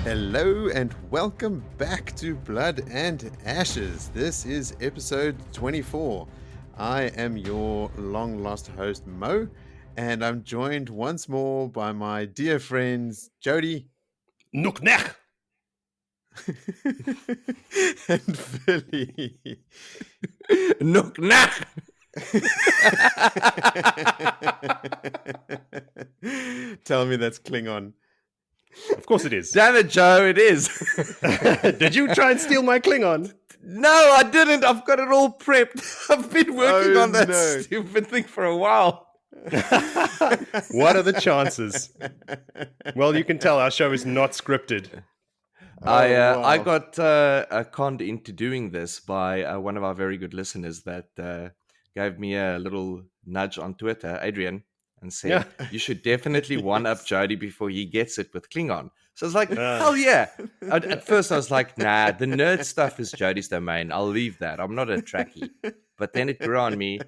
Hello and welcome back to Blood and Ashes. This is episode 24. I am your long-lost host, Mo, and I'm joined once more by my dear friends, Jody. Nuknech! And Philly. Nuknach! Tell me that's Klingon. Of course it is. Damn it, Joe, it is. Did you try and steal my Klingon? No, I didn't. I've got it all prepped. I've been working on that stupid thing for a while. What are the chances? Well, you can tell our show is not scripted. I got conned into doing this by one of our very good listeners that gave me a little nudge on Twitter, Adrian, and said, you should definitely one-up Jody before he gets it with Klingon. So I was like, hell yeah. At first I was like, nah, the nerd stuff is Jody's domain. I'll leave that. I'm not a Trekkie. But then it grew on me.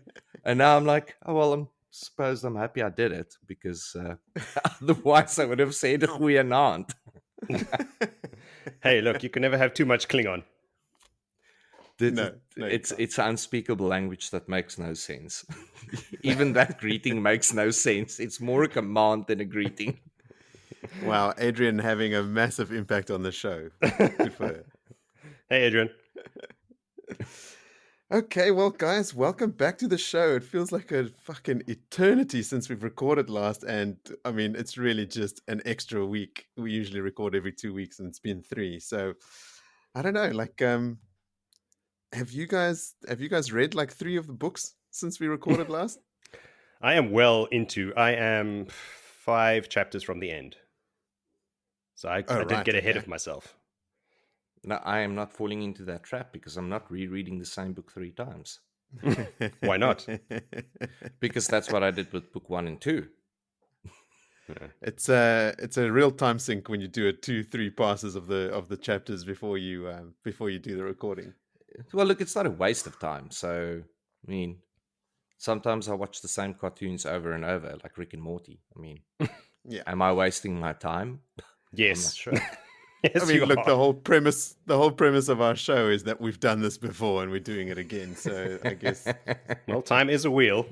And now I'm like, oh, well, I suppose I'm happy I did it because otherwise I would have said we are not. Hey, look, you can never have too much Klingon. It's an unspeakable language that makes no sense. Even that greeting makes no sense. It's more a command than a greeting. Wow, Adrian having a massive impact on the show. Good for her. Hey, Adrian. Okay, well, guys, welcome back to the show. It feels like a fucking eternity since we've recorded last, and I mean, it's really just an extra week. We usually record every 2 weeks, and it's been 3. So, I don't know. Like, have you guys read like 3 of the books since we recorded last? I am I am 5 chapters from the end, so I did get ahead of myself. No, I am not falling into that trap because I'm not rereading the same book 3 times. Why not? Because that's what I did with book 1 and 2. It's a real time sink when you do 2-3 passes of the chapters before you do the recording. Well, look, it's not a waste of time. So, I mean, sometimes I watch the same cartoons over and over, like Rick and Morty. I mean, yeah, am I wasting my time? Yes. I'm not sure. Yes, I mean, look, the whole premise of our show is that we've done this before and we're doing it again. So I guess, well, time is a wheel.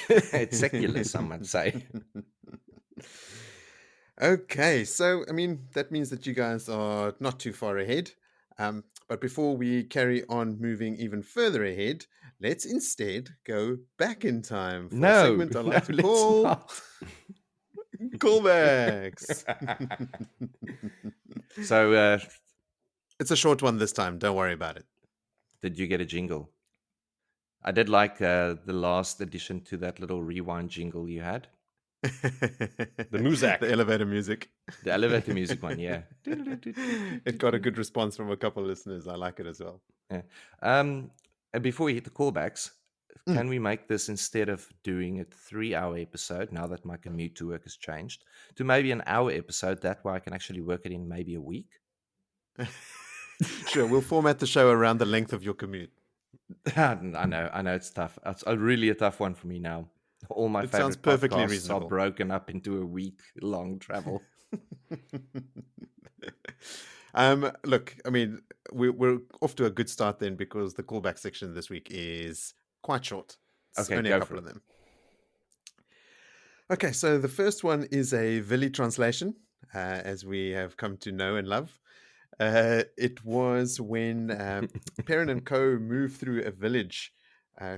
It's secular, some might say. Okay, so I mean that means that you guys are not too far ahead. But before we carry on moving even further ahead, let's instead go back in time for a segment I like to call Callbacks. So it's a short one this time. Don't worry about it. Did you get a jingle? I did like the last addition to that little rewind jingle you had. The Muzak. The elevator music. The elevator music one, yeah. It got a good response from a couple of listeners. I like it as well. Yeah. And before we hit the callbacks, can we make this, instead of doing a 3-hour episode, now that my commute to work has changed, to maybe an hour episode? That way I can actually work it in maybe a week. Sure, we'll format the show around the length of your commute. I know it's tough. It's really a tough one for me now. All my favorite sounds perfectly podcasts reasonable. are broken up into a week-long travel. Look, I mean, we're off to a good start then, because the callback section this week is quite short. It's only a couple of them. Okay, so the first one is a Vili translation, as we have come to know and love. It was when Perrin and co. moved through a village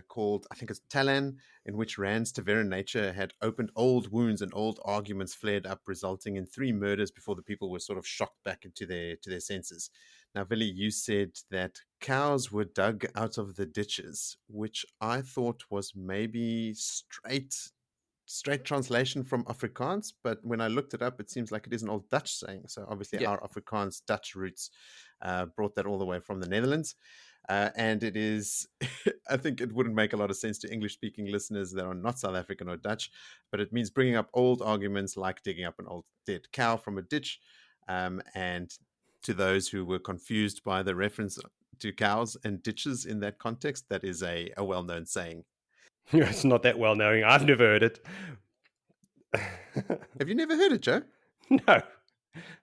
called, I think it's Talan, in which Rand's Taveran nature had opened old wounds and old arguments flared up, resulting in 3 murders before the people were sort of shocked back into their senses. Now, Vili, you said that cows were dug out of the ditches, which I thought was maybe straight translation from Afrikaans, but when I looked it up, it seems like it is an old Dutch saying. So obviously our Afrikaans Dutch roots brought that all the way from the Netherlands. And it is, I think it wouldn't make a lot of sense to English-speaking listeners that are not South African or Dutch, but it means bringing up old arguments like digging up an old dead cow from a ditch. And to those who were confused by the reference to cows and ditches in that context, that is a well-known saying. It's not that well-known. I've never heard it. Have you never heard it, Joe? No.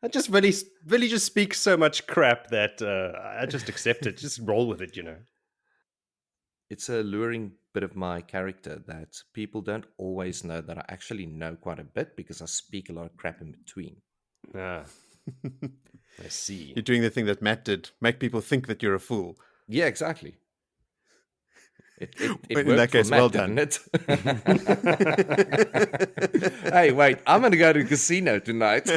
I just really just speaks so much crap that I just accept it. Just roll with it, It's a luring bit of my character that people don't always know that I actually know quite a bit because I speak a lot of crap in between. Ah, I see. You're doing the thing that Matt did, make people think that you're a fool. Yeah, exactly. It in worked that case, for Matt, well done. didn't it? Hey, wait, I'm going to go to the casino tonight.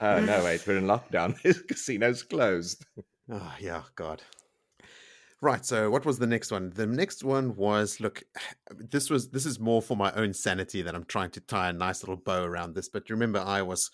No, wait, we're in lockdown. The casino's closed. Oh, yeah, God. Right, so what was the next one? The next one was, look, this is more for my own sanity that I'm trying to tie a nice little bow around this. But remember, I was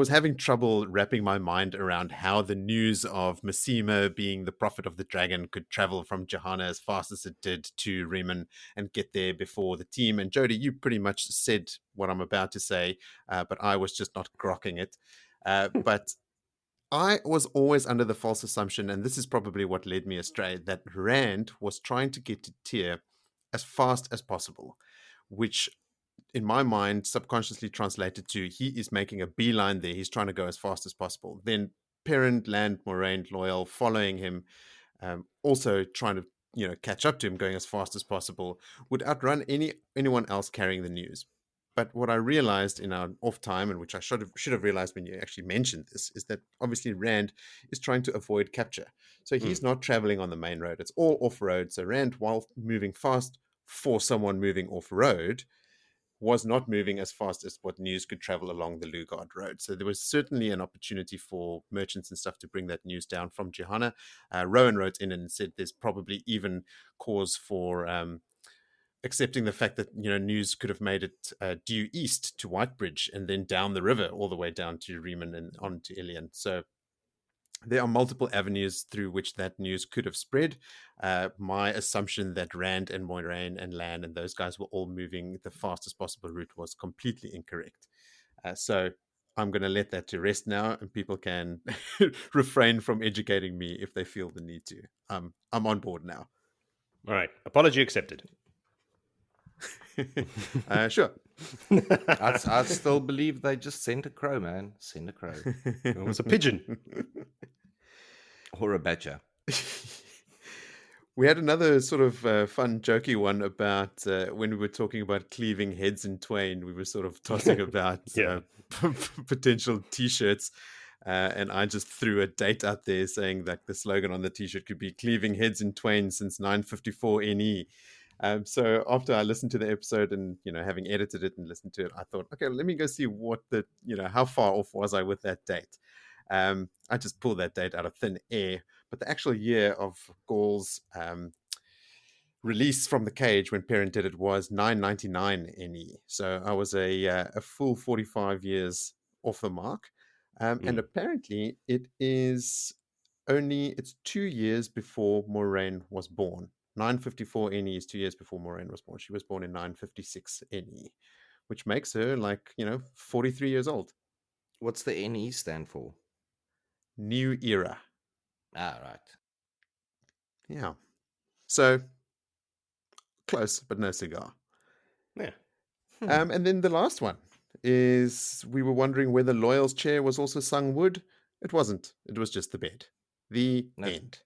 having trouble wrapping my mind around how the news of Masema being the prophet of the dragon could travel from Johanna as fast as it did to Riemann and get there before the team. And Jody, you pretty much said what I'm about to say, but I was just not grokking it. But I was always under the false assumption, and this is probably what led me astray, that Rand was trying to get to Tyr as fast as possible, which in my mind subconsciously translated to he is making a beeline there. He's trying to go as fast as possible. Then Perrin, Land, Moiraine, Loyal following him, also trying to catch up to him, going as fast as possible, would outrun anyone else carrying the news. But what I realized in our off time, and which I should have realized when you actually mentioned this, is that obviously Rand is trying to avoid capture. So he's not traveling on the main road. It's all off road. So Rand, while moving fast for someone moving off road, was not moving as fast as what news could travel along the Lugard Road. So there was certainly an opportunity for merchants and stuff to bring that news down from Johanna. Rowan wrote in and said there's probably even cause for accepting the fact that news could have made it due east to Whitebridge and then down the river all the way down to Riemann and on to Ilion. So there are multiple avenues through which that news could have spread. My assumption that Rand and Moiraine and Lan and those guys were all moving the fastest possible route was completely incorrect. So I'm going to let that to rest now, and people can refrain from educating me if they feel the need to. I'm on board now. All right. Apology accepted. Sure. I still believe they just sent a crow, man. Send a crow. It was a pigeon. Or a badger. We had another sort of fun, jokey one about when we were talking about cleaving heads in twain. We were sort of tossing about potential T-shirts. And I just threw a date out there saying that the slogan on the T-shirt could be cleaving heads in twain since 954 NE. So after I listened to the episode and, having edited it and listened to it, I thought, okay, let me go see what how far off was I with that date. I just pulled that date out of thin air, but the actual year of Gaul's release from the cage when Perrin did it was 999 NE. So I was a full 45 years off the mark. And apparently it's 2 years before Moiraine was born. 954 NE is 2 years before Moiraine was born. She was born in 956 NE, which makes her 43 years old. What's the NE stand for? New era. Ah, right. Yeah. So close, but no cigar. Yeah. And then the last one is we were wondering whether Loyal's chair was also sung wood. It wasn't. It was just the bed. The end.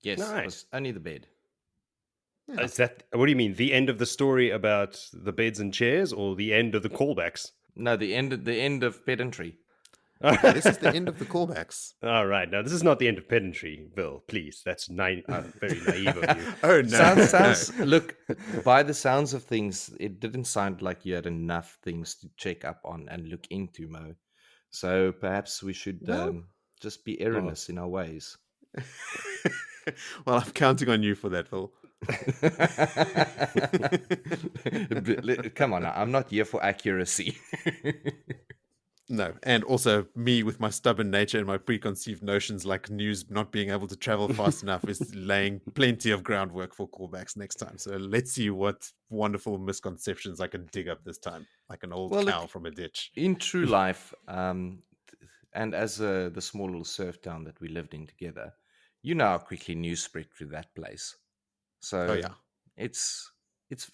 Yes, nice. It was only the bed. Yeah. Is that, what do you mean? The end of the story about the beds and chairs, or the end of the callbacks? No, the end of pedantry. This is the end of the callbacks. All right. Now, this is not the end of pedantry, Bill. Please. That's very naive of you. Oh, no. Sounds, look, by the sounds of things, it didn't sound like you had enough things to check up on and look into, Mo. So perhaps we should just be erroneous in our ways. Well, I'm counting on you for that, Phil. Come on now, I'm not here for accuracy. No, and also me with my stubborn nature and my preconceived notions like news not being able to travel fast enough is laying plenty of groundwork for callbacks next time. So let's see what wonderful misconceptions I can dig up this time, like an old cow from a ditch. In true life, and as the small little surf town that we lived in together, you know how quickly news spread through that place. So it's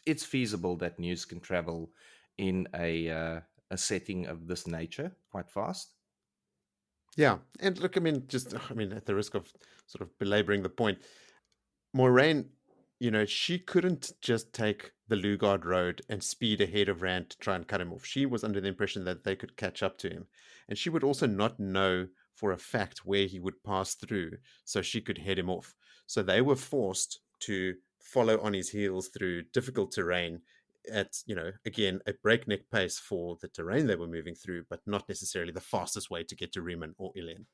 feasible that news can travel in a setting of this nature quite fast. Yeah, and look, at the risk of sort of belaboring the point, Moiraine, she couldn't just take the Lugard Road and speed ahead of Rand to try and cut him off. She was under the impression that they could catch up to him. And she would also not know for a fact where he would pass through, so she could head him off. So they were forced to follow on his heels through difficult terrain at, again, a breakneck pace for the terrain they were moving through, but not necessarily the fastest way to get to Riemann or Elayne,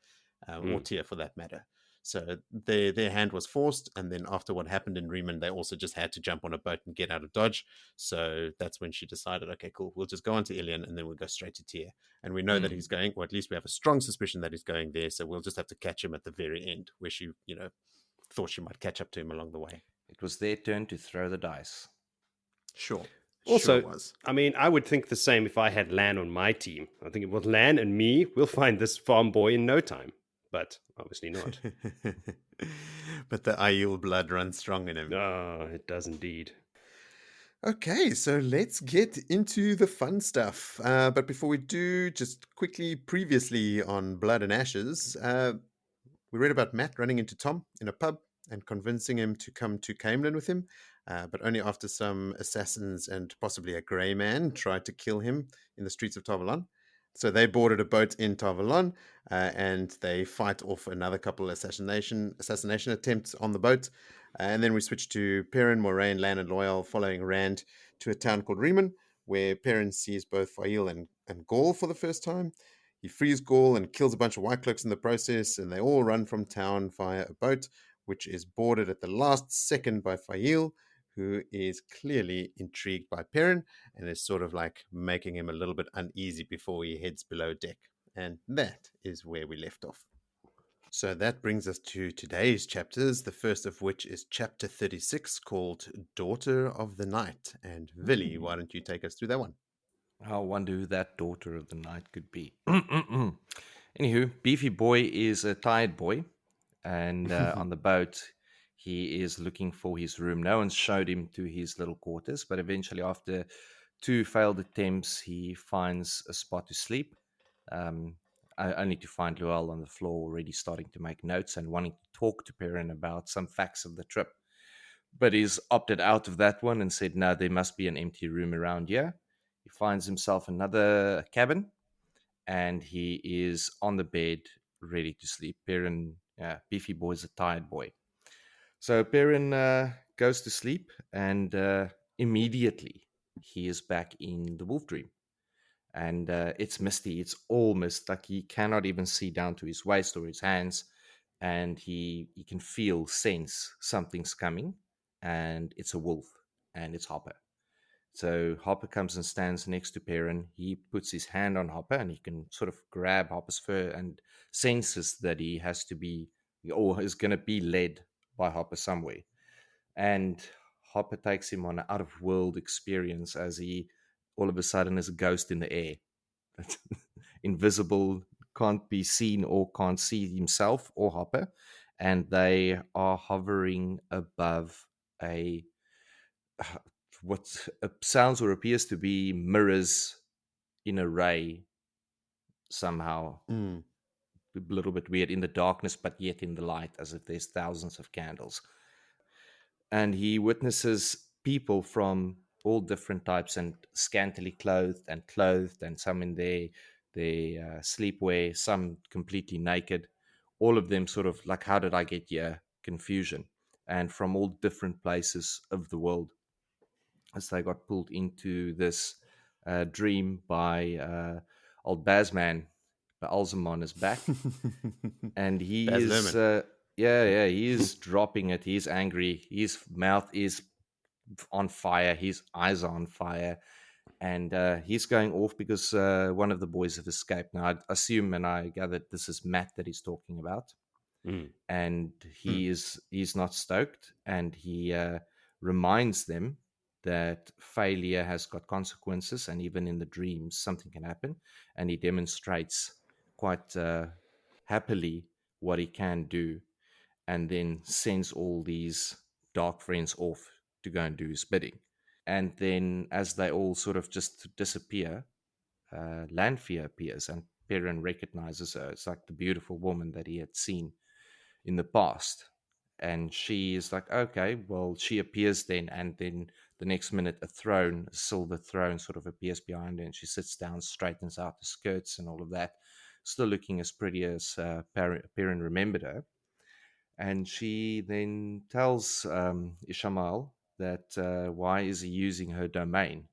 or Tyr for that matter. So their hand was forced, and then after what happened in Riemann, they also just had to jump on a boat and get out of Dodge. So that's when she decided, okay, cool, we'll just go on to Elayne, and then we'll go straight to Tyr. And we know that he's going, or at least we have a strong suspicion that he's going there, so we'll just have to catch him at the very end, where she, thought she might catch up to him along the way. It was their turn to throw the dice. Sure. Also, sure was. I would think the same if I had Lan on my team. I think it was Lan and me, we'll find this farm boy in no time. But obviously not. But the Aiel blood runs strong in him. Oh, it does indeed. Okay, so let's get into the fun stuff. But before we do, just quickly, previously on Blood and Ashes, we read about Matt running into Tom in a pub and convincing him to come to Caemlyn with him, but only after some assassins and possibly a grey man tried to kill him in the streets of Tar Valon. So they boarded a boat in Tar Valon, and they fight off another couple assassination attempts on the boat. And then we switch to Perrin, Moiraine, Lan, and Loial following Rand to a town called Riemann, where Perrin sees both Faile and Gaul for the first time. He frees Gaul and kills a bunch of White Cloaks in the process, and they all run from town via a boat, which is boarded at the last second by Faile, who is clearly intrigued by Perrin and is sort of like making him a little bit uneasy before he heads below deck. And that is where we left off. So that brings us to today's chapters, the first of which is chapter 36, called Daughter of the Night. And Vili, why don't you take us through that one? I wonder who that Daughter of the Night could be. Anywho, Beefy Boy is a tired boy, and on the boat, he is looking for his room. No one showed him to his little quarters, but eventually, after 2 failed attempts, he finds a spot to sleep, only to find Loial on the floor already starting to make notes and wanting to talk to Perrin about some facts of the trip. But he's opted out of that one and said, no, there must be an empty room around here. He finds himself another cabin, and he is on the bed, ready to sleep. Perrin, Beefy Boy's a tired boy. So Perrin goes to sleep, and immediately he is back in the wolf dream. And it's misty. It's all mist. Like he cannot even see down to his waist or his hands. And he can sense something's coming. And it's a wolf. And it's Hopper. So Hopper comes and stands next to Perrin. He puts his hand on Hopper, and he can sort of grab Hopper's fur and senses that he has to be, or is going to be led by Hopper somewhere. And Hopper takes him on an out-of-world experience as he all of a sudden is a ghost in the air. Invisible, can't be seen or can't see himself or Hopper. And they are hovering above what sounds or appears to be mirrors in a ray somehow. A little bit weird, in the darkness, but yet in the light, as if there's thousands of candles. And he witnesses people from all different types and scantily clothed, and some in their sleepwear, some completely naked, all of them sort of like, how did I get here? Confusion. And from all different places of the world, as they got pulled into this dream by old Bazman. Alzamon is back, and he is he is dropping it. He's angry. His mouth is on fire. His eyes are on fire, and he's going off because one of the boys have escaped. Now I assume, and I gather this is Matt that he's talking about, and he's not stoked, and he reminds them that failure has got consequences, and even in the dreams something can happen, and he demonstrates quite happily what he can do, and then sends all these dark friends off to go and do his bidding. And then as they all sort of just disappear, Lanfear appears, and Perrin recognizes her. It's like the beautiful woman that he had seen in the past. And she is like, okay, well, she appears then, and then the next minute a silver throne sort of appears behind her, and she sits down, straightens out the skirts and all of that, still looking as pretty as Perrin remembered her. And she then tells Ishamael that why is he using her domain?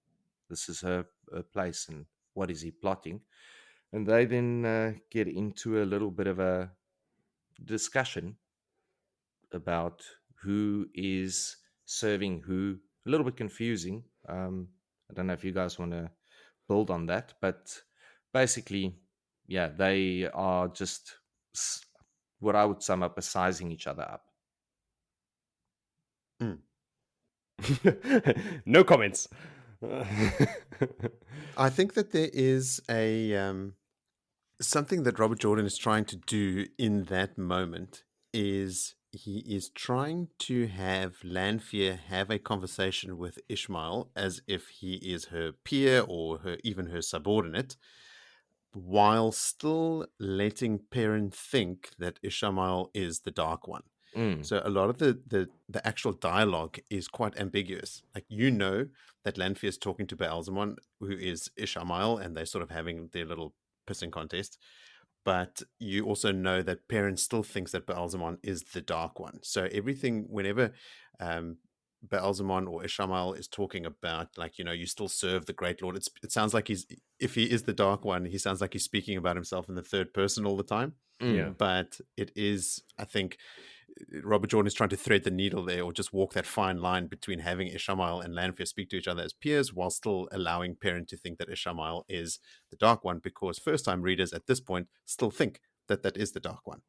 This is her place, and what is he plotting? And they then get into a little bit of a discussion about who is serving who. A little bit confusing. I don't know if you guys want to build on that, but basically, yeah, they are just what I would sum up as sizing each other up. No comments. I think that there is a something that Robert Jordan is trying to do in that moment is he is trying to have Lanfear have a conversation with Ishmael as if he is her peer or even her subordinate, while still letting Perrin think that Ishmael is the Dark One. So a lot of the actual dialogue is quite ambiguous. Like, that Lanfear is talking to Baalzamon, who is Ishmael, and they're sort of having their little pissing contest. But you also know that Perrin still thinks that Baalzamon is the Dark One. So everything, whenever Baalzamon or Ishmael is talking about, like, you still serve the Great Lord, it sounds like if he is the Dark One, he sounds like he's speaking about himself in the third person all the time. Yeah. But it is, I think, Robert Jordan is trying to thread the needle there, or just walk that fine line between having Ishmael and Lanfear speak to each other as peers, while still allowing Perrin to think that Ishmael is the Dark One, because first-time readers at this point still think that that is the Dark One.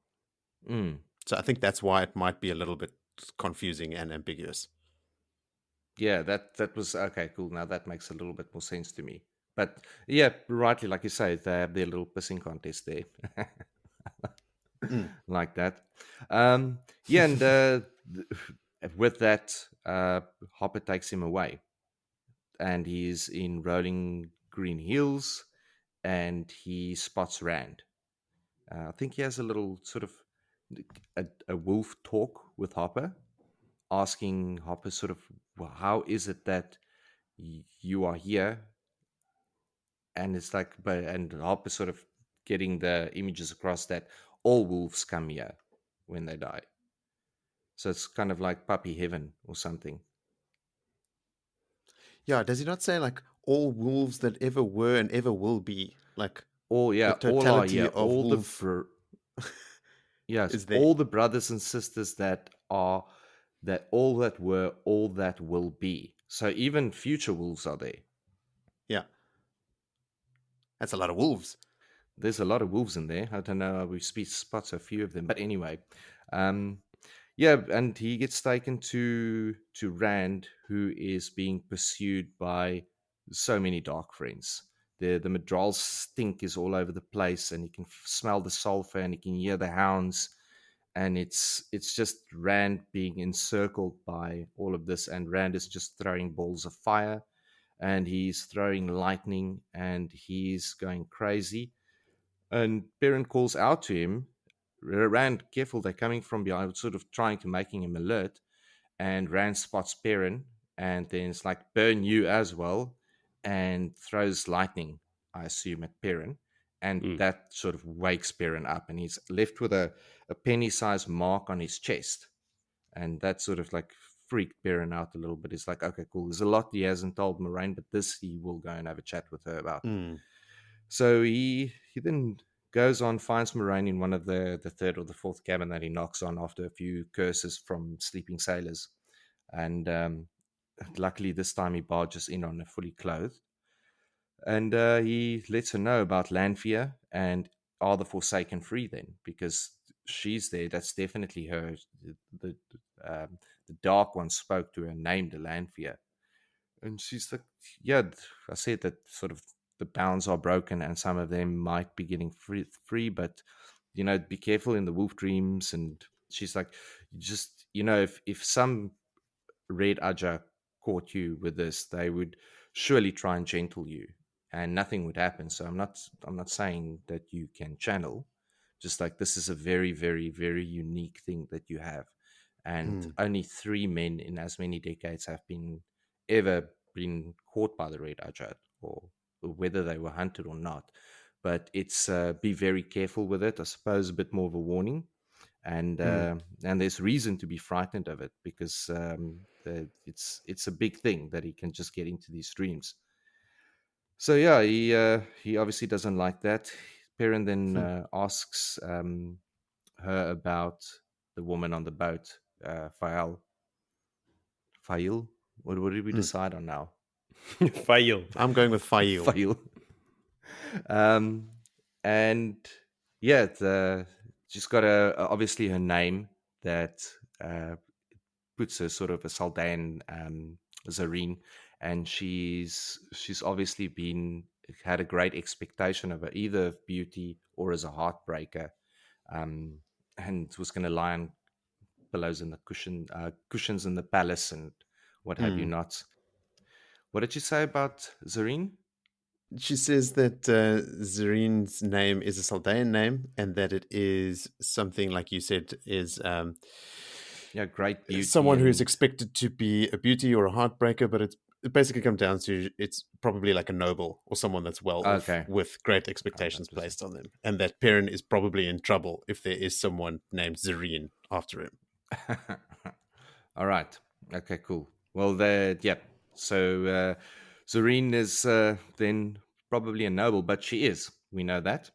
So I think that's why it might be a little bit confusing and ambiguous. Yeah, that was okay. Cool. Now that makes a little bit more sense to me. But yeah, rightly, like you say, they have their little pissing contest there. Like that. Yeah, and with that, Hopper takes him away, and he's in rolling green hills, and he spots Rand. I think he has a little sort of a wolf talk with Hopper, asking Hopper sort of, well, how is it that you are here? And it's like, and Hopper sort of getting the images across that all wolves come here when they die. So it's kind of like puppy heaven or something. Yeah, does he not say like all wolves that ever were and ever will be? Like, all are here. All wolf yes, is there. All the brothers and sisters that are, that all that were, all that will be. So even future wolves are there. Yeah. That's a lot of wolves. There's a lot of wolves in there. I don't know. We spots a few of them, but anyway, yeah. And he gets taken to Rand, who is being pursued by so many dark friends. The Madral stink is all over the place, and he can smell the sulfur, and he can hear the hounds, and it's just Rand being encircled by all of this, and Rand is just throwing balls of fire, and he's throwing lightning, and he's going crazy. And Perrin calls out to him, Rand, careful, they're coming from behind, sort of trying to making him alert. And Rand spots Perrin, and then it's like, burn you as well, and throws lightning, I assume, at Perrin. And that sort of wakes Perrin up, and he's left with a penny-sized mark on his chest. And that sort of like freaked Perrin out a little bit. It's like, okay, cool. There's a lot he hasn't told Moiraine, but this he will go and have a chat with her about. So he then goes on, finds Moiraine in one of the third or the fourth cabin that he knocks on after a few curses from sleeping sailors. And luckily this time he barges in on her fully clothed. And he lets her know about Lanfear and are the Forsaken free then? Because she's there. That's definitely her. The Dark One spoke to her, named Lanfear. And she's like, yeah, I said that sort of the bounds are broken and some of them might be getting free, but, be careful in the wolf dreams. And she's like, just, if some Red Aja caught you with this, they would surely try and gentle you, and nothing would happen. So I'm not saying that you can channel. Just like, this is a very, very, very unique thing that you have, and only 3 men in as many decades have ever been caught by the Red Ajad, or whether they were hunted or not. But it's be very careful with it. I suppose a bit more of a warning, and there's reason to be frightened of it, because it's a big thing that he can just get into these streams. So yeah, he obviously doesn't like that. Perrin then asks her about the woman on the boat, Faile. What did we decide on now? Faile. I'm going with Faile. Faile. And yeah, she's got obviously her name that puts her sort of a Saldaean Zareen, and she's obviously had a great expectation of her, either of beauty or as a heartbreaker, and was going to lie on pillows in the cushions in the palace and what have you not. What did you say about Zareen? She says that Zareen's name is a Saldaean name, and that it is something, like you said, is great beauty. Someone who is expected to be a beauty or a heartbreaker, but it basically comes down to it's probably like a noble or someone that's off with great expectations placed on them, and that Perrin is probably in trouble if there is someone named Zareen after him. All right. Okay, cool. Well, so Zareen is then probably a noble, but she is. We know that.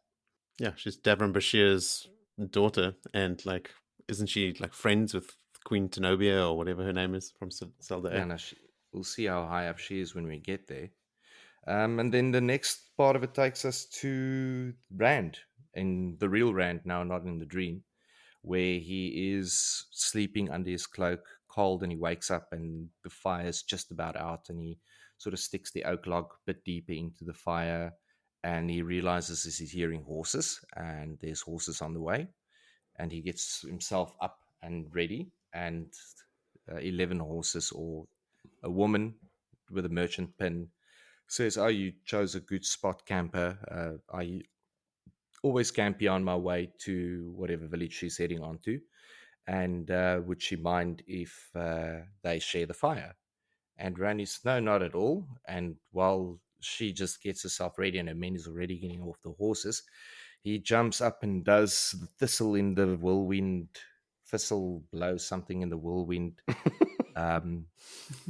Yeah, she's Davram Bashir's daughter, and like, isn't she like friends with Queen Tenobia or whatever her name is from Saldaean? Yeah, no, we'll see how high up she is when we get there. And then the next part of it takes us to Rand, in the real Rand now, not in the dream, where he is sleeping under his cloak, cold, and he wakes up and the fire's just about out, and he sort of sticks the oak log a bit deeper into the fire, and he realizes he's hearing horses, and there's horses on the way, and he gets himself up and ready, and 11 horses, or a woman with a merchant pin, says, "Oh, you chose a good spot, camper. I always camp here on my way to whatever village she's heading on to, and would she mind if they share the fire?" And Randy's, "No, not at all." And while she just gets herself ready and her men is already getting off the horses, he jumps up and does the thistle in the whirlwind, thistle blows something in the whirlwind,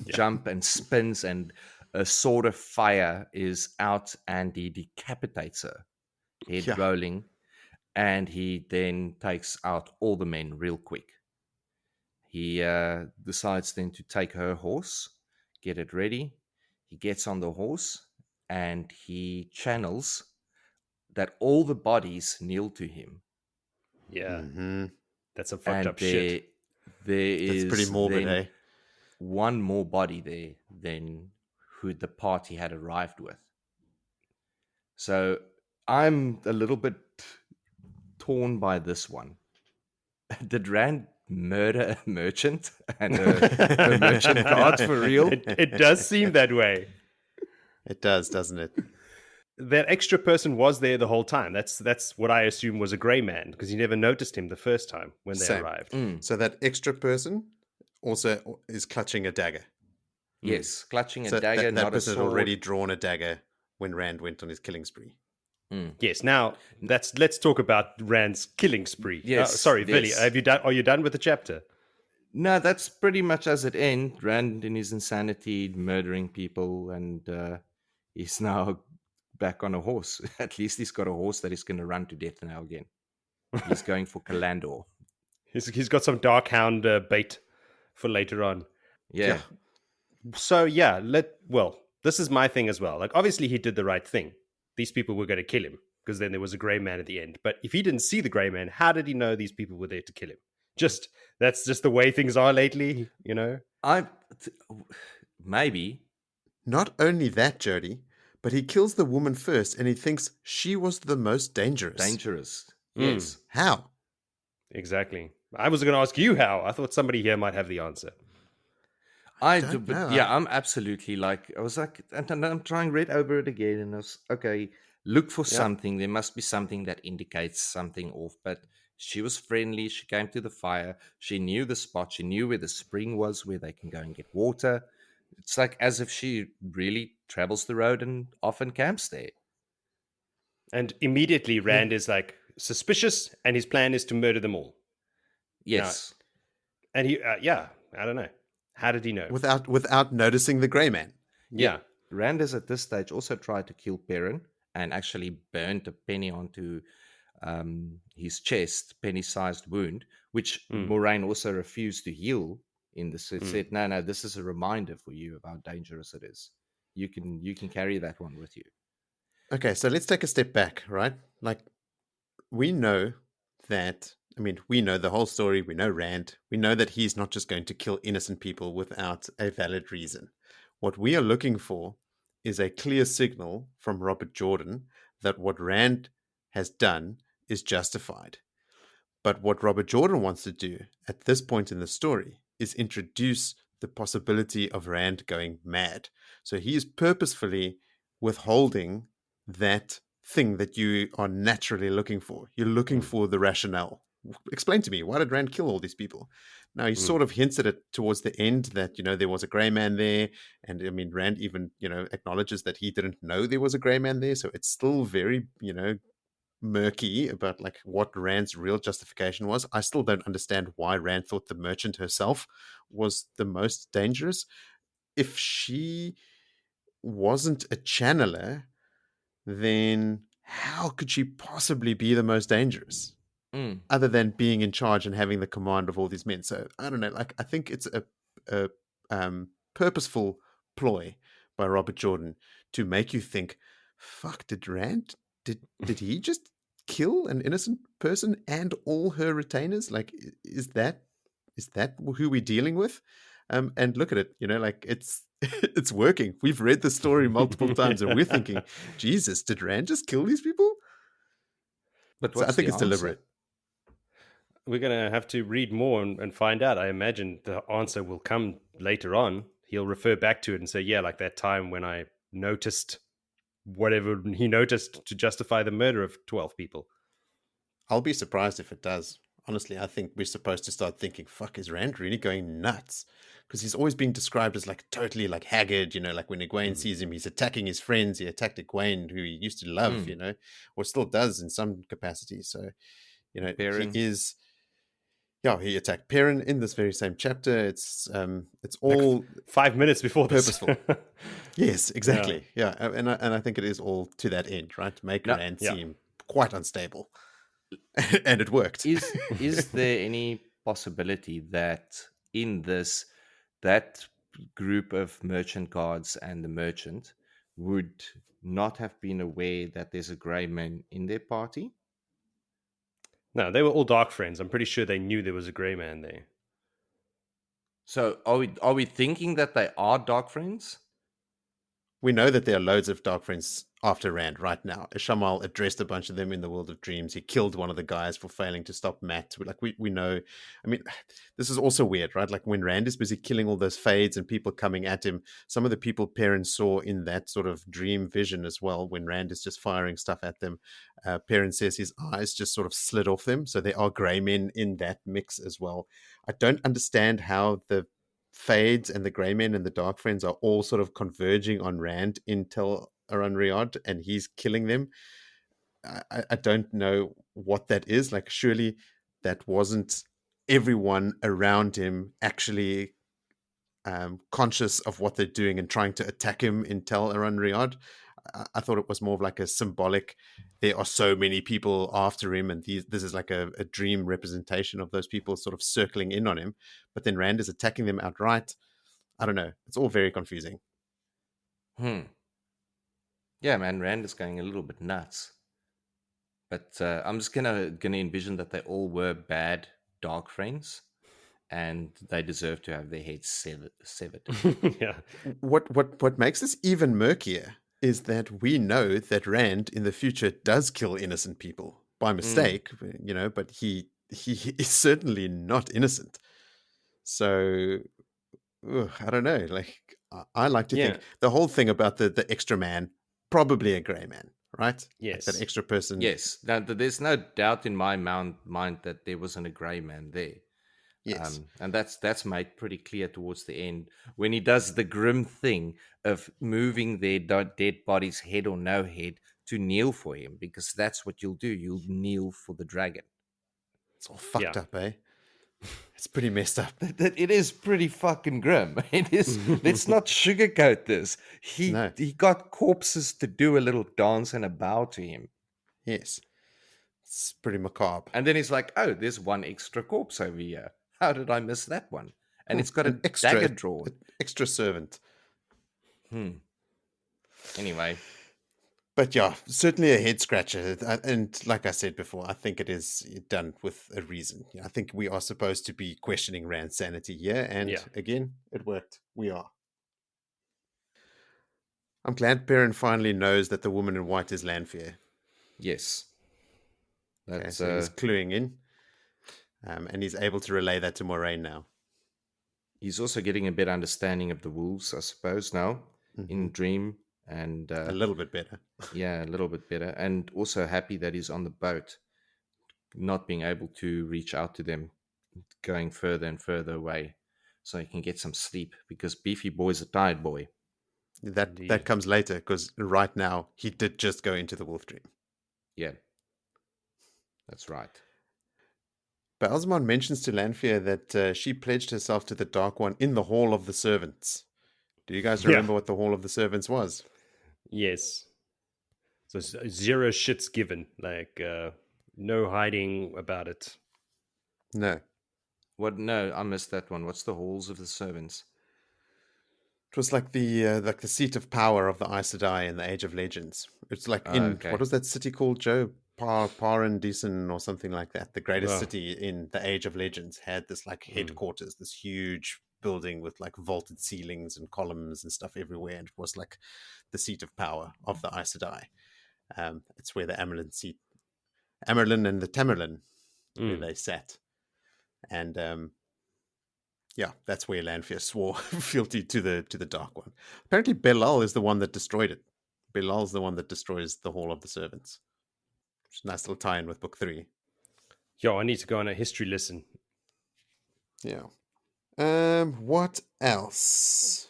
jump and spins, and a sword of fire is out, and he decapitates her, head rolling, and he then takes out all the men real quick. He decides then to take her horse, get it ready. He gets on the horse, and he channels that all the bodies kneel to him. Yeah. That's a fucked up shit. That's pretty morbid, eh? One more body there than who the party had arrived with. So I'm a little bit torn by this one. Did Rand murder a merchant and a merchant guard for real? It does seem that way. It does, doesn't it? That extra person was there the whole time. That's what I assume was a grey man, because you never noticed him the first time when they arrived. So that extra person also is clutching a dagger. Yes, clutching a dagger, not a sword. That person had already drawn a dagger when Rand went on his killing spree. Yes. Now let's talk about Rand's killing spree. Yes. Sorry, Billy. Are you done with the chapter? No, that's pretty much as it ends. Rand in his insanity, murdering people, and he's now back on a horse. At least he's got a horse that is going to run to death now again. He's going for Kalandor. He's got some dark hound bait for later on. Yeah. So this is my thing as well. Like, obviously he did the right thing. These people were going to kill him, because then there was a grey man at the end. But if he didn't see the grey man, how did he know these people were there to kill him? That's just the way things are lately, you know? Maybe. Not only that, Jody, but he kills the woman first, and he thinks she was the most dangerous. Yes. How? Exactly. I was going to ask you how. I thought somebody here might have the answer. I do, don't but know. yeah, I'm absolutely like, I was like, and I'm trying read over it again, and I was okay. Look for something. There must be something that indicates something off. But she was friendly. She came to the fire. She knew the spot. She knew where the spring was, where they can go and get water. It's like as if she really travels the road and often camps there. And immediately Rand is like suspicious, and his plan is to murder them all. Yes. And he, I don't know. How did he know? Without noticing the Grey Man. Yeah. Rand has at this stage also tried to kill Perrin and actually burnt a penny onto his chest, penny-sized wound, which Moiraine also refused to heal. Said, no, this is a reminder for you of how dangerous it is. You can carry that one with you. Okay, so let's take a step back, right? Like, we know that, we know the whole story. We know Rand. We know that he's not just going to kill innocent people without a valid reason. What we are looking for is a clear signal from Robert Jordan that what Rand has done is justified. But what Robert Jordan wants to do at this point in the story is introduce the possibility of Rand going mad. So he is purposefully withholding that thing that you are naturally looking for. You're looking for the rationale. Explain to me, why did Rand kill all these people? Now, he sort of hints at it towards the end that, there was a Grey Man there. And Rand even, acknowledges that he didn't know there was a Grey Man there. So it's still very, murky about like what Rand's real justification was. I still don't understand why Rand thought the merchant herself was the most dangerous. If she wasn't a channeler, then how could she possibly be the most dangerous? Other than being in charge and having the command of all these men. So I don't know. Like, I think it's a purposeful ploy by Robert Jordan to make you think, fuck, did he just kill an innocent person and all her retainers? Like, is that who we're dealing with? And look at it, like it's it's working. We've read the story multiple times and we're thinking, Jesus, did Rand just kill these people? But so I think it's deliberate. We're going to have to read more and find out. I imagine the answer will come later on. He'll refer back to it and say, yeah, like that time when I noticed whatever he noticed to justify the murder of 12 people. I'll be surprised if it does. Honestly, I think we're supposed to start thinking, fuck, is Rand really going nuts? Because he's always being described as like totally like Haggard, like when Egwene sees him, he's attacking his friends. He attacked Egwene, who he used to love, or still does in some capacity. So, Perrin. He is... Yeah, he attacked Perrin in this very same chapter. It's all like 5 minutes before purposeful. Yes, exactly. Yeah, and I think it is all to that end, right? To make Rand seem quite unstable, and it worked. Is there any possibility that in this, that group of merchant guards and the merchant would not have been aware that there's a Grey Man in their party? No, they were all dark friends. I'm pretty sure they knew there was a Grey Man there. So are we thinking that they are dark friends? We know that there are loads of dark friends after Rand right now. Shamal addressed a bunch of them in the World of Dreams. He killed one of the guys for failing to stop Matt. Like we know. This is also weird, right? Like when Rand is busy killing all those fades and people coming at him, some of the people Perrin saw in that sort of dream vision as well, when Rand is just firing stuff at them, Perrin says his eyes just sort of slid off them. So there are Grey Men in that mix as well. I don't understand how the Fades and the Grey Men and the Dark Friends are all sort of converging on Rand in Tel Aranriad, and he's killing them. I don't know what that is. Like, surely that wasn't everyone around him actually conscious of what they're doing and trying to attack him in Tel Aranriad. I thought it was more of like a symbolic, there are so many people after him, and this is like a dream representation of those people sort of circling in on him. But then Rand is attacking them outright. I don't know. It's all very confusing. Yeah, man, Rand is going a little bit nuts. But I'm just gonna envision that they all were bad dark friends, and they deserve to have their heads severed. Yeah. What makes this even murkier is that we know that Rand in the future does kill innocent people by mistake, but he is certainly not innocent. So I don't know. Like, I like to Yeah. think the whole thing about the extra man, probably a grey man, right? Yes. Like that extra person. Yes. Now, there's no doubt in my mind that there wasn't a grey man there. Yes. And that's made pretty clear towards the end when he does the grim thing of moving their dead body's head or no head to kneel for him, because that's what you'll do. You'll kneel for the dragon. It's all fucked Yeah. up, eh? It's pretty messed up. It is pretty fucking grim. It is. Let's not sugarcoat this. He got corpses to do a little dance and a bow to him. Yes. It's pretty macabre. And then he's like, "Oh, there's one extra corpse over here. How did I miss that one?" And it's got an a dagger drawn. Extra servant. Anyway. But yeah, certainly a head scratcher. And like I said before, I think it is done with a reason. I think we are supposed to be questioning Rand's sanity here. And again, it worked. We are. I'm glad Perrin finally knows that the woman in white is Lanfear. Yes. Okay, so he's cluing in. And he's able to relay that to Moiraine now. He's also getting a better understanding of the wolves, I suppose, now in Dream. And a little bit better. Yeah, a little bit better. And also happy that he's on the boat, not being able to reach out to them, going further and further away, so he can get some sleep, because Beefy Boy's a tired boy. That comes later, because right now he did just go into the wolf dream. Yeah, that's right. Baalzamon mentions to Lanfear that she pledged herself to the Dark One in the Hall of the Servants. Do you guys remember what the Hall of the Servants was? Yes. So 0 shits given. Like, no hiding about it. No. What? No, I missed that one. What's the Halls of the Servants? It was like the seat of power of the Aes Sedai in the Age of Legends. It's like what was that city called, Joe? Perrin or something like that. The greatest city in the Age of Legends had this like headquarters, this huge building with like vaulted ceilings and columns and stuff everywhere, and it was like the seat of power of the Aes Sedai. It's where the Amerlin and the Tamerlin, where they sat, and that's where Lanfear swore fealty to the Dark One. Apparently, Belal is the one that destroyed it. Belal's the one that destroys the Hall of the Servants. Which is a nice little tie-in with Book 3. Yo, I need to go on a history lesson. Yeah. What else?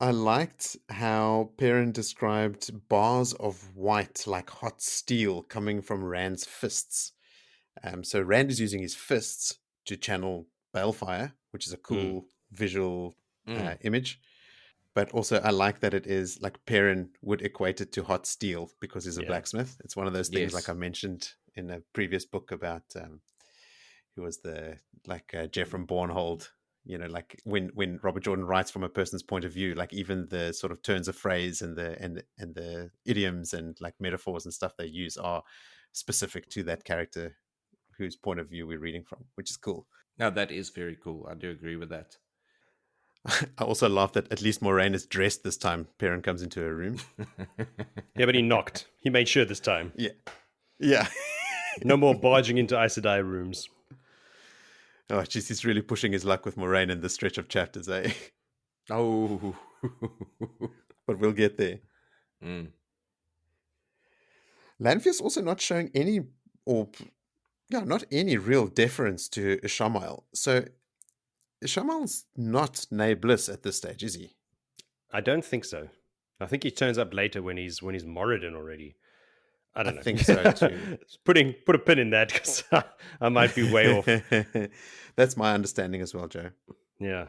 I liked how Perrin described bars of white like hot steel coming from Rand's fists. So Rand is using his fists to channel balefire, which is a cool visual image. But also I like that it is like Perrin would equate it to hot steel because he's a blacksmith. It's one of those things like I mentioned in a previous book about who was the Jeff from Bornhold. You know, like when Robert Jordan writes from a person's point of view, like even the sort of turns of phrase and the idioms and like metaphors and stuff they use are specific to that character whose point of view we're reading from, which is cool. No, that is very cool. I do agree with that. I also laugh that at least Moiraine is dressed this time. Perrin comes into her room. Yeah, but he knocked. He made sure this time. Yeah. No more barging into Aes Sedai rooms. Oh, jeez, he's really pushing his luck with Moiraine in this stretch of chapters, eh? Oh. But we'll get there. Lanfear's also not showing not any real deference to Ishamael. So Ishamael's not Nay Bliss at this stage, is he? I don't think so. I think he turns up later when he's Moradin already. I don't know. I think so too. Put a pin in that because I might be way off. That's my understanding as well, Joe. Yeah.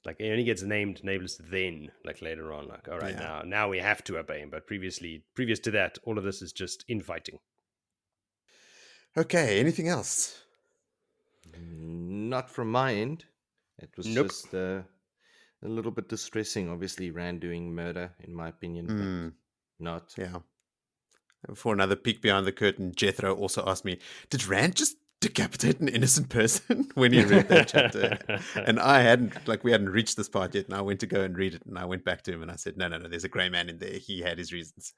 Like he only gets named Nameless then, like later on. Like, all right, now we have to obey him. But previous to that, all of this is just infighting. Okay, anything else? Not from my end. It was just a little bit distressing. Obviously, Rand doing murder, in my opinion, but not. Yeah. For another peek behind the curtain, Jethro also asked me, did Rand just decapitate an innocent person when he read that chapter? And we hadn't reached this part yet, and I went to go and read it, and I went back to him and I said, no, there's a grey man in there. He had his reasons.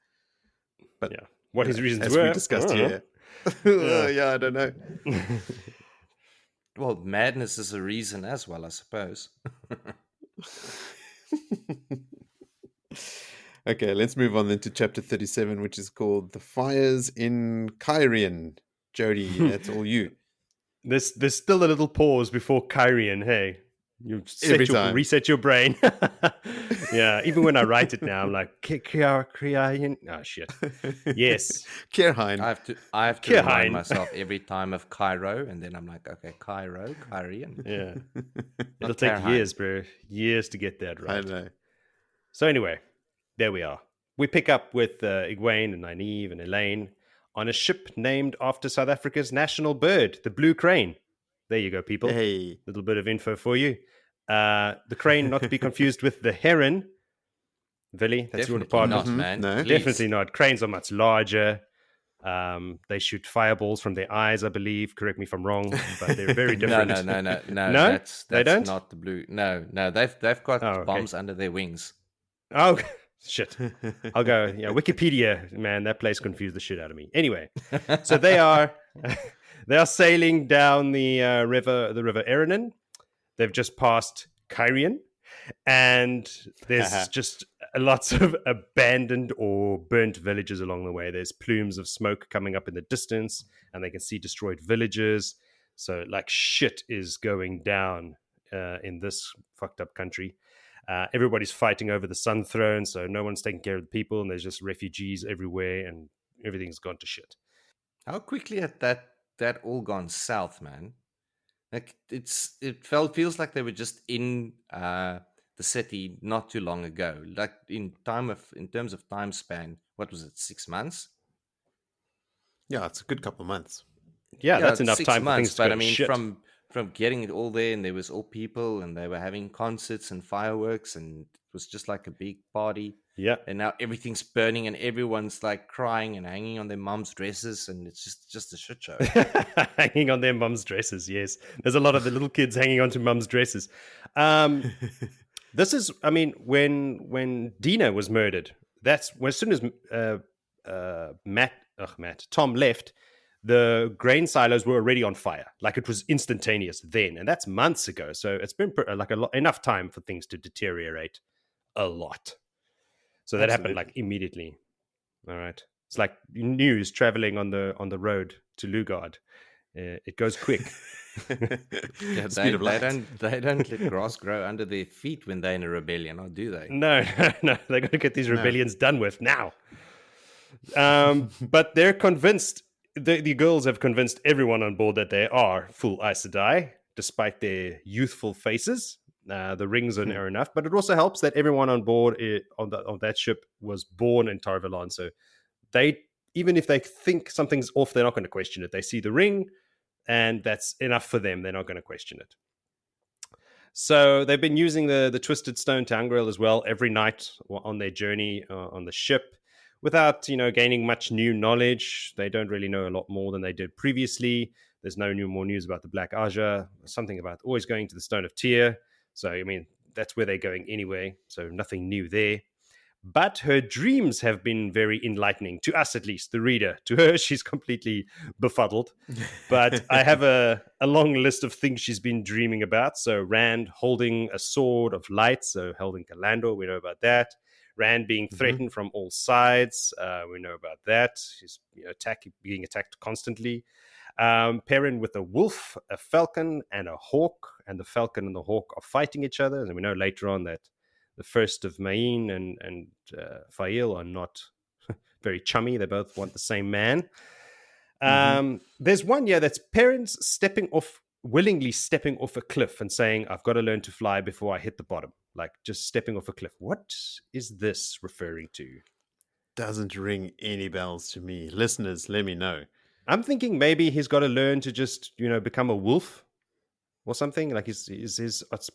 But what his reasons as were, we discussed here. I don't know. Well, madness is a reason as well, I suppose. Okay, let's move on then to chapter 37, which is called The Fires in Kyrian. Jody, that's all you. There's still a little pause before Kyrian, hey. You Every time. reset your brain. Yeah, even when I write it now, I'm like, Kyrian. Oh, shit. Yes. Kierhain. I have to Kierhain. remind myself every time of Cairo, and then I'm like, okay, Kyrian. Yeah. It'll take Kierhain. years, bro. Years to get that I right. know. So anyway, there we are. We pick up with Egwene and Nynaeve and Elayne on a ship named after South Africa's national bird, the blue crane. There you go, people. Hey. Little bit of info for you. The crane, not to be confused with the heron. Villy, that's your department. Not, man. No. Please. Definitely not. Cranes are much larger. They shoot fireballs from their eyes, I believe. Correct me if I'm wrong, but they're very different. No. No? That's They don't? not the blue. No. They've got Oh, okay. bombs under their wings. Oh, shit. I'll go. Yeah, Wikipedia, man, that place confused the shit out of me. Anyway, so they are sailing down the river Eranin. They've just passed Kyrian, and there's just lots of abandoned or burnt villages along the way. There's plumes of smoke coming up in the distance, and they can see destroyed villages. So, like, shit is going down in this fucked up country. Everybody's fighting over the Sun Throne, so no one's taking care of the people, and there's just refugees everywhere, and everything's gone to shit. How quickly had that all gone south, man? Like feels like they were just in the city not too long ago. Like in terms of time span, what was it, 6 months? Yeah, it's a good couple of months. Yeah, that's enough 6 time for months, things to but go I mean, shit. from getting it all there, and there was all people, and they were having concerts and fireworks, and it was just like a big party. Yeah. And now everything's burning, and everyone's like crying and hanging on their mom's dresses, and it's just a shit show. Hanging on their mum's dresses, yes. There's a lot of the little kids hanging onto mum's dresses. This is, I mean, when Dina was murdered, that's as soon as Tom left, the grain silos were already on fire. Like, it was instantaneous then, and that's months ago. So it's been enough time for things to deteriorate a lot. So that happened like immediately. All right, it's like news traveling on the road to Lugard. It goes quick. Yeah, Speed of light. they don't let grass grow under their feet when they're in a rebellion, or do they? No. They're going to get these rebellions done with now. But they're convinced. The girls have convinced everyone on board that they are full Aes Sedai, despite their youthful faces. The rings are enough, but it also helps that everyone on board on that ship was born in Tar Valon. So they, even if they think something's off, they're not going to question it. They see the ring, and that's enough for them. They're not going to question it. So they've been using the Twisted Stone Tangrail as well every night on their journey on the ship, without gaining much new knowledge. They don't really know a lot more than they did previously. There's no more news about the Black Aja. Something about always going to the Stone of Tyr. So, I mean, that's where they're going anyway. So nothing new there. But her dreams have been very enlightening, to us at least, the reader. To her, she's completely befuddled. But I have a long list of things she's been dreaming about. So Rand holding a sword of light, so holding Calandor, we know about that. Rand being threatened from all sides, we know about that. He's being attacked constantly. Perrin with a wolf, a falcon, and a hawk. And the falcon and the hawk are fighting each other. And we know later on that the first of Maidens and Faile are not very chummy. They both want the same man. There's one that's Perrin's willingly stepping off a cliff and saying, I've got to learn to fly before I hit the bottom. Like, just stepping off a cliff. What is this referring to? Doesn't ring any bells to me. Listeners, let me know. I'm thinking maybe he's got to learn to just, become a wolf or something. Like, it's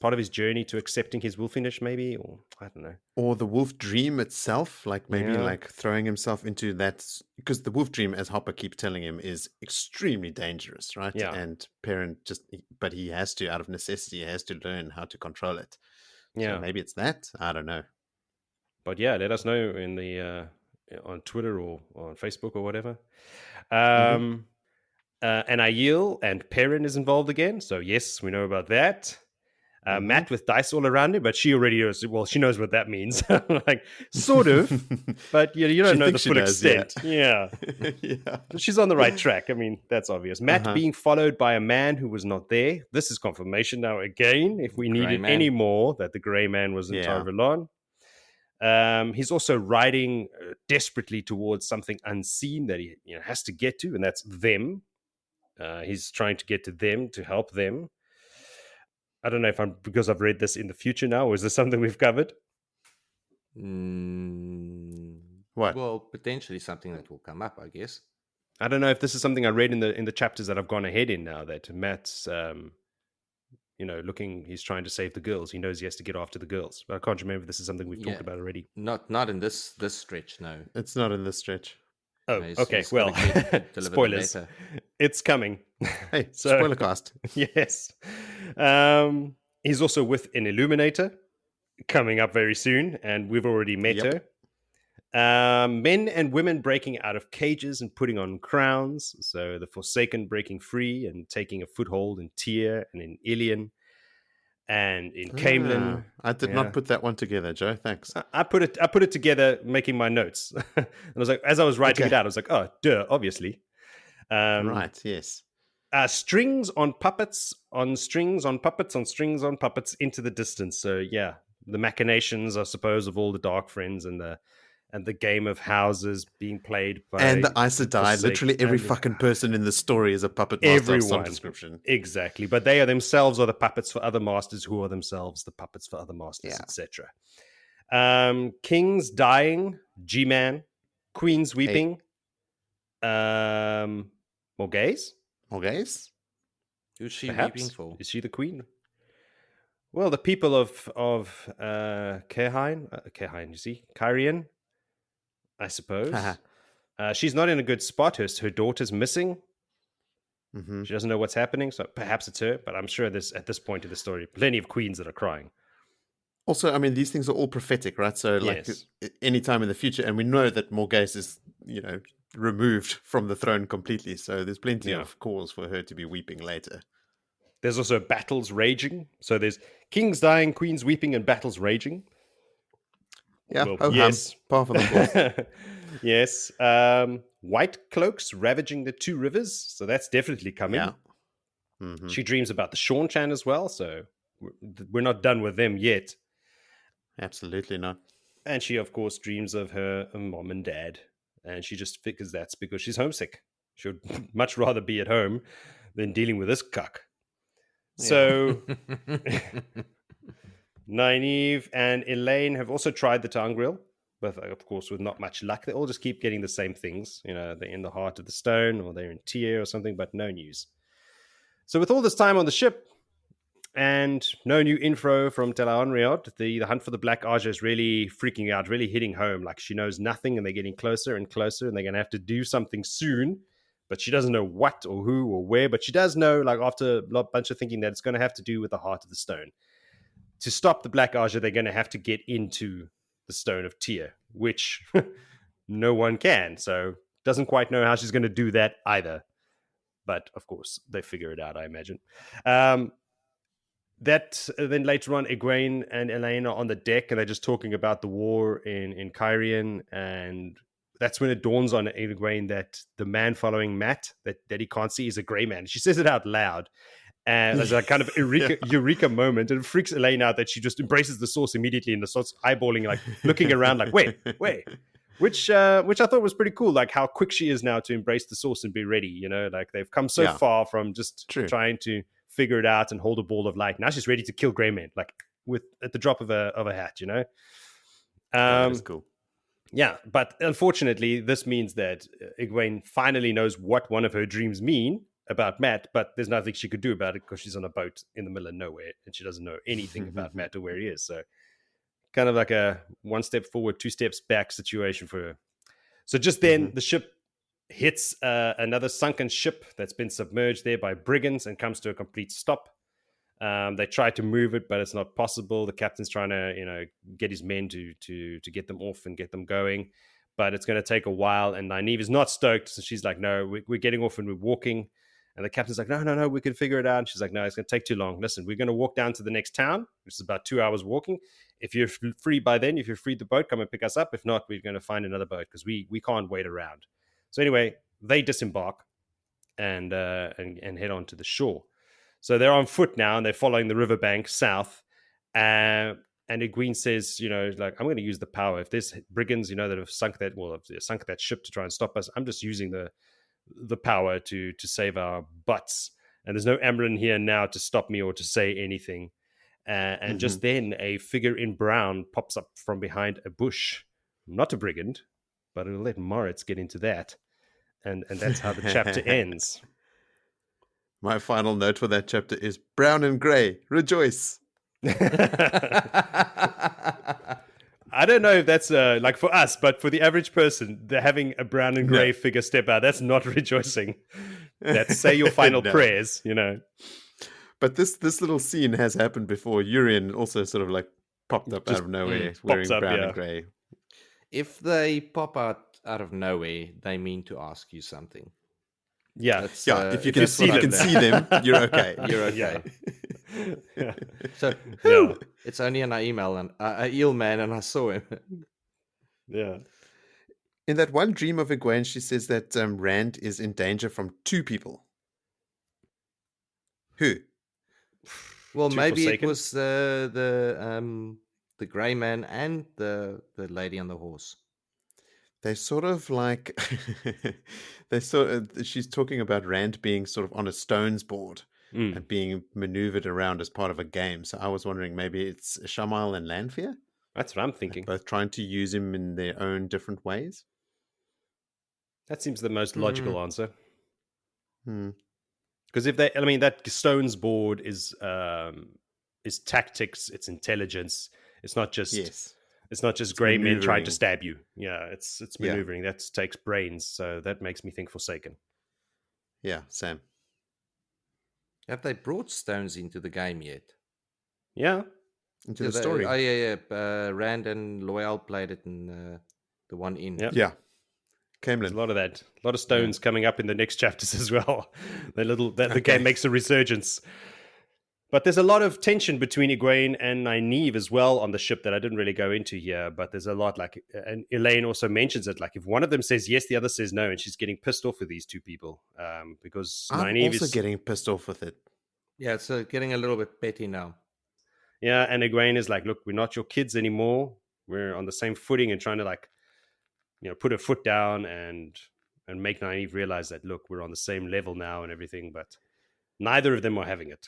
part of his journey to accepting his wolfiness, maybe, or I don't know. Or the wolf dream itself, like maybe like throwing himself into that, because the wolf dream, as Hopper keeps telling him, is extremely dangerous, right? Yeah. And Perrin but he has to, out of necessity, he has to learn how to control it. Yeah. So maybe it's that. I don't know. But yeah, let us know in the on Twitter or on Facebook or whatever. And Aiel and Perrin is involved again. So yes, we know about that. Matt with dice all around him, but she already knows. Well, she knows what that means, like sort of, but you don't know the full extent. Yeah. But she's on the right track. I mean, that's obvious. Matt being followed by a man who was not there. This is confirmation now again, if we needed any more, that the Grey Man was in Tar-Valon. He's also riding desperately towards something unseen that he has to get to, and that's them. He's trying to get to them to help them. I don't know if because I've read this in the future now, or is this something we've covered? What? Well, potentially something that will come up, I guess. I don't know if this is something I read in the chapters that I've gone ahead in now, that Matt's he's trying to save the girls. He knows he has to get after the girls. But I can't remember if this is something we've talked about already. Not in this stretch, no. It's not in this stretch. Oh, okay. Well, spoilers. It's coming. Hey, spoiler cast. Yes. He's also with an Illuminator coming up very soon, and we've already met her. Men and women breaking out of cages and putting on crowns. So the Forsaken breaking free and taking a foothold in Tyr and in Ilion and in Camelin. I did not put that one together, Joe. Thanks. I put it together making my notes. And I was like, as I was writing it out, I was like, oh, duh, obviously. Right, yes. Strings on puppets, on strings on puppets, on strings on puppets into the distance. So yeah, the machinations, I suppose, of all the Dark Friends and the game of houses being played by... And the Aes Sedai. Literally every fucking person in the story is a puppet master of some description. Exactly. But they are themselves are the puppets for other masters who are themselves the puppets for other masters, etc. Kings dying, G-Man, Queens weeping, Morghese? Morghese? Who's she weeping for? Is she the queen? Well, the people of Cairhien, you see? Cairhien, I suppose. She's not in a good spot. Her daughter's missing. Mm-hmm. She doesn't know what's happening, so perhaps it's her, but I'm sure there's, at this point in the story, plenty of queens that are crying. Also, I mean, these things are all prophetic, right? So, like, any time in the future, and we know that Morghese is, removed from the throne completely, so there's plenty of cause for her to be weeping later. There's also battles raging. So there's kings dying, queens weeping, and battles raging. Yeah, yes. Par for the course. Yes. White cloaks ravaging the two rivers. So that's definitely coming. Yeah. Mm-hmm. She dreams about the Seanchan as well. So we're not done with them yet. Absolutely not. And she, of course, dreams of her mom and dad. And she just figures that's because she's homesick. She would much rather be at home than dealing with this cuck. Yeah. So Nynaeve and Elayne have also tried the Tangriel, but of course with not much luck. They all just keep getting the same things. They're in the heart of the stone or they're in Tyr or something, but no news. So with all this time on the ship and no new info from Tel'aran'rhiod, the hunt for the Black Aja is really freaking out, really hitting home. Like she knows nothing and they're getting closer and closer and they're going to have to do something soon. But she doesn't know what or who or where. But she does know, like after a bunch of thinking, that it's going to have to do with the heart of the stone. To stop the Black Aja, they're going to have to get into the Stone of Tyr, which no one can. So doesn't quite know how she's going to do that either. But of course, they figure it out, I imagine. Then later on, Egwene and Elayne are on the deck, and they're just talking about the war in Cairhien, and that's when it dawns on Egwene that the man following Matt that he can't see is a grey man. She says it out loud. And there's a kind of eureka moment. And it freaks Elayne out that she just embraces the source immediately and starts eyeballing, like looking around like, wait. Which I thought was pretty cool. Like how quick she is now to embrace the source and be ready. Like they've come so far from just trying to figure it out and hold a ball of light. Now she's ready to kill grey men, like at the drop of a hat, That is cool. Yeah, but unfortunately, this means that Egwene finally knows what one of her dreams mean about Matt, but there's nothing she could do about it because she's on a boat in the middle of nowhere and she doesn't know anything about Matt or where he is. So kind of like a one step forward, two steps back situation for her. So just then the ship hits another sunken ship that's been submerged there by brigands and comes to a complete stop. They try to move it, but it's not possible. The captain's trying to, get his men to get them off and get them going, but it's going to take a while. And Nynaeve is not stoked, so she's like, "No, we're getting off and we're walking." And the captain's like, no, we can figure it out. And she's like, no, it's going to take too long. Listen, we're going to walk down to the next town, which is about 2 hours walking. If you're free by then, if you're free the boat, come and pick us up. If not, we're going to find another boat because we can't wait around. So anyway, they disembark and head on to the shore. So they're on foot now, and they're following the riverbank south. And Egwene says, like, I'm going to use the power. If there's brigands, that have sunk that ship to try and stop us, I'm just using the power to save our butts. And there's no Amryn here now to stop me or to say anything. And just then, a figure in brown pops up from behind a bush. Not a brigand, but we'll let Moritz get into that. And that's how the chapter ends. My final note for that chapter is brown and grey, rejoice. I don't know if that's like for us, but for the average person, they're having a brown and grey figure step out. That's not rejoicing. That's say your final prayers, But this little scene has happened before. Urien also sort of like popped up out of nowhere wearing brown and grey. If they pop out of nowhere, they mean to ask you something. Yeah, if you can see them, you're okay. You're okay. Yeah. So it's only an email and Aiel man, and I saw him. Yeah. In that one dream of Egwene, she says that Rand is in danger from two people. Who? Well, Too maybe forsaken? it was the grey man and the lady on the horse. They sort of like she's talking about Rand being sort of on a stones board and being maneuvered around as part of a game. So I was wondering maybe it's Shamal and Lanfear, That's what I'm thinking. both trying to use him in their own different ways. That seems the most logical answer. Hmm. Because that stones board is tactics, it's intelligence. It's not just It's not just grey men trying to stab you. Yeah, it's maneuvering. That takes brains. So that makes me think Forsaken. Yeah, Sam. Have they brought stones into the game yet? Yeah. Into the story. Oh, yeah. Rand and Loyal played it in the one in. Yep. Yeah. There's a lot of that. A lot of stones coming up in the next chapters as well. The game makes a resurgence. But there's a lot of tension between Egwene and Nynaeve as well on the ship that I didn't really go into here. But there's a lot, like, and Elayne also mentions it. Like, if one of them says yes, the other says no, and she's getting pissed off with these two people because I'm Nynaeve also getting pissed off with it. Yeah, it's getting a little bit petty now. Yeah, and Egwene is like, look, we're not your kids anymore. We're on the same footing, and trying to put her foot down and make Nynaeve realize that, look, we're on the same level now and everything. But neither of them are having it.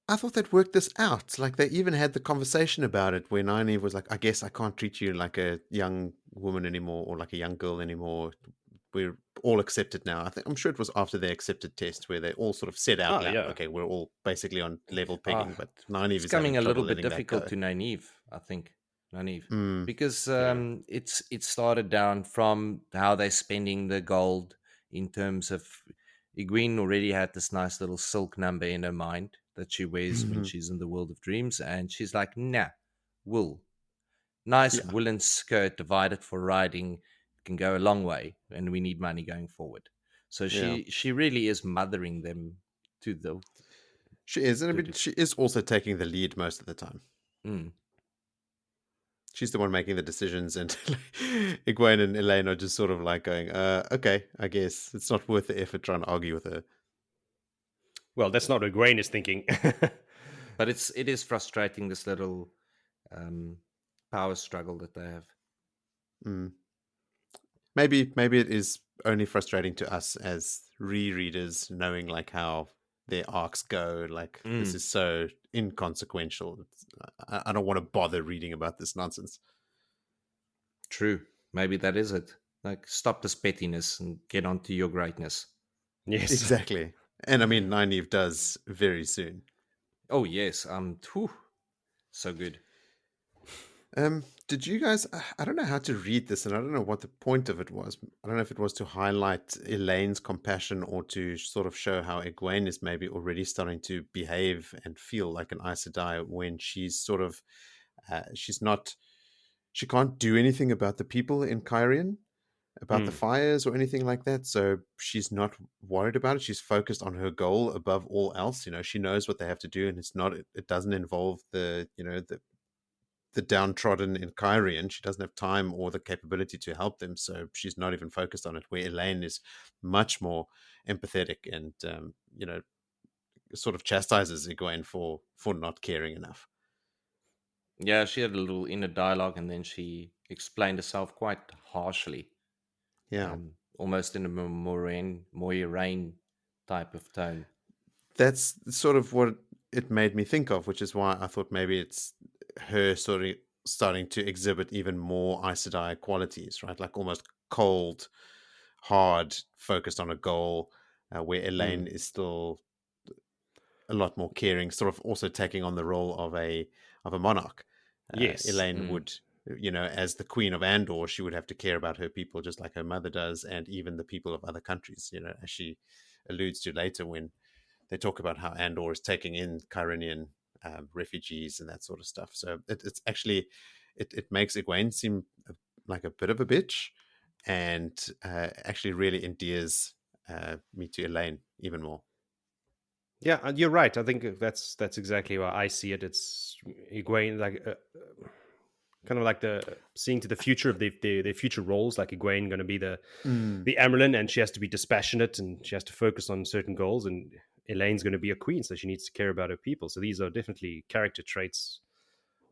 I thought they'd worked this out. Like, they even had the conversation about it where Nynaeve was like, I guess I can't treat you like a young woman anymore or like a young girl anymore. We're all accepted now. I'm sure it was after the accepted test where they all sort of said out loud, okay, we're all basically on level pegging, but Nynaeve is coming a little bit letting difficult to Nynaeve, I think. Nynaeve. Because it started down from how they're spending the gold in terms of Egwene already had this nice little silk number in her mind that she wears when she's in the world of dreams, and she's like, nah, wool. Nice woolen skirt divided for riding can go a long way, and we need money going forward. So she really is mothering them to the... She is, and she is also taking the lead most of the time. She's the one making the decisions, and Egwene and Elayne are just sort of like going, okay, I guess it's not worth the effort trying to argue with her. Well, that's not what Egwene is thinking. But it is frustrating, this little power struggle that they have. Maybe it is only frustrating to us as rereaders, knowing like how their arcs go. Like this is so inconsequential. I don't want to bother reading about this nonsense. True. Maybe that is it. Like, stop this pettiness and get on to your greatness. Yes, exactly. And I mean, Nynaeve does very soon. Oh yes, so good. Did you guys? I don't know how to read this, and I don't know what the point of it was. I don't know if it was to highlight Elaine's compassion or to sort of show how Egwene is maybe already starting to behave and feel like an Aes Sedai when she's sort of, she can't do anything about the people in Cairhien, about the fires or anything like that. So she's not worried about it. She's focused on her goal above all else. She knows what they have to do, and it doesn't involve the downtrodden in Kyrian. She doesn't have time or the capability to help them. So she's not even focused on it, where Elayne is much more empathetic and, sort of chastises Egwene for not caring enough. Yeah, she had a little inner dialogue, and then she explained herself quite harshly. Yeah. Almost in a Moiraine type of tone. That's sort of what it made me think of, which is why I thought maybe it's her sort of starting to exhibit even more Aes Sedai qualities, right? Like almost cold, hard, focused on a goal, where Elayne is still a lot more caring, sort of also taking on the role of a monarch. Yes. Elayne would, as the Queen of Andor, she would have to care about her people just like her mother does, and even the people of other countries, as she alludes to later when they talk about how Andor is taking in Kyrenian refugees and that sort of stuff. So it's actually, it makes Egwene seem like a bit of a bitch, and actually really endears me to Elayne even more. Yeah, you're right. I think that's exactly how I see it. It's Egwene, like kind of like the seeing to the future of their future roles. Like Egwene going to be the Amyrlin, and she has to be dispassionate and she has to focus on certain goals. And Elaine's going to be a queen, so she needs to care about her people. So these are definitely character traits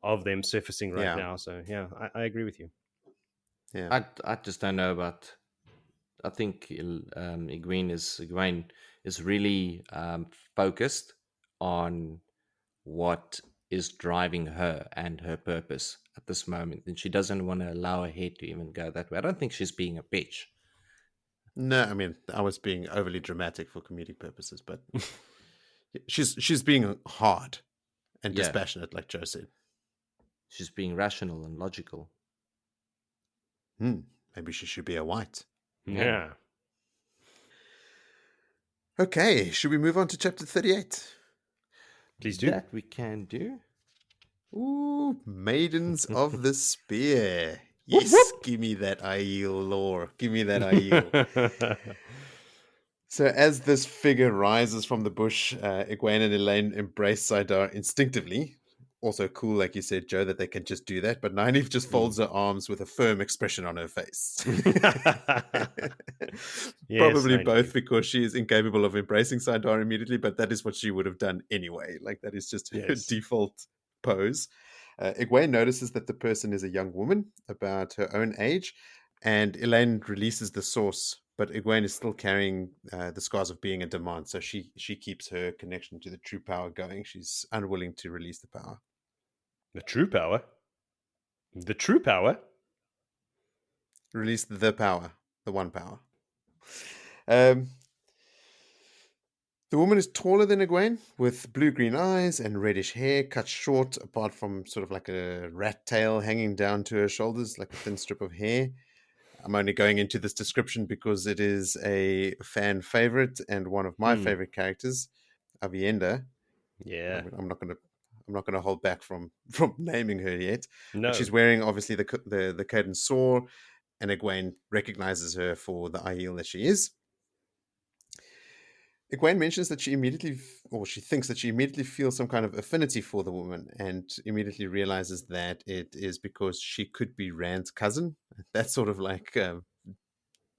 of them surfacing right now. So yeah, I agree with you. Yeah, I just don't know about. I think Egwene is really focused on what is driving her and her purpose at this moment, and she doesn't want to allow her head to even go that way. I don't think she's being a bitch. No, I mean, I was being overly dramatic for comedic purposes, but she's being hard and dispassionate, like Joe said. She's being rational and logical. Maybe she should be a white. Yeah. Okay, should we move on to chapter 38? Please do. That we can do. Ooh, Maidens of the Spear. Yes, give me that Aiel lore. Give me that Aiel. So as this figure rises from the bush, Egwene and Elayne embrace Saidar instinctively. Also cool, like you said, Joe, that they can just do that. But Nynaeve just folds her arms with a firm expression on her face. Probably both because she is incapable of embracing Saidar immediately, but that is what she would have done anyway. Like that is just her default pose. Egwene notices that the person is a young woman about her own age, and Elayne releases the source, but Egwene is still carrying the scars of being a demand, so she keeps her connection to the true power going. She's unwilling to release the power. The true power? The true power? Release the power. The one power. The woman is taller than Egwene, with blue-green eyes and reddish hair, cut short, apart from sort of like a rat tail hanging down to her shoulders, like a thin strip of hair. I'm only going into this description because it is a fan favorite and one of my favorite characters, Aviendha. Yeah, I'm not going to hold back from naming her yet. No, but she's wearing obviously the Caden sword, and Egwene recognizes her for the Aiel that she is. Egwene mentions that she thinks that she immediately feels some kind of affinity for the woman, and immediately realizes that it is because she could be Rand's cousin. That sort of like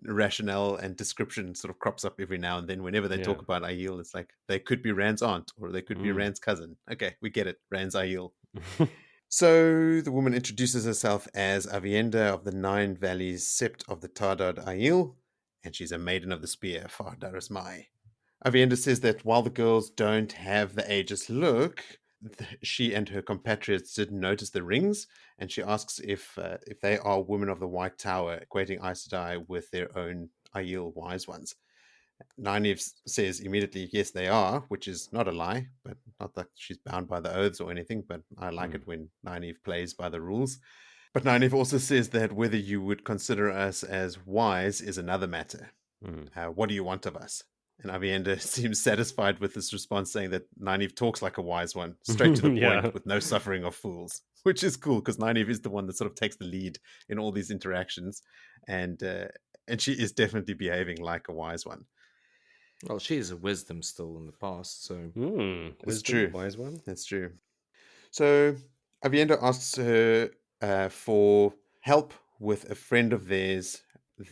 rationale and description sort of crops up every now and then. Whenever they talk about Aiel, it's like they could be Rand's aunt or they could be Rand's cousin. Okay, we get it. Rand's Aiel. So the woman introduces herself as Aviendha of the Nine Valleys, Sept of the Tardad Aiel, and she's a maiden of the spear, Far Daras Mai. Aviendha says that while the girls don't have the ageist look, she and her compatriots did notice the rings, and she asks if they are women of the White Tower, equating Aes Sedai with their own Aiel wise ones. Nynaeve says immediately, yes, they are, which is not a lie, but not that she's bound by the oaths or anything, but I like it when Nynaeve plays by the rules. But Nynaeve also says that whether you would consider us as wise is another matter. What do you want of us? And Aviendha seems satisfied with this response, saying that Nynaeve talks like a wise one, straight to the point, with no suffering of fools, which is cool because Nynaeve is the one that sort of takes the lead in all these interactions. And and she is definitely behaving like a wise one. Well, she is a wisdom still in the past, so It's Wisdom, true. wise one. That's true. So Aviendha asks her for help with a friend of theirs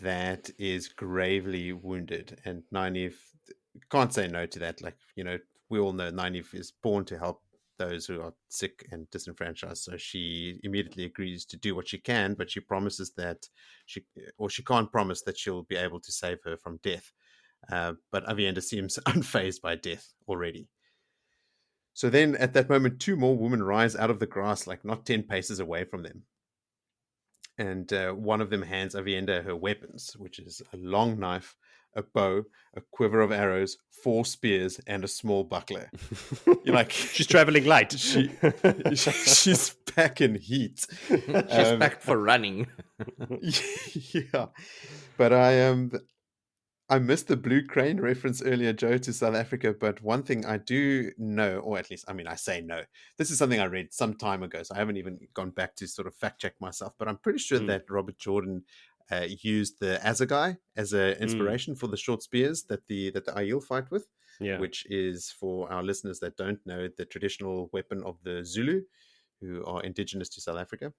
that is gravely wounded, and Nynaeve can't say no to that. Like, we all know Nynaeve is born to help those who are sick and disenfranchised, so she immediately agrees to do what she can, but she promises that she can't promise that she'll be able to save her from death. But Aviendha seems unfazed by death already. So then at that moment, 2 more women rise out of the grass, like not 10 paces away from them. And one of them hands Aviendha her weapons, which is a long knife, a bow, a quiver of arrows, 4 spears, and a small buckler. You're like, she's traveling light. She's back in heat. She's back for running. Yeah. But I missed the blue crane reference earlier, Joe, to South Africa. But one thing I do know, or at least, I say no. This is something I read some time ago, so I haven't even gone back to sort of fact check myself. But I'm pretty sure that Robert Jordan used the assegai as an inspiration for the short spears that the Aiel fight with, which is, for our listeners that don't know, the traditional weapon of the Zulu, who are indigenous to South Africa.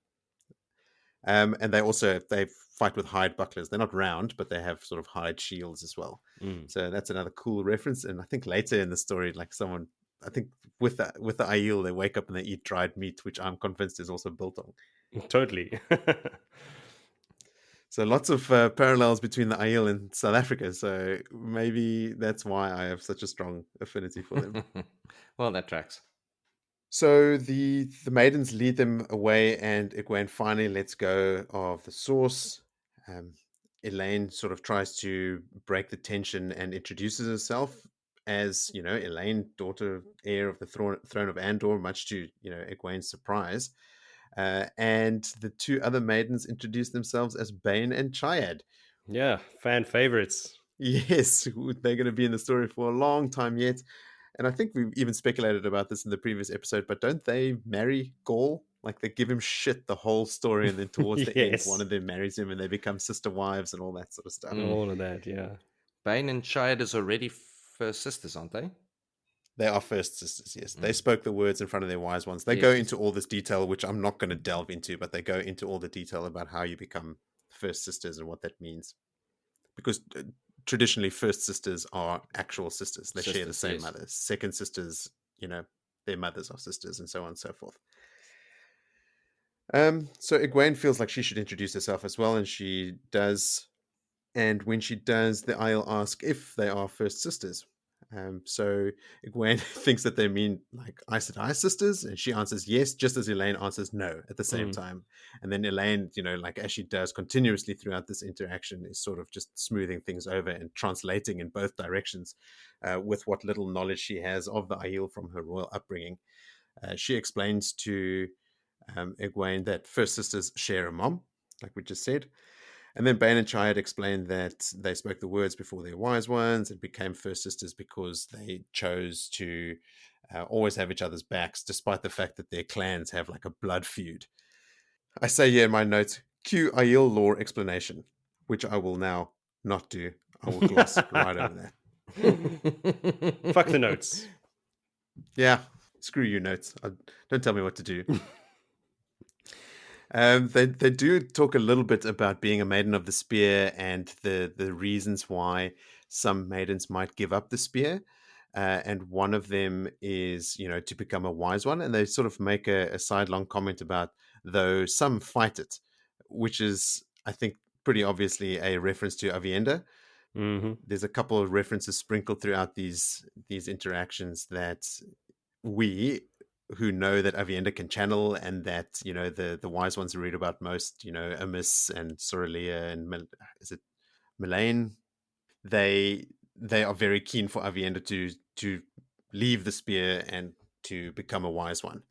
And they fight with hide bucklers. They're not round, but they have sort of hide shields as well. So that's another cool reference. And I think later in the story, like someone, I think with the Aiel, they wake up and they eat dried meat, which I'm convinced is also built on. Totally. So lots of parallels between the Aiel and South Africa. So maybe that's why I have such a strong affinity for them. Well, that tracks. So the maidens lead them away, and Egwene finally lets go of the source. Elayne sort of tries to break the tension and introduces herself as, Elayne, daughter, heir of the throne of Andor, much to, Egwene's surprise. And the 2 other maidens introduce themselves as Bane and Chiad. Yeah, fan favorites. Yes, they're going to be in the story for a long time yet. And I think we've even speculated about this in the previous episode, but don't they marry Gaul? Like, they give him shit the whole story, and then towards the end, one of them marries him, and they become sister wives and all that sort of stuff. All of that, yeah. Bane and Chiad is already first sisters, aren't they? They are first sisters, yes. They spoke the words in front of their wise ones. They go into all this detail, which I'm not going to delve into, but they go into all the detail about how you become first sisters and what that means. Because traditionally, first sisters are actual sisters. They share the same mother. Second sisters, their mothers are sisters, and so on and so forth. So Egwene feels like she should introduce herself as well, and she does. And when she does, the Aiel ask if they are first sisters. So Egwene thinks that they mean like Aes Sedai sisters, and she answers yes, just as Elayne answers no at the same time. And then Elayne, like as she does continuously throughout this interaction, is sort of just smoothing things over and translating in both directions with what little knowledge she has of the Aiel from her royal upbringing. She explains to Egwene that first sisters share a mom, like we just said. And then Bane and Chiad explained that they spoke the words before their wise ones and became first sisters because they chose to always have each other's backs, despite the fact that their clans have like a blood feud. I say here in my notes, cue Aiel lore explanation, which I will now not do. I will gloss right over that. Fuck the notes. Yeah, screw you notes. Don't tell me what to do. They do talk a little bit about being a maiden of the spear and the reasons why some maidens might give up the spear. And one of them is, to become a wise one. And they sort of make a sidelong comment about, though some fight it, which is, I think, pretty obviously a reference to Aviendha. There's a couple of references sprinkled throughout these interactions that we who know that Aviendha can channel, and that the wise ones read about most, Amiss and Soralia and is it Moiraine? They are very keen for Aviendha to leave the spear and to become a wise one.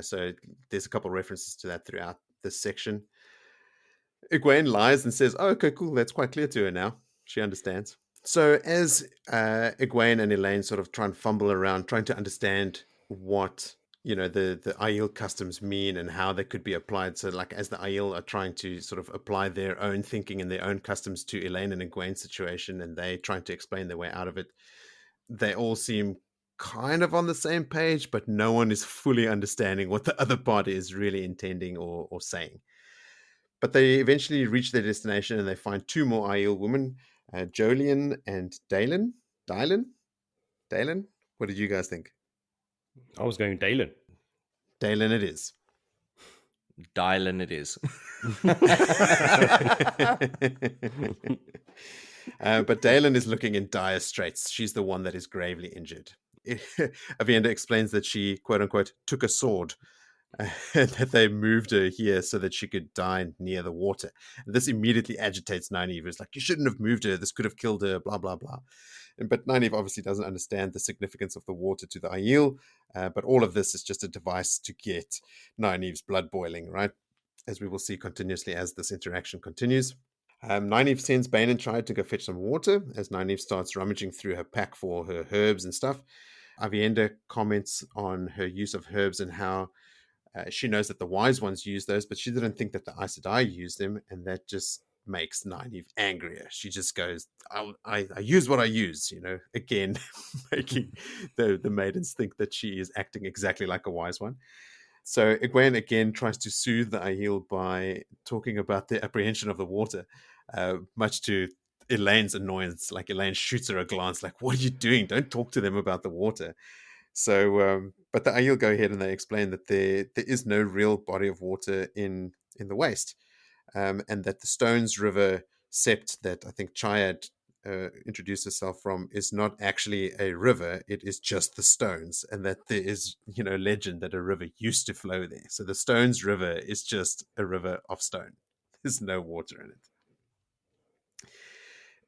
So there's a couple of references to that throughout this section. Egwene lies and says, "Oh, okay, cool. That's quite clear to her now. She understands." So as Egwene and Elayne sort of try and fumble around, trying to understand what the Aiel customs mean and how they could be applied. So like as the Aiel are trying to sort of apply their own thinking and their own customs to Elayne and Egwene's situation, and they trying to explain their way out of it, they all seem kind of on the same page, but no one is fully understanding what the other party is really intending or saying. But they eventually reach their destination and they find two more Aiel women, Jolien and Dalen. Dalen? What did you guys think? I was going Dalen. Dalen it is. Dylan it is. But Dalen is looking in dire straits. She's the one that is gravely injured. Aviendha explains that she, quote unquote, took a sword, that they moved her here so that she could die near the water. This immediately agitates Nynaeve. It's like, you shouldn't have moved her. This could have killed her, blah, blah, blah. But Nynaeve obviously doesn't understand the significance of the water to the Aiel. But all of this is just a device to get Nynaeve's blood boiling, right? As we will see continuously as this interaction continues. Nynaeve sends Bane and Chide to go fetch some water as Nynaeve starts rummaging through her pack for her herbs and stuff. Aviendha comments on her use of herbs and how she knows that the wise ones use those, but she didn't think that the Aes Sedai use them, and that just makes Nynaeve angrier. She just goes, I use what I use, again, making the maidens think that she is acting exactly like a wise one. So Egwene again tries to soothe the Aiel by talking about the apprehension of the water, much to Elayne's annoyance. Like Elayne shoots her a glance like, what are you doing? Don't talk to them about the water. So, but the Aiel go ahead and they explain that there is no real body of water in the waste, and that the Stones River sept that I think Chayad introduced herself from is not actually a river. It is just the stones, and that there is legend that a river used to flow there. So the Stones River is just a river of stone. There's no water in it.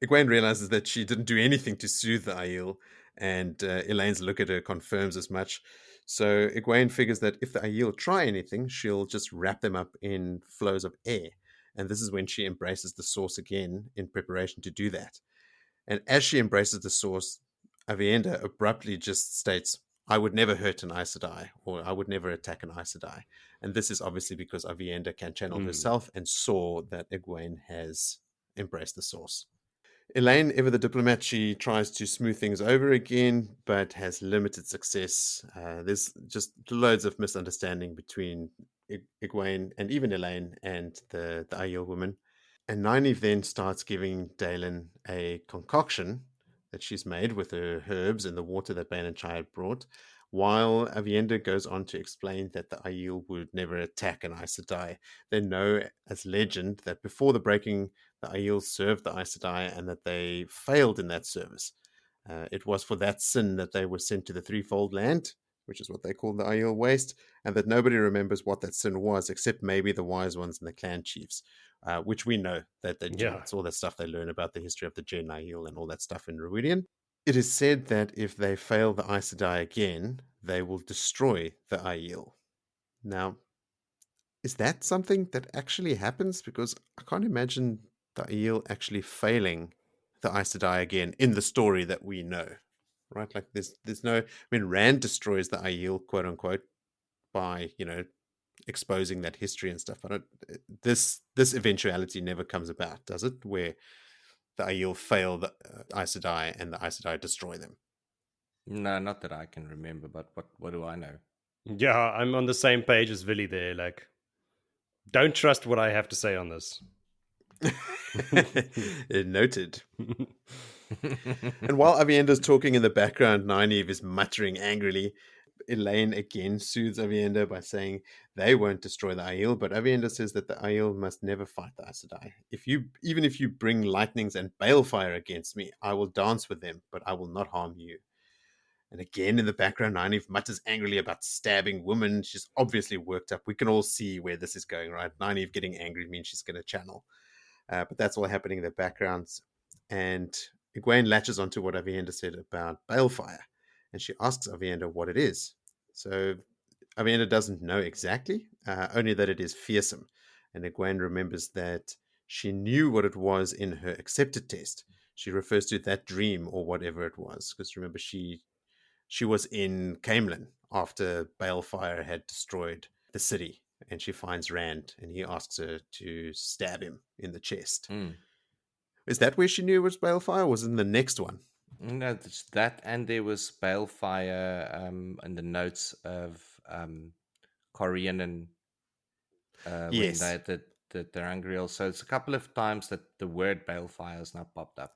Egwene realizes that she didn't do anything to soothe the Aiel, and Elaine's look at her confirms as much. So Egwene figures that if the Aiel try anything, she'll just wrap them up in flows of air. And this is when she embraces the source again in preparation to do that. And as she embraces the source, Aviendha abruptly just states, I would never hurt an Aes Sedai, or I would never attack an Aes Sedai. And this is obviously because Aviendha can channel herself and saw that Egwene has embraced the source. Elayne, ever the diplomat, she tries to smooth things over again, but has limited success. There's just loads of misunderstanding between Egwene and even Elayne and the Aiel woman. And Nynaeve then starts giving Dalen a concoction that she's made with her herbs and the water that Bane and Chayad brought, while Aviendha goes on to explain that the Aiel would never attack an Aes Sedai. They know as legend that before the breaking, the Aiel served the Aes Sedai and that they failed in that service. It was for that sin that they were sent to the Threefold Land, which is what they call the Aiel Waste, and that nobody remembers what that sin was except maybe the wise ones and the clan chiefs, which we know that they do. It's all that stuff they learn about the history of the Gen Aiel and all that stuff in Rhuidean. It is said that if they fail the Aes Sedai again, they will destroy the Aiel. Now, is that something that actually happens? Because I can't imagine the Aiel actually failing the Aes Sedai again in the story that we know, right? Like there's no, I mean, Rand destroys the Aiel, quote unquote, by, exposing that history and stuff. But this eventuality never comes about, does it? Where the Aiel fail the Aes Sedai and the Aes Sedai destroy them. No, not that I can remember, but what do I know? Yeah, I'm on the same page as Villy there. Like, don't trust what I have to say on this. Noted. And while Aviendha's talking in the background, Nynaeve is muttering angrily. Elayne again soothes Aviendha by saying they won't destroy the Aiel, but Aviendha says that the Aiel must never fight the Aes Sedai. Even if you bring lightnings and balefire against me, I will dance with them, but I will not harm you. And again in the background, Nynaeve mutters angrily about stabbing women. She's obviously worked up. We can all see where this is going, right? Nynaeve getting angry means she's going to channel. But that's all happening in the backgrounds. And Egwene latches onto what Aviendha said about balefire. And she asks Aviendha what it is. So Aviendha doesn't know exactly, only that it is fearsome. And Egwene remembers that she knew what it was in her accepted test. She refers to that dream or whatever it was. Because remember, she she was in Camelin after Balefire had destroyed the city, and she finds Rand, and he asks her to stab him in the chest. Is that where she knew it was Balefire, or was it in the next one? No, it's that, and there was Balefire in the notes of Corian and Yes. when they did the Angriel. So it's a couple of times that the word Balefire has now popped up.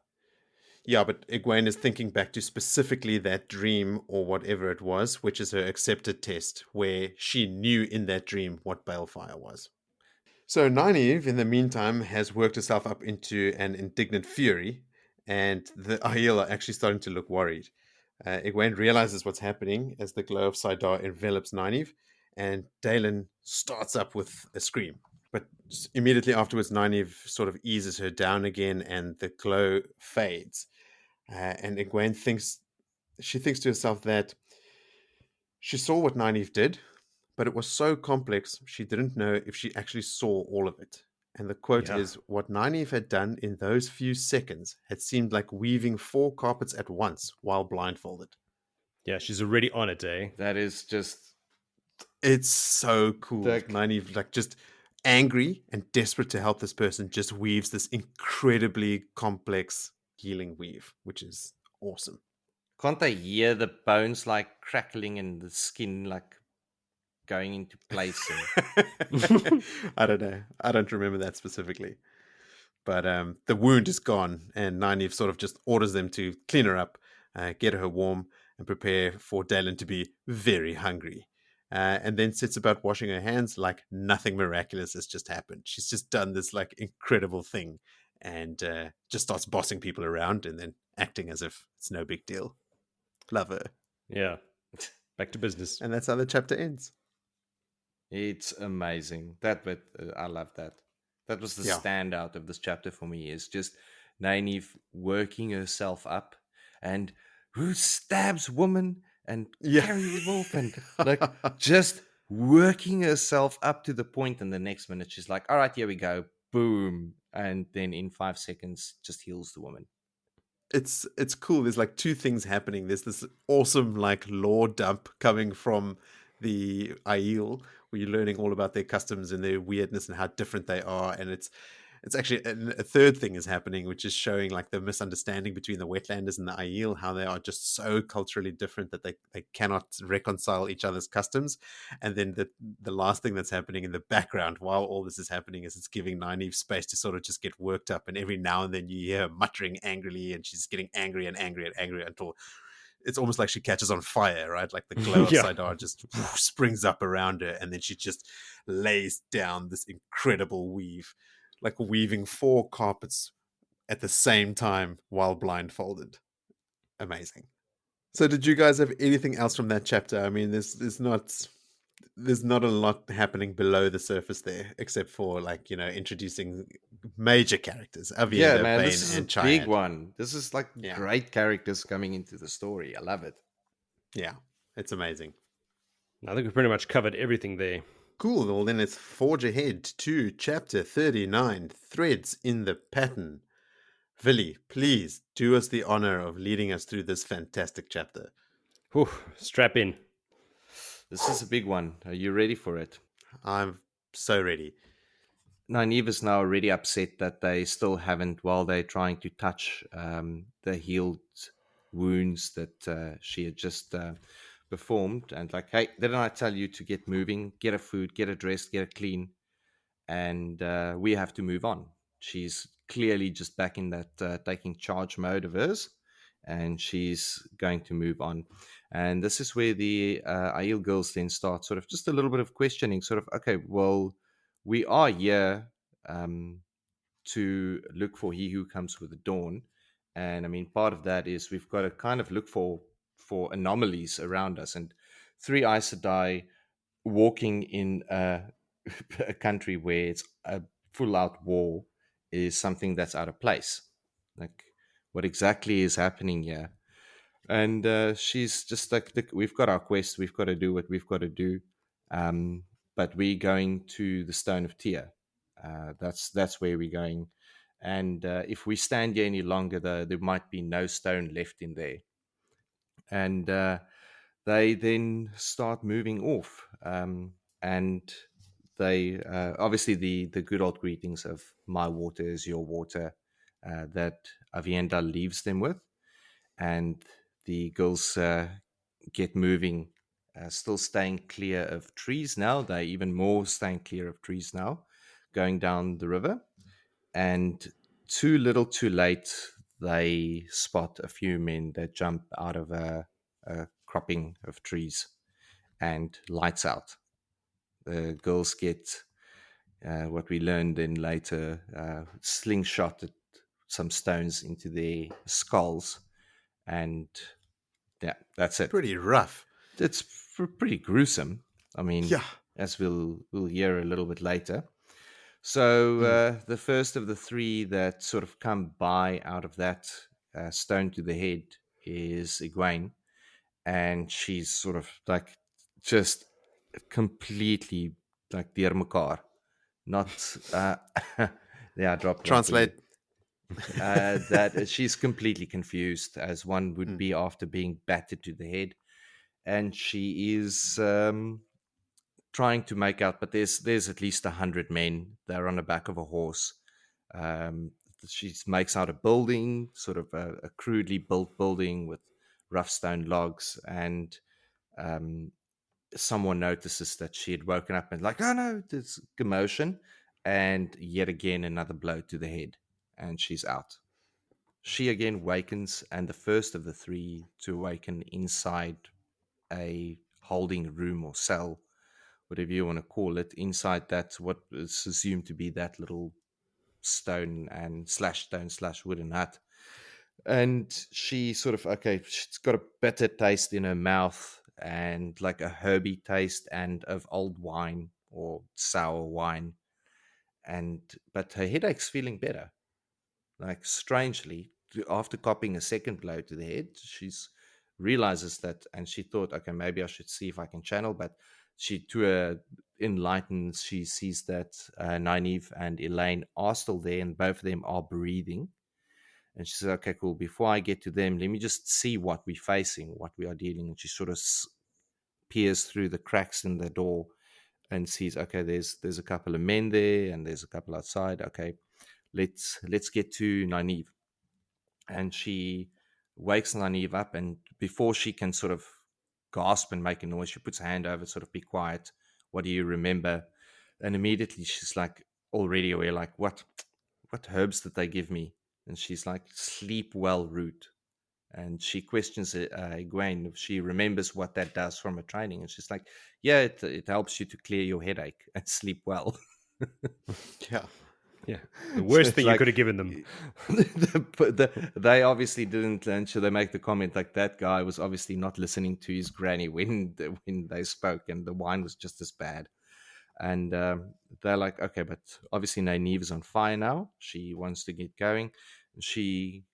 Yeah, but Egwene is thinking back to specifically that dream or whatever it was, which is her accepted test, where she knew in that dream what Balefire was. So Nynaeve, in the meantime, has worked herself up into an indignant fury, and the Aiel are actually starting to look worried. Egwene realizes what's happening as the glow of Saidar envelops Nynaeve, and Dalen starts up with a scream. But immediately afterwards, Nynaeve sort of eases her down again, and the glow fades. And Egwene thinks to herself that she saw what Nynaeve did, but it was so complex she didn't know if she actually saw all of it. And the quote is, what Nynaeve had done in those few seconds had seemed like weaving 4 carpets at once while blindfolded. Yeah, she's already on it, eh? That is just... It's so cool. Nynaeve, like, just angry and desperate to help this person, just weaves this incredibly complex healing weave, which is awesome. Can't I hear the bones like crackling and the skin like going into place? I don't know. I don't remember that specifically. But the wound is gone, and Nynaeve sort of just orders them to clean her up, get her warm, and prepare for Dalen to be very hungry. And then sits about washing her hands like nothing miraculous has just happened. She's just done this like incredible thing, and just starts bossing people around and then acting as if it's no big deal. Love her. Yeah. Back to business. And that's how the chapter ends. It's amazing. That bit, I love that. That was the standout of this chapter for me, is just Nynaeve working herself up, and who stabs woman and carries wolf, and like just working herself up to the point, and the next minute she's like, all right, here we go, boom, and then in 5 seconds just heals the woman. It's cool. There's like 2 things happening. There's this awesome like lore dump coming from the Aiel, where you're learning all about their customs and their weirdness and how different they are. And it's actually a third thing is happening, which is showing like the misunderstanding between the Wetlanders and the Aiel, how they are just so culturally different that they cannot reconcile each other's customs. And then the last thing that's happening in the background while all this is happening is it's giving Nynaeve space to sort of just get worked up. And every now and then you hear her muttering angrily, and she's getting angry and angry and angry until it's almost like she catches on fire, right? Like the glow of Saidar just springs up around her, and then she just lays down this incredible weave, like weaving 4 carpets at the same time while blindfolded. Amazing. So did you guys have anything else from that chapter? I mean, there's not a lot happening below the surface there, except for like, introducing major characters. Aviendha, man, Bane, this is and a Chayad. big one. This is like great characters coming into the story. I love it. Yeah, it's amazing. I think we pretty much covered everything there. Cool. Well, then let's forge ahead to chapter 39, Threads in the Pattern. Villy, please do us the honor of leading us through this fantastic chapter. Whew, strap in. This is a big one. Are you ready for it? I'm so ready. Nynaeve is now already upset that they still haven't, while they're trying to touch the healed wounds that she had just performed, and like, hey, didn't I tell you to get moving, get her food, get her dressed, get her clean, and we have to move on. She's clearly just back in that taking charge mode of hers, and she's going to move on. And this is where the Aiel girls then start sort of just a little bit of questioning, sort of, okay, well, we are here to look for he who comes with the dawn. And I mean, part of that is we've got to kind of look for anomalies around us. And 3 Aes Sedai walking in a country where it's a full-out war is something that's out of place. Like, what exactly is happening here? And she's just like, we've got our quest, we've got to do what we've got to do. But we're going to the Stone of Tyr. That's where we're going. And if we stand here any longer, there might be no stone left in there. And they then start moving off, and they obviously the good old greetings of "my water is your water" that Aviendha leaves them with, and the girls get moving, still staying clear of trees now. They're even more staying clear of trees now, going down the river. And too little too late, they spot a few men that jump out of a cropping of trees, and lights out. The girls get what we learned then later, slingshotted some stones into their skulls, and yeah, that's it. Pretty rough. It's pretty gruesome. I mean, Yeah. as we'll hear a little bit later. So the first of the three that sort of come by out of that stone to the head is Egwene, and she's sort of like just completely like dear mekaar. Not yeah, I dropped Translate. that she's completely confused, as one would be after being battered to the head, and she is trying to make out. But there's at least 100 men. They're on the back of a horse. Um, she makes out a building, sort of a crudely built building with rough stone logs, and someone notices that she had woken up and like, oh no, there's commotion, and yet again another blow to the head, and she's out. She again wakens, and the first of the three to awaken inside a holding room or cell, whatever you want to call it, inside that what is assumed to be that little stone slash wooden hut. And she sort of, okay, she's got a bitter taste in her mouth, and like a herby taste, and of old wine or sour wine. But her headache's feeling better. Like, strangely, after copping a second blow to the head, she's realizes that, and she thought, okay, maybe I should see if I can channel. But she, to her enlightened, she sees that Nynaeve and Elayne are still there, and both of them are breathing. And she says, okay, cool. Before I get to them, let me just see what we're facing, what we are dealing. And she sort of peers through the cracks in the door and sees, okay, there's a couple of men there, and there's a couple outside. Okay, let's get to Nynaeve. And she wakes Nynaeve up, and before she can sort of gasp and make a noise, she puts her hand over, sort of, be quiet. What do you remember? And immediately she's like already aware, like, what herbs did they give me? And she's like, sleep well root. And she questions Egwene if she remembers what that does from her training. And she's like, yeah, it helps you to clear your headache and sleep well. Yeah. Yeah. The worst So thing like, you could have given them. They obviously didn't learn. So they make the comment like, that guy was obviously not listening to his granny when they spoke, and the wine was just as bad. And they're like, okay, but obviously Nynaeve is on fire now. She wants to get going. She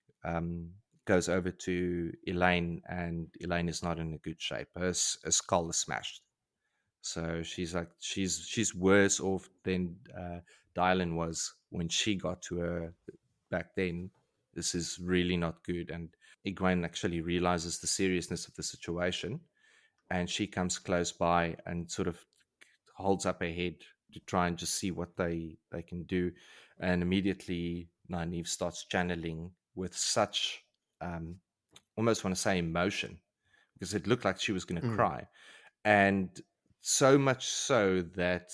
goes over to Elayne, and Elayne is not in a good shape. Her skull is smashed. So she's like, she's worse off than Dylan was when she got to her back then. This is really not good. And Egwene actually realizes the seriousness of the situation, and she comes close by and sort of holds up her head to try and just see what they can do. And immediately Nynaeve starts channeling with such almost want to say emotion, because it looked like she was going to cry. And so much so that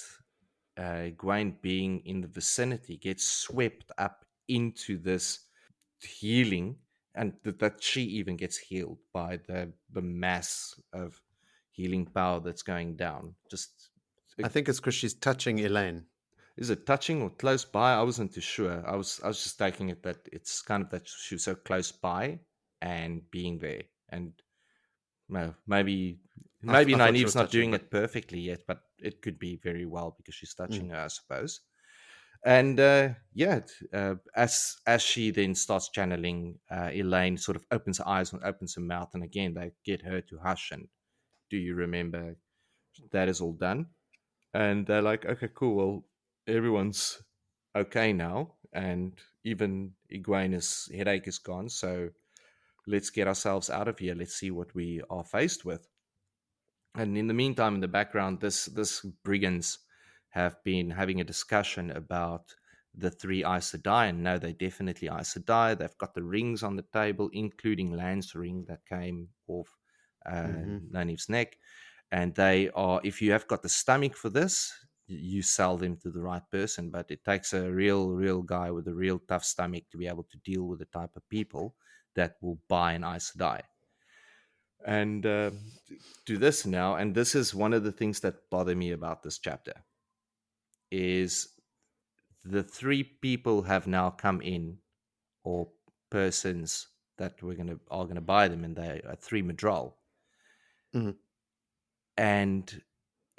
Egwene, being in the vicinity, gets swept up into this healing, and that she even gets healed by the mass of healing power that's going down. Just, I think it's because she's touching Elayne. is it touching or close by? I wasn't too sure. I was just taking it that it's kind of that she was so close by and being there. And no, maybe I thought she Nynaeve's was not touching, doing but it perfectly yet, but it could be very well because she's touching her, I suppose. And as she then starts channeling, Elayne sort of opens her eyes and opens her mouth, and again they get her to hush. And do you remember? That is all done. And they're like, okay, cool. Well, everyone's okay now, and even Egwene's headache is gone. So let's get ourselves out of here. Let's see what we are faced with. And in the meantime, in the background, this brigands have been having a discussion about the 3 Aes Sedai, and no, they definitely Aes Sedai. They've got the rings on the table, including Lan's ring that came off Nynaeve's neck. And they are, if you have got the stomach for this, you sell them to the right person. But it takes a real guy with a real tough stomach to be able to deal with the type of people that will buy an Aes Sedai. And do this now, and this is one of the things that bother me about this chapter, is the 3 people have now come in, or persons that are gonna buy them, and they are 3 Madral. And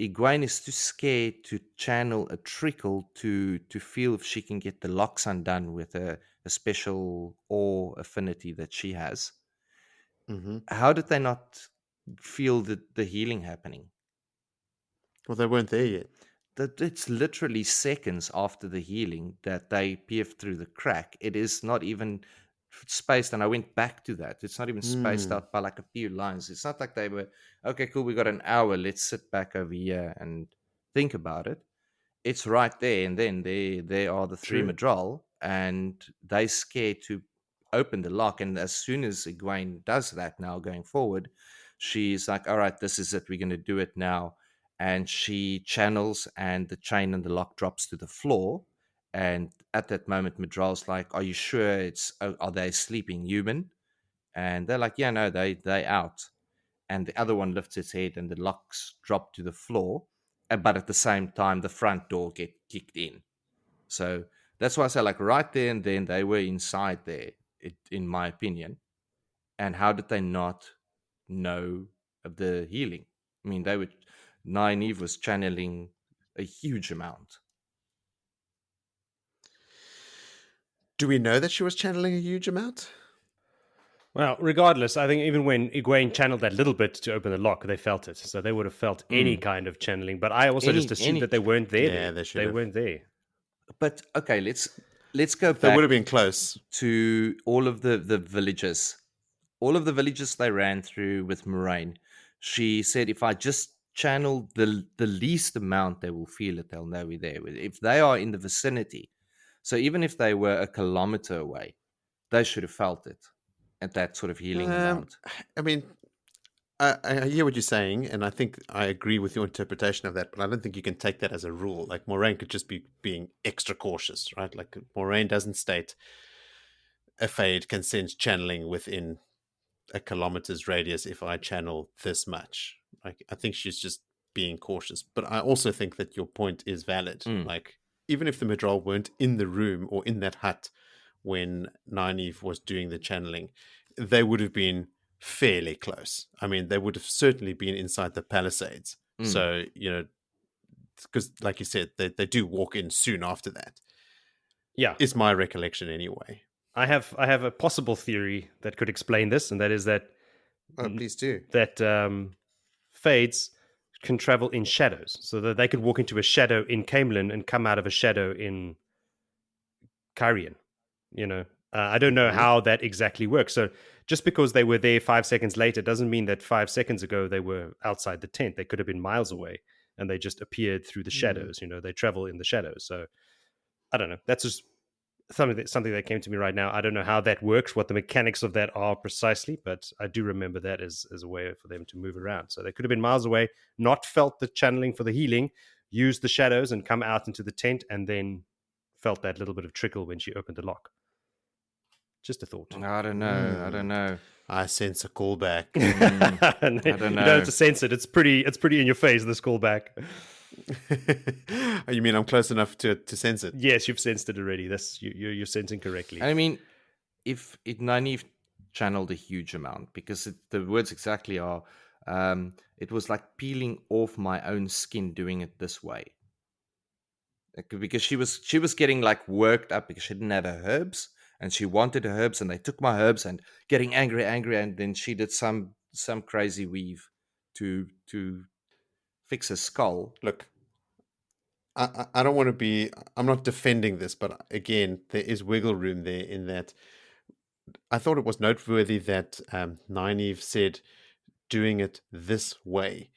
Egwene is too scared to channel a trickle to feel if she can get the locks undone with a special awe affinity that she has. How did they not feel the healing happening? Well, they weren't there yet. That it's literally seconds after the healing that they peer through the crack. It is not even spaced, and I went back to that. It's not even spaced out by like a few lines. It's not like they were, okay, cool, we got an hour, let's sit back over here and think about it. It's right there, and then there are the 3 Madral, and they scared to open the lock. And as soon as Egwene does that now going forward, she's like, all right, this is it, we're going to do it now. And she channels, and the chain and the lock drops to the floor. And at that moment, Madral's like, are you sure are they sleeping human? And they're like, yeah, no, they out. And the other one lifts its head, and the locks drop to the floor. But at the same time, the front door get kicked in. So that's why I say, like, right there and then they were inside there, in my opinion. And how did they not know of the healing? I mean, Nynaeve was channeling a huge amount. Do we know that she was channeling a huge amount? Well, regardless, I think even when Egwene channeled that little bit to open the lock, they felt it. So they would have felt any kind of channeling. But I also just assumed that they weren't there. Yeah, they weren't there. But okay, let's go back. They would have been close to all of the villages. All of the villages they ran through with Moiraine. She said, if I just channel the least amount, they will feel it. They'll know we're there. If they are in the vicinity, so even if they were a kilometer away, they should have felt it at that sort of healing amount. I mean, I hear what you're saying, and I think I agree with your interpretation of that, but I don't think you can take that as a rule. Like, Moiraine could just be being extra cautious, right? Like, Moiraine doesn't state a Fade can sense channeling within a kilometer's radius if I channel this much. Like, I think she's just being cautious. But I also think that your point is valid. Like, even if the Madral weren't in the room or in that hut when Nynaeve was doing the channeling, they would have been fairly close. I mean, they would have certainly been inside the palisades. So, because like you said, they do walk in soon after that. Yeah. Is my recollection anyway. I have a possible theory that could explain this, and that is that... Oh, please do. That Fades can travel in shadows, so that they could walk into a shadow in Camelin and come out of a shadow in Kyrian. I don't know how that exactly works. So just because they were there 5 seconds later doesn't mean that 5 seconds ago they were outside the tent. They could have been miles away, and they just appeared through the shadows. They travel in the shadows. So I don't know. That's just something that came to me right now. I don't know how that works, what the mechanics of that are precisely, but I do remember that as a way for them to move around. So they could have been miles away, not felt the channeling for the healing, used the shadows and come out into the tent, and then felt that little bit of trickle when she opened the lock. Just a thought. I don't know. I sense a callback. I don't know. You don't have to sense it. It's pretty in your face, this callback. You mean I'm close enough to sense it? Yes, you've sensed it already. You're sensing correctly. I mean, if Nynaeve channeled a huge amount, because the words exactly are, it was like peeling off my own skin doing it this way. Because she was getting like worked up because she didn't have her herbs, and she wanted her herbs, and they took my herbs, and getting angry, and then she did some crazy weave to fix a skull. Look, I don't want to be... I'm not defending this, but again, there is wiggle room there in that I thought it was noteworthy that Nynaeve said doing it this way.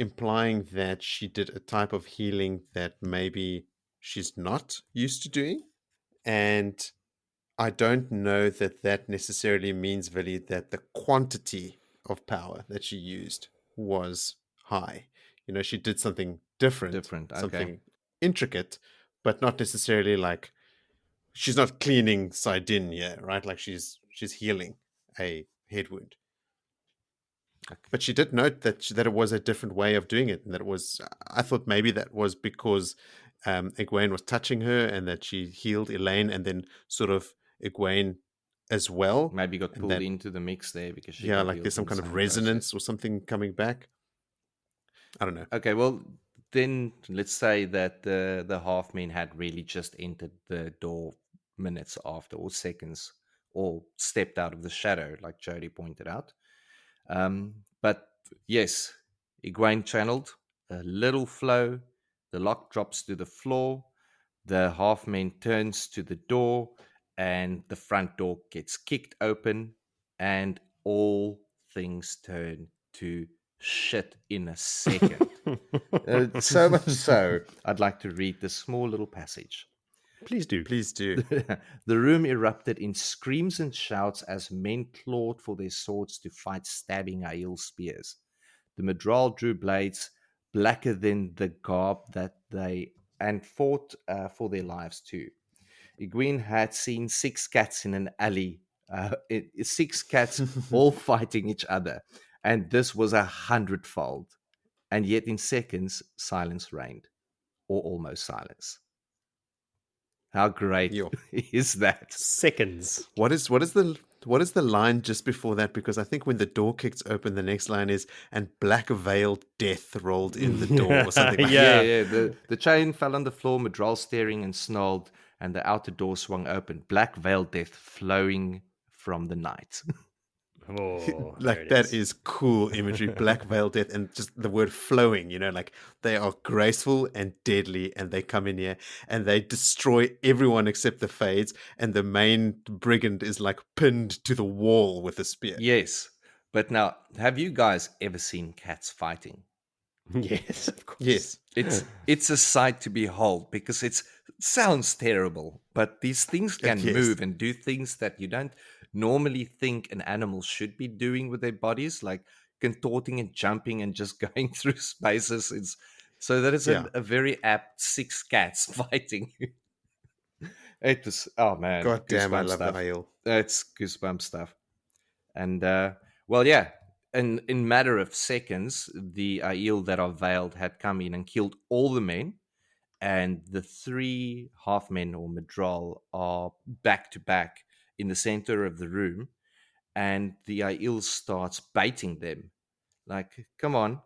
implying that she did a type of healing that maybe she's not used to doing. And I don't know that that necessarily means, Vili, that the quantity of power that she used was high. You know, she did something different, Okay. something intricate, but not necessarily like she's not cleaning Sidin here, right? Like she's healing a head wound. Okay. But she did note that that it was a different way of doing it, and that it was. I thought maybe that was because Egwene was touching her, and that she healed Elayne, and then sort of Egwene as well. Maybe got and pulled that, into the mix there because she yeah, got like healed there's some in the kind of same resonance process. or something coming back. I don't know. Okay, well then let's say that the half-men had really just entered the door minutes after, or seconds, or stepped out of the shadow, like Jody pointed out. But yes, Egwene channeled a little flow. The lock drops to the floor. The half-man turns to the door, and the front door gets kicked open, and all things turn to shit in a second. So much so, I'd like to read this small little passage. Please do. Please do. The room erupted in screams and shouts as men clawed for their swords to fight stabbing Aiel's spears. The Madral drew blades blacker than the garb that they and fought for their lives too. Egwene had seen 6 cats in an alley, 6 cats all fighting each other, and this was 100-fold. And yet in seconds, silence reigned, or almost silence. How great Yo. is that? Seconds. What is the line just before that? Because I think when the door kicks open, the next line is "and black veiled death rolled in the door" or something like Yeah. Yeah. The chain fell on the floor, Madral staring and snarled, and the outer door swung open. Black veiled death flowing from the night. Oh, there like it that is. is cool imagery. Black veiled death, and just the word flowing, you know, like they are graceful and deadly, and they come in here and they destroy everyone except the Fades, and the main brigand is like pinned to the wall with a spear. Yes. But now, have you guys ever seen cats fighting? Yes, of course. Yes. It's a sight to behold because it sounds terrible, but these things can Yes. move and do things that you don't normally think an animal should be doing with their bodies, like contorting and jumping and just going through spaces. So that is Yeah. a very apt 6 cats fighting. It was, oh man, God damn, I goosebump love stuff. the Aiel. It's goosebump stuff. And well, yeah, in matter of seconds, the Aiel that are veiled had come in and killed all the men, and the 3 half-men or Madral are back to back in the center of the room, and the Aiel starts baiting them. Like, come on,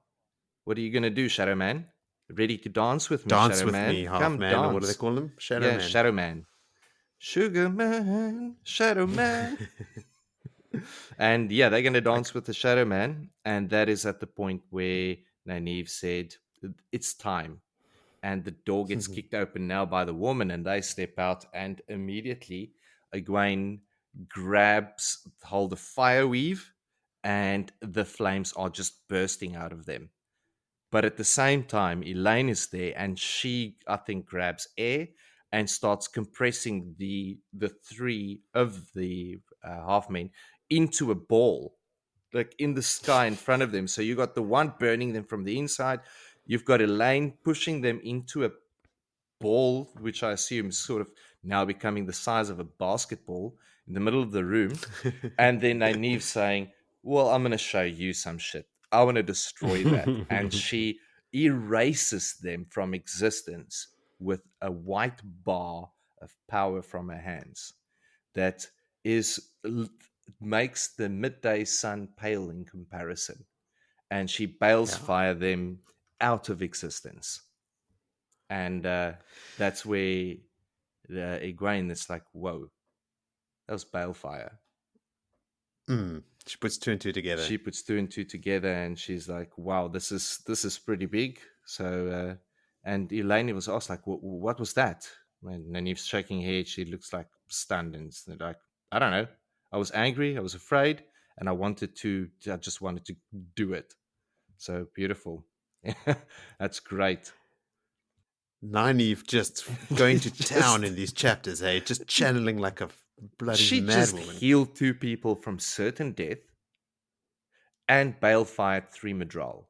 what are you gonna do, Shadow Man? Ready to dance with me, Dance Shadow with Man? me, half Come man, or what do they dance. call him? Shadow Yeah, Man. Shadow Man. Sugar Man, Shadow Man. And yeah, they're going to dance with the Shadow Man. And that is at the point where Nynaeve said, it's time. And the door gets kicked open now by the woman, and they step out. And immediately, Egwene grabs hold of Fireweave, and the flames are just bursting out of them. But at the same time, Elayne is there, and she, I think, grabs air and starts compressing the 3 of the half-men into a ball, like in the sky in front of them. So you got the one burning them from the inside. You've got Elayne pushing them into a ball, which I assume is sort of now becoming the size of a basketball in the middle of the room. And then Nynaeve saying, well, I'm going to show you some shit. I want to destroy that. And she erases them from existence with a white bar of power from her hands that makes the midday sun pale in comparison. And she bales fire them out of existence. And that's where the Egwene is like, whoa, that was balefire. She puts 2 and 2 together. She puts 2 and 2 together, and she's like, wow, this is pretty big. So and Elayne was asked, like, what was that? And Nynaeve's shaking her head. She looks like stunned, and like, I don't know. I was angry, I was afraid, and I just wanted to do it. So beautiful. That's great. Nynaeve just going to town in these chapters, hey? Just channeling like a bloody She mad just woman. healed 2 people from certain death and balefired 3 Madral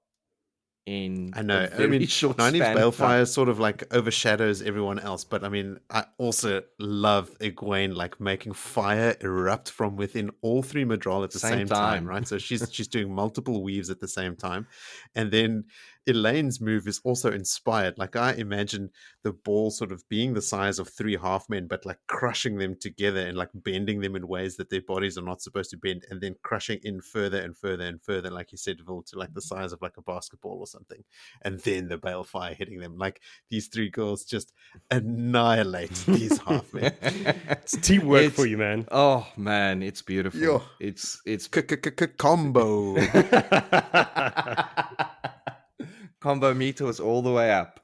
in I know. a very short Nynaeve's span of time. balefire sort of like overshadows everyone else, but I mean, I also love Egwene like making fire erupt from within all 3 Madral at the same time, right? So she's doing multiple weaves at the same time, and then Elayne's move is also inspired. Like I imagine the ball sort of being the size of 3 half men, but like crushing them together and like bending them in ways that their bodies are not supposed to bend, and then crushing in further and further and further, like you said, Vil, to like the size of like a basketball or something, and then the balefire hitting them. Like these 3 girls just annihilate these half men. It's teamwork for you, man. Oh man, it's beautiful. Yo. It's combo. Combo meter was all the way up.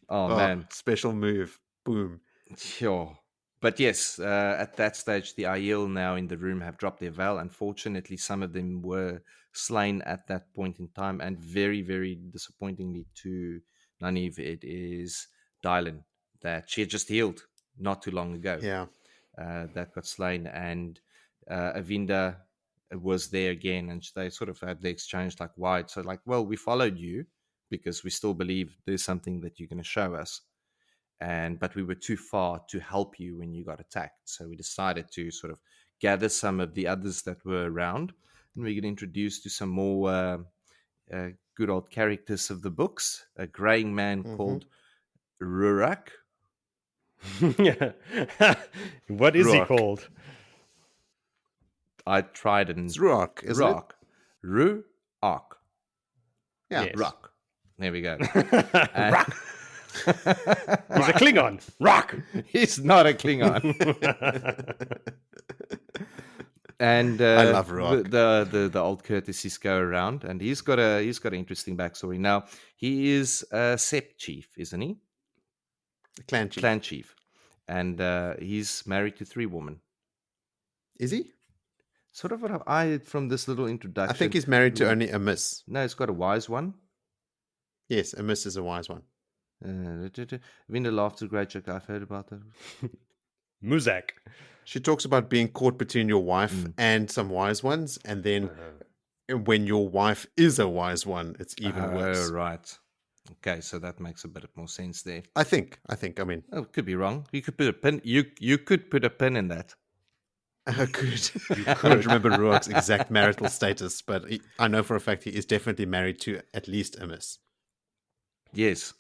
Oh man, special move. Boom. Sure. But yes, at that stage, the Aiel now in the room have dropped their veil. Unfortunately, some of them were slain at that point in time, and very, very disappointingly to Nynaeve, it is Dylan that she had just healed not too long ago. Yeah. That got slain, and Aviendha was there again, and they sort of had the exchange like, why? So like, well, we followed you because we still believe there's something that you're going to show us. But we were too far to help you when you got attacked. So we decided to sort of gather some of the others that were around, and we get introduced to some more good old characters of the books. A graying man called Rurak. What is he called? I tried it. It's Rurak, isn't it? Rurak. Yeah. Yes. Ruck. There we go. Rock. He's a Klingon. Rock. He's not a Klingon. And I love Rock. The old courtesies go around, and he's got an interesting backstory. Now he is a Sept chief, isn't he? Clan chief. Clan chief, and he's married to 3 women. Is he? Sort of what I from this little introduction. I think he's married to only a miss. No, he's got a wise one. Yes, a miss is a wise one. Aviendha laughed a great joke. I've heard about that. Muzak. She talks about being caught between your wife and some wise ones, and then when your wife is a wise one, it's even worse. Oh, right. Okay, so that makes a bit more sense there. I think. I mean, could be wrong. You could put a pin. You could put a pin in that. Good. I don't remember Ruak's exact marital status, but I know for a fact he is definitely married to at least a miss. Yes.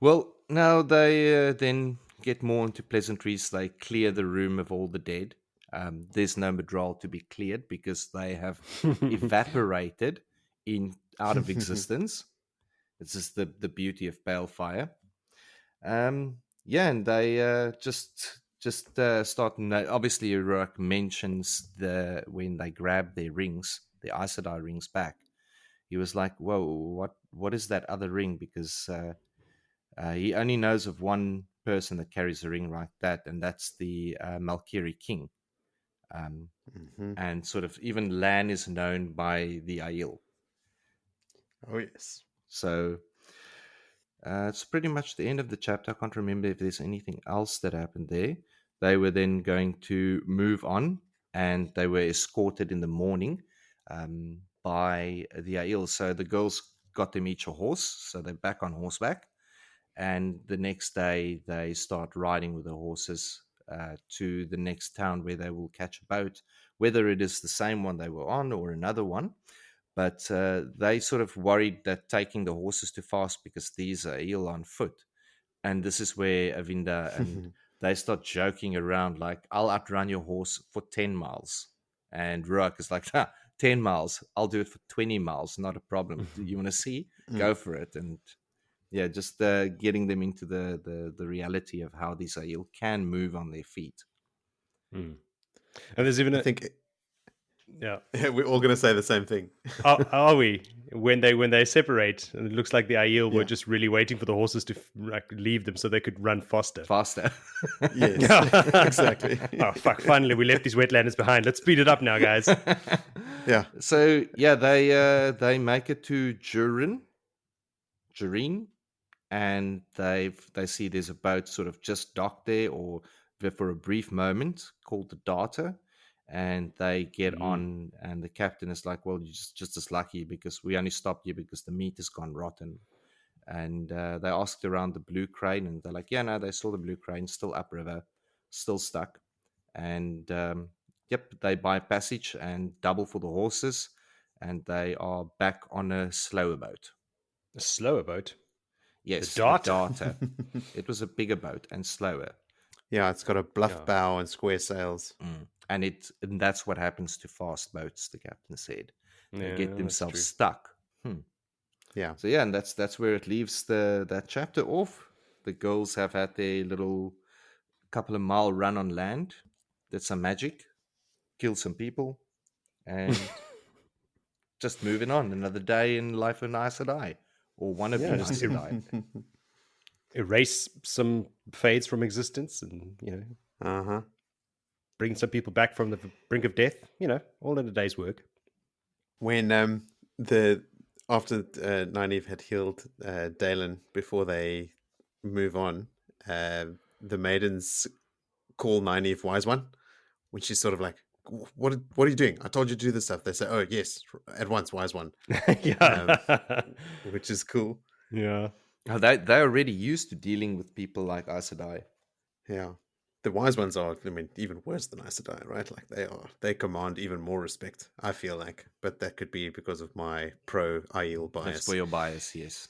Well, now they then get more into pleasantries. They clear the room of all the dead. There's no Madral to be cleared because they have evaporated out of existence. It's just the beauty of balefire. And they just start. Obviously, Rurak mentions when they grab their rings, their Aes Sedai rings back. He was like, "Whoa, what is that other ring?" Because he only knows of one person that carries a ring like that, and that's the Malkiri king. And sort of even Lan is known by the Aiel. Oh yes. So it's pretty much the end of the chapter. I can't remember if there's anything else that happened there. They were then going to move on, and they were escorted in the morning by the Aiel. So the girls got them each a horse, so they're back on horseback. And the next day, they start riding with the horses to the next town where they will catch a boat, whether it is the same one they were on or another one. But they sort of worried that taking the horses too fast because these are Aiel on foot. And this is where Aviendha and they start joking around like, I'll outrun your horse for 10 miles. And Rurak is like, 10 miles, I'll do it for 20 miles, not a problem. Do you want to see? Go for it. And just getting them into the reality of how these Aiel can move on their feet. And there's even I think Yeah, we're all going to say the same thing. Are we? When they separate, and it looks like the Aiel were just really waiting for the horses to leave them so they could run faster. Yes, exactly. Oh fuck! Finally, we left these wetlanders behind. Let's speed it up now, guys. Yeah. So they make it to Jurin. Jareen, and they see there's a boat sort of just docked there, or for a brief moment, called the Darter, and they get on, and the captain is like, "Well, you're just as lucky because we only stopped you because the meat has gone rotten." And they asked around the Blue Crane, and they're like, "Yeah, no, they saw the Blue Crane still upriver, still stuck." And yep, they buy passage and double for the horses, and they are back on a slower boat. A slower boat? Yes, the Darter. Darter. It was a bigger boat and slower. Yeah, it's got a bluff bow and square sails. And that's what happens to fast boats, the captain said. They get themselves stuck. Yeah. So yeah, and that's where it leaves that chapter off. The girls have had their little couple of mile run on land, did some magic, killed some people, and just moving on. Another day in life of Aes Sedai, or one of the Aes Sedai. Erase some fades from existence, and bring some people back from the brink of death. All in a day's work. When after Nynaeve had healed Dalen before they move on, the maidens call Nynaeve Wise One, when she's sort of like, what are you doing? I told you to do this stuff. They say, oh, yes, at once, Wise One. Which is cool. Yeah. They're already used to dealing with people like Aes Sedai. Yeah. The Wise Ones are, even worse than Aes Sedai, right? Like they command even more respect, I feel like. But that could be because of my pro-Aiel bias. That's for your bias, yes.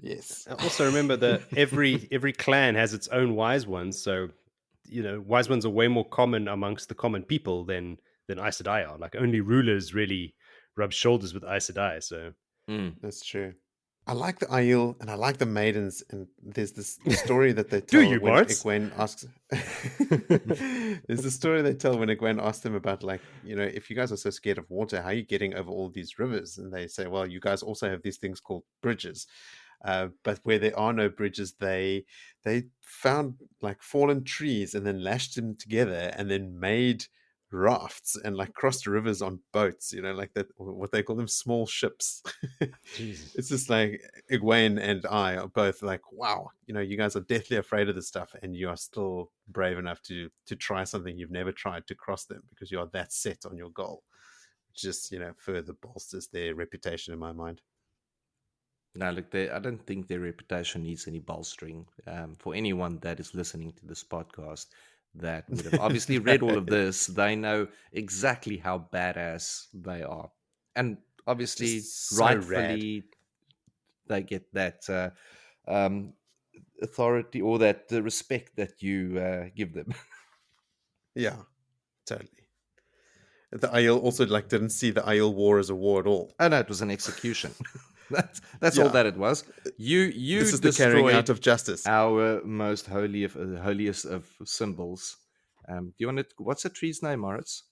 Yes. Also remember that every clan has its own Wise Ones, so Wise Ones are way more common amongst the common people than Aes Sedai are. Like, only rulers really rub shoulders with Aes Sedai, so that's true. I like the Aiel and I like the Maidens, and there's this story that they tell when Egwene asks. There's the story they tell when Egwene asks them about, like, if you guys are so scared of water, how are you getting over all these rivers? And they say, well, you guys also have these things called bridges. But where there are no bridges, they found like fallen trees and then lashed them together and then made rafts and like crossed rivers on boats, like that, what they call them, small ships. Jesus. It's just like Egwene and I are both like, wow, you guys are deathly afraid of this stuff and you are still brave enough to try something you've never tried, to cross them, because you are that set on your goal. Just further bolsters their reputation in my mind. No, look, I don't think their reputation needs any bolstering. For anyone that is listening to this podcast that would have obviously read all of this, they know exactly how badass they are. And obviously, so rightfully, they get that authority, or that the respect that you give them. Yeah, totally. The Aiel also didn't see the Aiel War as a war at all. Oh no, it was an execution. That's all that it was. You this is the carrying out of justice. Our most holiest of symbols. Do you want to? What's the tree's name, Moritz?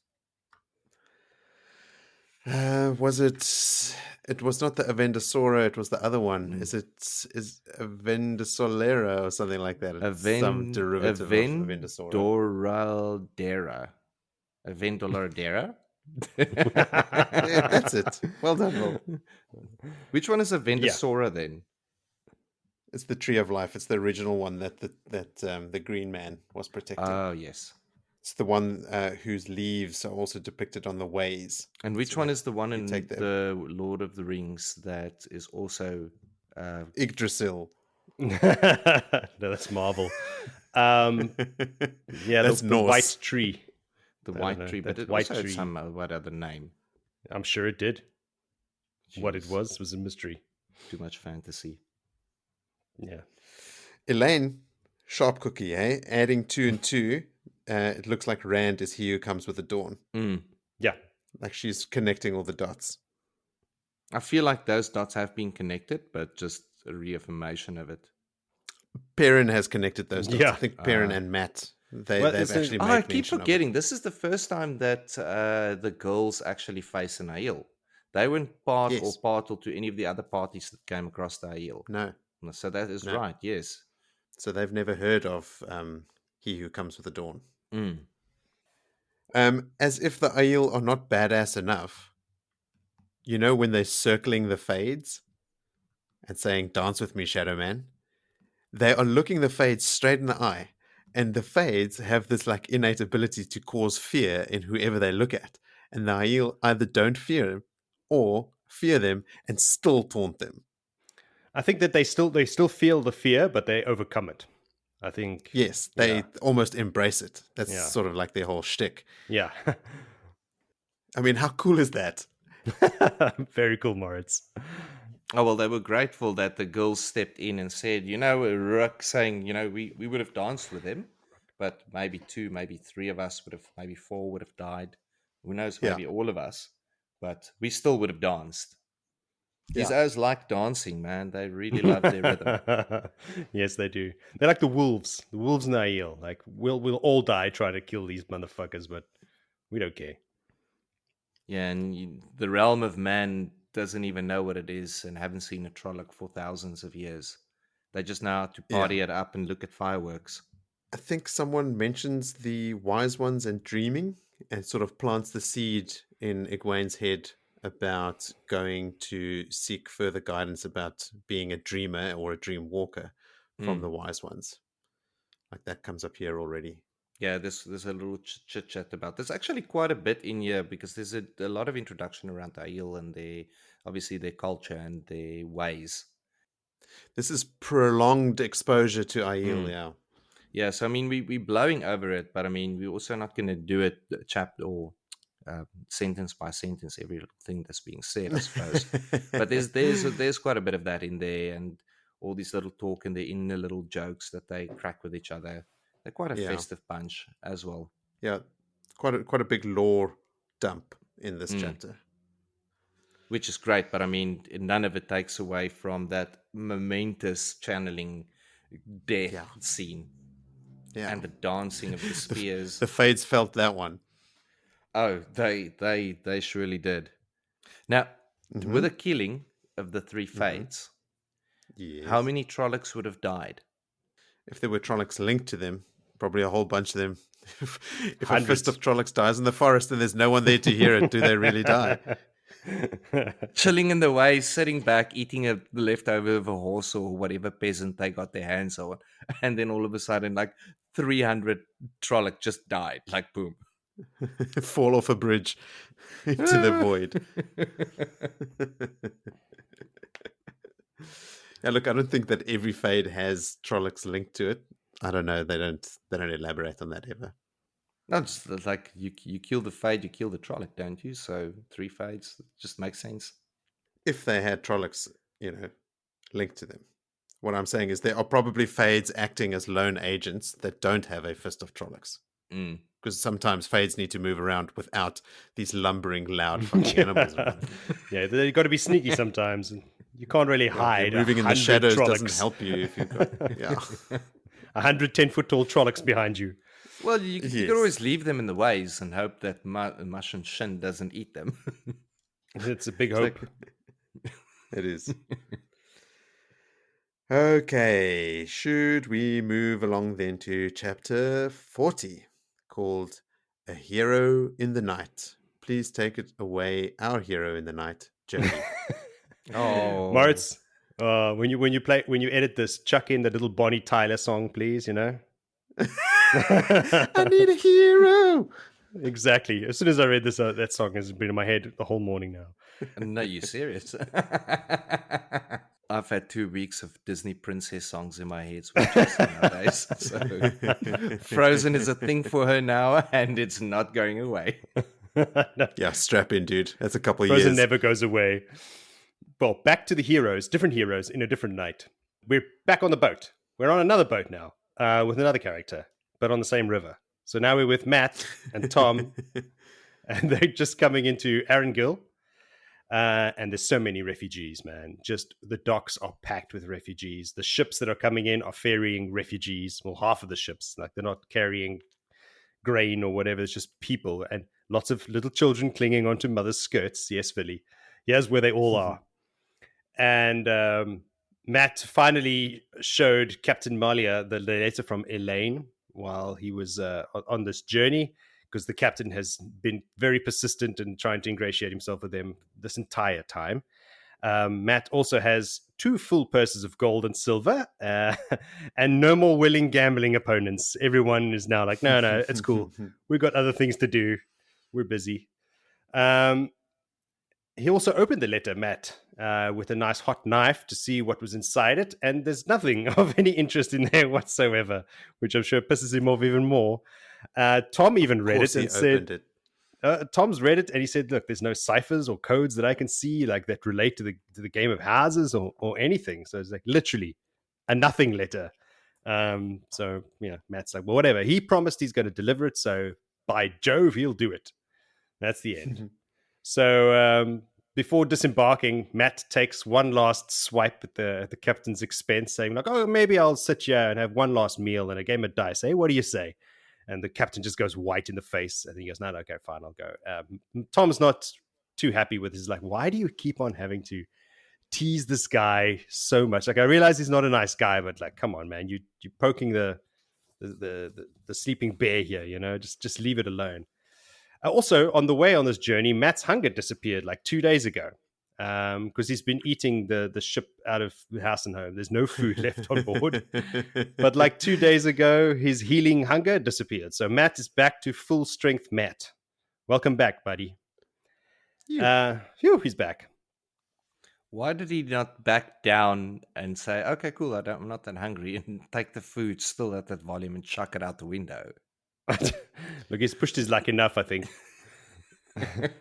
Was it? It was not the Aviendha. It was the other one. Is Aviendha or something like that? Some derivative of Aviendha. Aviendha. Yeah, that's it. Well done, Will. Which one is Aviendha then? It's the Tree of Life. It's the original one that the Green Man was protecting. Oh, yes. It's the one whose leaves are also depicted on the ways. And which one is the one in the Lord of the Rings that is also Yggdrasil? No, that's Marvel. Yeah, that's the white tree. The white tree, but it also had some what other name? I'm sure it did. Jeez. What it was a mystery. Too much fantasy. Yeah. Elayne, sharp cookie, eh? Adding 2 and 2. It looks like Rand is he who comes with the dawn. Yeah. Like she's connecting all the dots. I feel like those dots have been connected, but just a reaffirmation of it. Perrin has connected those dots. Yeah. I think Perrin and Matt. They've actually made I keep forgetting. This is the first time that the girls actually face an Aiel. They weren't part or parcel to any of the other parties that came across the Aiel. No. So that is right, yes. So they've never heard of he who comes with the dawn. As if the Aiel are not badass enough, when they're circling the fades and saying, "Dance with me, Shadow Man," they are looking the Fades straight in the eye. And the Fades have this like innate ability to cause fear in whoever they look at. And the Aiel either don't fear them or fear them and still taunt them. I think that they still feel the fear, but they overcome it. I think. Yes, they almost embrace it. That's Yeah. sort of like their whole shtick. Yeah. I mean, how cool is that? Very cool, Moritz. Oh, well, they were grateful that the girls stepped in and said, Rook saying, we would have danced with him, but maybe 2, maybe 3 of us would have, maybe 4 would have died. Who knows, maybe all of us, but we still would have danced. These O's like dancing, man. They really love their rhythm. Yes, they do. They're like the wolves. The wolves in Aiel. Like, we'll all die trying to kill these motherfuckers, but we don't care. Yeah, and the realm of man doesn't even know what it is and haven't seen a Trolloc for thousands of years. They just know how to party it up and look at fireworks. I think someone mentions the wise ones and dreaming and sort of plants the seed in Egwene's head about going to seek further guidance about being a dreamer or a dream walker from the wise ones. Like that comes up here already. Yeah, there's a little chit chat about. There's actually quite a bit in here because there's a lot of introduction around Aiel and their culture and their ways. This is prolonged exposure to Aiel, yeah. Yeah, so I mean, we're blowing over it, but I mean, we're also not going to do it chapter or sentence by sentence, every little thing that's being said, I suppose. But there's quite a bit of that in there, and all these little talk and the inner little jokes that they crack with each other. They're quite a festive bunch as well. Yeah, quite a big lore dump in this chapter. Which is great, but I mean, none of it takes away from that momentous channeling death scene. Yeah. And the dancing of the spears. The Fades felt that one. Oh, they surely did. Now, with the killing of the 3 Fades, how many Trollocs would have died? If there were Trollocs linked to them, probably a whole bunch of them. If a fist of Trollocs dies in the forest and there's no one there to hear it, do they really die? Chilling in the way, sitting back, eating a leftover of a horse or whatever peasant they got their hands on. And then all of a sudden, like 300 Trolloc just died. Like, boom. Fall off a bridge into the void. Yeah, look, I don't think that every Fade has Trollocs linked to it. I don't know. They don't elaborate on that ever. No, it's like you kill the Fade, you kill the Trolloc, don't you? So 3 Fades just makes sense. If they had Trollocs, linked to them. What I'm saying is there are probably Fades acting as lone agents that don't have a fist of Trollocs. Because sometimes Fades need to move around without these lumbering, loud fucking animals. Yeah, they've got to be sneaky sometimes. You can't really hide. Moving in the shadows Trollocs doesn't help you if you've got 110-foot tall Trollocs behind you. Well, you can always leave them in the ways and hope that Mush and Shin doesn't eat them. It's a big hope. It is. Okay, should we move along then to chapter 40, called A Hero in the Night? Please take it away, our hero in the night, Jody. Oh, Moritz, when you edit this, chuck in the little Bonnie Tyler song, please. I need a hero. Exactly. As soon as I read this, that song has been in my head the whole morning now. No, you serious? I've had 2 weeks of Disney princess songs in my head nowadays. So Frozen is a thing for her now, and it's not going away. No. Yeah, strap in, dude. That's a couple of Frozen years. never goes away. Well, back to the heroes, different heroes in a different night. We're back on the boat. We're on another boat now with another character, but on the same river. So now we're with Matt and Tom, and they're just coming into Arendelle. And there's so many refugees, man. Just the docks are packed with refugees. The ships that are coming in are ferrying refugees. Well, half of the ships, like they're not carrying grain or whatever. It's just people and lots of little children clinging onto mother's skirts. Yes, Philly. Here's where they all are. And Matt finally showed Captain Malia the letter from Elayne while he was on this journey, because the captain has been very persistent in trying to ingratiate himself with them this entire time. Matt also has 2 full purses of gold and silver, and no more willing gambling opponents. Everyone is now like, no, it's cool. We've got other things to do. We're busy. He also opened the letter, Matt, with a nice hot knife to see what was inside it, and there's nothing of any interest in there whatsoever, which I'm sure pisses him off even more. Tom even read it and said... Tom's read it and he said, look, there's no ciphers or codes that I can see like that relate to the game of houses or anything. So it's like literally a nothing letter. So, Matt's like, well, whatever. He promised he's going to deliver it. So by Jove, he'll do it. That's the end. So before disembarking, Matt takes one last swipe at the captain's expense, saying like, oh, maybe I'll sit here and have one last meal and a game of dice. Hey, what do you say? And the captain just goes white in the face. And he goes, no, okay, fine, I'll go. Tom's not too happy with this. Like, why do you keep on having to tease this guy so much? Like, I realize he's not a nice guy, but like, come on, man, you're poking the sleeping bear here, just leave it alone. Also, on the way on this journey, Matt's hunger disappeared like 2 days ago. Because he's been eating the ship out of house and home. There's no food left on board. But like 2 days ago, his healing hunger disappeared. So Matt is back to full strength Matt. Welcome back, buddy. He's back. Why did he not back down and say, okay, cool, I'm not that hungry, and take the food still at that volume and chuck it out the window? Look, he's pushed his luck enough, I think.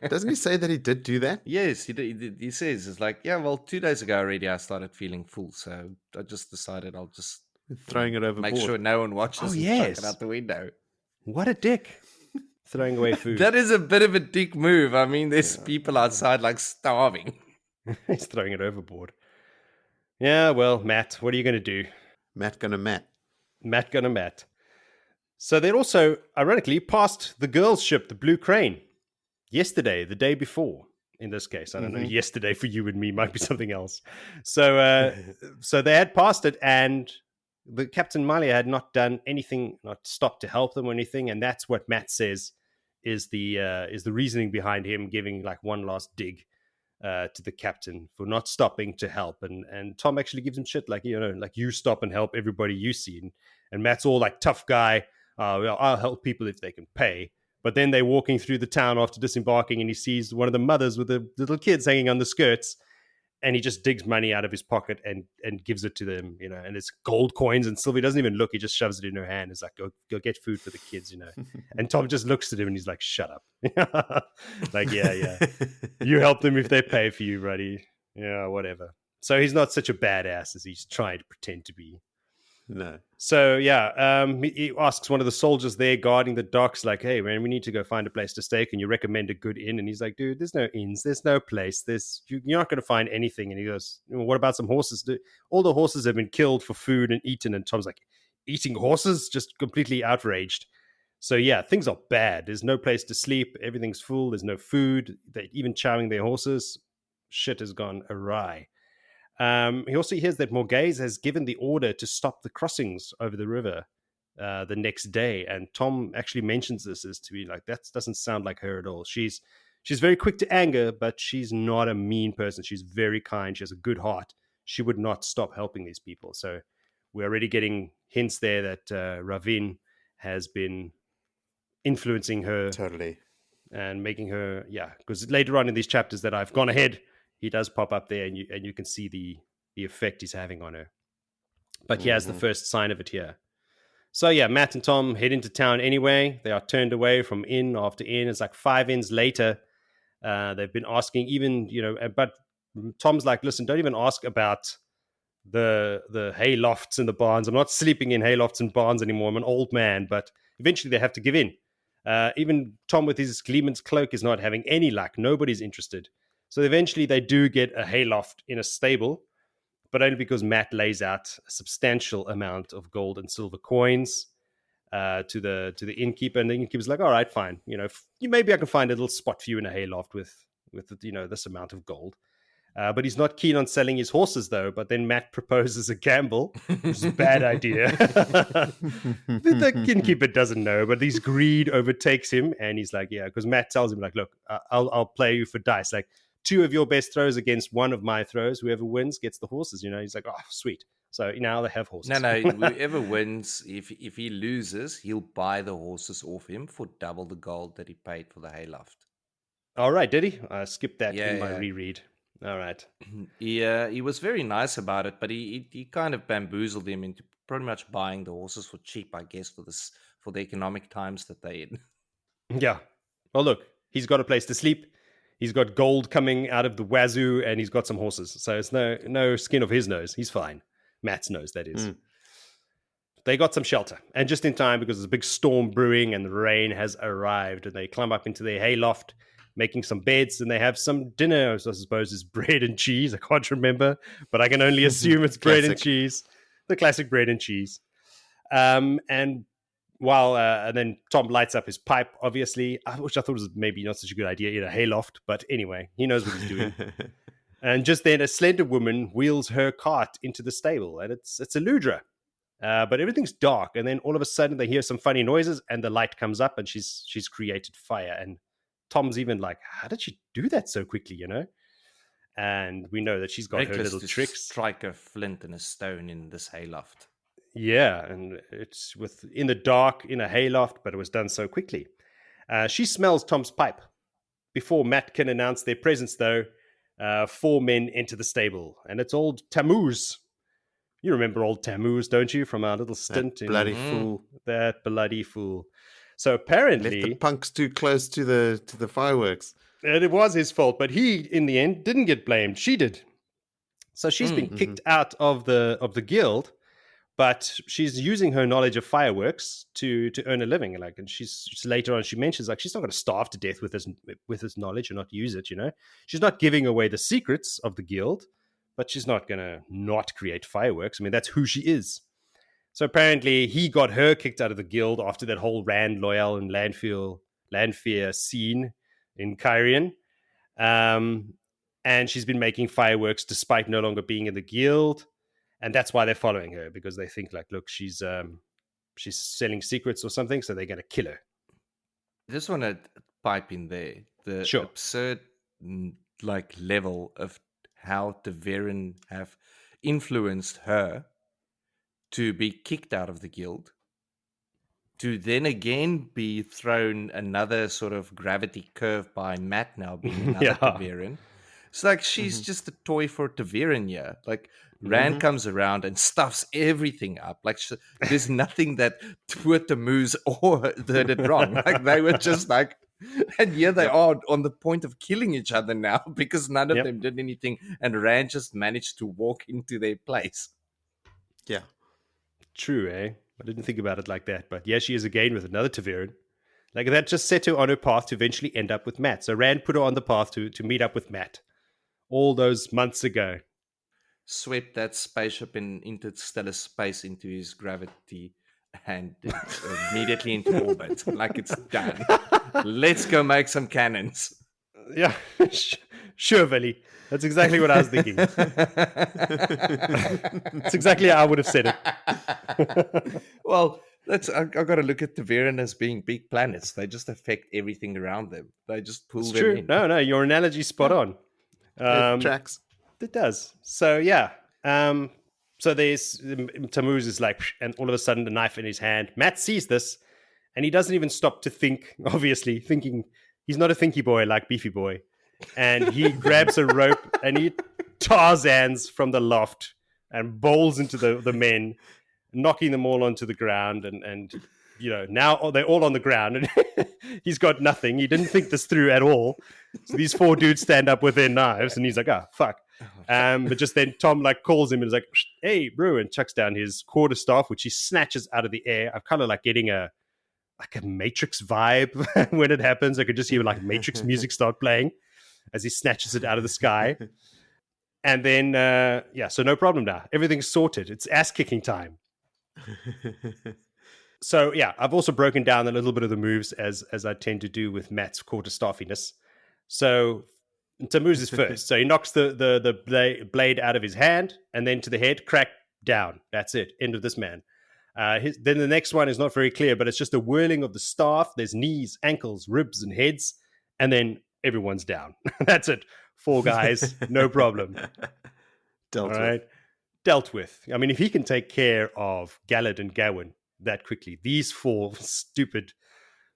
Doesn't he say that he did do that? Yes, he says, it's like, yeah, well, 2 days ago already I started feeling full, so I just decided I'll just throwing it overboard. Make sure no one watches and chuck it out the window. What a dick. Throwing away food. That is a bit of a dick move. I mean, there's people outside like starving. He's throwing it overboard. Yeah, well, Matt, what are you going to do? Matt gonna Matt. Matt gonna Matt. So they also, ironically, passed the girls' ship, the Blue Crane. Yesterday, the day before, in this case. I don't know, yesterday for you and me might be something else. So so they had passed it, and the Captain Malia had not done anything, not stopped to help them or anything, and that's what Matt says is the reasoning behind him giving like one last dig to the captain for not stopping to help. And Tom actually gives him shit like, like you stop and help everybody you see. And Matt's all like tough guy, well, I'll help people if they can pay. But then they're walking through the town after disembarking, and he sees one of the mothers with the little kids hanging on the skirts, and he just digs money out of his pocket and gives it to them, and it's gold coins and silver. He doesn't even look. He just shoves it in her hand. It's like, go get food for the kids, And Tom just looks at him and he's like, shut up. Like, yeah. You help them if they pay for you, buddy. Yeah, whatever. So he's not such a badass as he's trying to pretend to be. No. So yeah, he asks one of the soldiers there guarding the docks, like, "Hey man, we need to go find a place to stay. Can you recommend a good inn?" And he's like, "Dude, there's no inns. There's no place. You're not going to find anything." And he goes, "What about some horses? All the horses have been killed for food and eaten." And Tom's like, "Eating horses?" Just completely outraged. So yeah, things are bad. There's no place to sleep. Everything's full. There's no food. They're even chowing their horses. Shit has gone awry. He also hears that Morghese has given the order to stop the crossings over the river the next day, and Tom actually mentions this as to be like, that doesn't sound like her at all. She's very quick to anger, but she's not a mean person. She's very kind. She has a good heart. She would not stop helping these people. So we're already getting hints there that Ravin has been influencing her totally and making her, because later on in these chapters that I've gone ahead, he does pop up there, and you can see the effect he's having on her. But he has the first sign of it here. So yeah, Matt and Tom head into town anyway. They are turned away from inn after inn. It's like 5 inns later. They've been asking even, but Tom's like, listen, don't even ask about the hay lofts and the barns. I'm not sleeping in hay lofts and barns anymore. I'm an old man. But eventually they have to give in. Even Tom with his Gleeman's cloak is not having any luck. Nobody's interested. So eventually they do get a hayloft in a stable, but only because Matt lays out a substantial amount of gold and silver coins to the innkeeper, and the innkeeper's like, all right, fine. Maybe I can find a little spot for you in a hayloft with this amount of gold. But he's not keen on selling his horses, though. But then Matt proposes a gamble, which is a bad idea. The innkeeper doesn't know, but his greed overtakes him, and he's like, yeah, because Matt tells him, like, look, I'll play you for dice. Like, 2 of your best throws against 1 of my throws. Whoever wins gets the horses. He's like, oh, sweet. So now they have horses. No, whoever wins, if he loses, he'll buy the horses off him for double the gold that he paid for the hayloft. All right, did he? I skipped that in my reread. All right. He was very nice about it, but he kind of bamboozled him into pretty much buying the horses for cheap, I guess, for the economic times that they're in. Yeah. Well, look, he's got a place to sleep. He's got gold coming out of the wazoo, and he's got some horses. So it's no skin off his nose. He's fine. Matt's nose, that is. They got some shelter, and just in time because there's a big storm brewing and the rain has arrived, and they climb up into their hayloft, making some beds, and they have some dinner. I suppose it's bread and cheese. I can't remember, but I can only assume it's bread and cheese. The classic bread and cheese. And then Tom lights up his pipe, obviously, which I thought was maybe not such a good idea in a hayloft, but anyway, he knows what he's doing. And just then a slender woman wheels her cart into the stable, and it's a Ludra. But everything's dark, and then all of a sudden they hear some funny noises, and the light comes up, and she's created fire. And Tom's even like, how did she do that so quickly, And we know that she's got her little tricks. Strike a flint and a stone in this hayloft. Yeah, and it's in the dark, in a hayloft, but it was done so quickly. She smells Tom's pipe. Before Matt can announce their presence, though, 4 men enter the stable, and it's old Tammuz. You remember old Tammuz, don't you, from our little stint? That bloody fool. That bloody fool. So apparently... Left the punks too close to the fireworks. And it was his fault, but he, in the end, didn't get blamed. She did. So she's been kicked out of the guild, but she's using her knowledge of fireworks to earn a living. And she's later on, she mentions she's not going to starve to death with this knowledge and not use it. She's not giving away the secrets of the guild, but she's not going to not create fireworks. I mean, that's who she is. So apparently, he got her kicked out of the guild after that whole Rand Loyal and Landfear scene in Kyrian. And she's been making fireworks despite no longer being in the guild. And that's why they're following her, because they think look, she's selling secrets or something, so they're going to kill her. I just want to pipe in there the absurd level of how Perrin have influenced her to be kicked out of the guild, to then again be thrown another sort of gravity curve by Matt now being another Perrin. It's she's just a toy for Perrin here. Rand comes around and stuffs everything up. There's nothing that poor Tammuz or did it wrong. They were just and here they are on the point of killing each other now because none of them did anything, and Rand just managed to walk into their place. Yeah. True, eh? I didn't think about it like that, but yeah, she is again with another Perrin. That just set her on her path to eventually end up with Matt. So Rand put her on the path to meet up with Matt all those months ago. Swept that spaceship in interstellar space into his gravity and immediately into orbit. It's done. Let's go make some cannons. Yeah, sure, Veli. That's exactly what I was thinking. That's exactly how I would have said it. Well, I've got to look at Perrin as being big planets. They just affect everything around them. They just pull them in. No, your analogy's spot on. It tracks. It does. So, yeah. So there's Tammuz is and all of a sudden, the knife in his hand. Matt sees this, and he doesn't even stop to think, obviously, thinking he's not a thinky boy like Beefy Boy. And he grabs a rope and he Tarzans from the loft and bowls into the men, knocking them all onto the ground. And now they're all on the ground and he's got nothing. He didn't think this through at all. So these 4 dudes stand up with their knives and he's like, fuck. But just then Tom calls him and is like, hey, bro, and chucks down his quarterstaff, which he snatches out of the air. I'm kind of getting a Matrix vibe when it happens. I could just hear Matrix music start playing as he snatches it out of the sky. And then, so no problem now. Everything's sorted. It's ass-kicking time. So, yeah, I've also broken down a little bit of the moves as I tend to do with Matt's quarterstaffiness. So Tammuz is first. So he knocks the blade out of his hand and then to the head, crack, down. That's it. End of this man. Then the next one is not very clear, but it's just a whirling of the staff. There's knees, ankles, ribs, and heads. And then everyone's down. That's it. 4 guys, no problem. Dealt All with. right. Dealt with. I mean, if he can take care of Gallad and Gawain that quickly, these 4 stupid,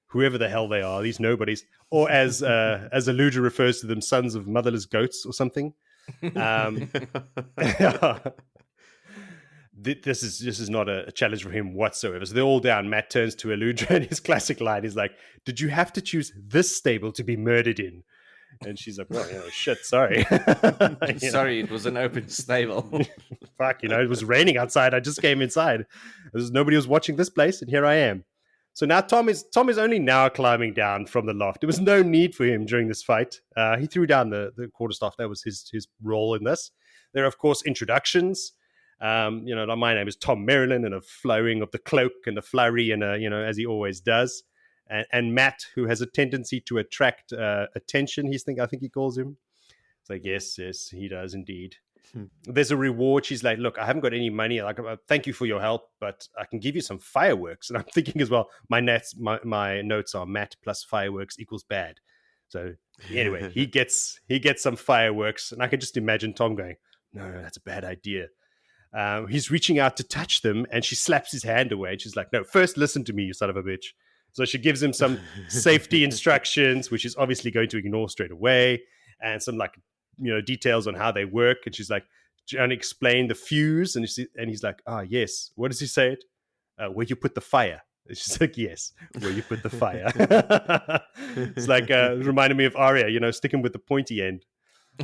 whoever the hell they are, these nobodies, or as Aluja refers to them, sons of motherless goats or something. This is not a challenge for him whatsoever. So they're all down. Matt turns to Aluja, and his classic line is like, "Did you have to choose this stable to be murdered in?" And she's like, "Well, shit, sorry." Sorry, it was an open stable. Fuck, it was raining outside. I just came inside. Nobody was watching this place, and here I am. So now Tom is only now climbing down from the loft. There was no need for him during this fight. He threw down the quarterstaff. That was his role in this. There are, of course, introductions. My name is Tom Maryland, and a flowing of the cloak and a flurry, and as he always does. And Matt, who has a tendency to attract attention, I think he calls him. It's like, yes, he does indeed. There's a reward. She's like, look, I haven't got any money. Like, thank you for your help, but I can give you some fireworks. And I'm thinking as well, my notes are Matt plus fireworks equals bad. So anyway, he gets some fireworks, and I can just imagine Tom going, no, that's a bad idea. He's reaching out to touch them, and she slaps his hand away. And she's like, no, first listen to me, you son of a bitch. So she gives him some safety instructions, which he's obviously going to ignore straight away, and some details on how they work. And she's like, trying to explain the fuse, and he's like, yes. What does he say it? Where you put the fire. And she's like, yes, where you put the fire. It's like it reminded me of Arya, sticking with the pointy end.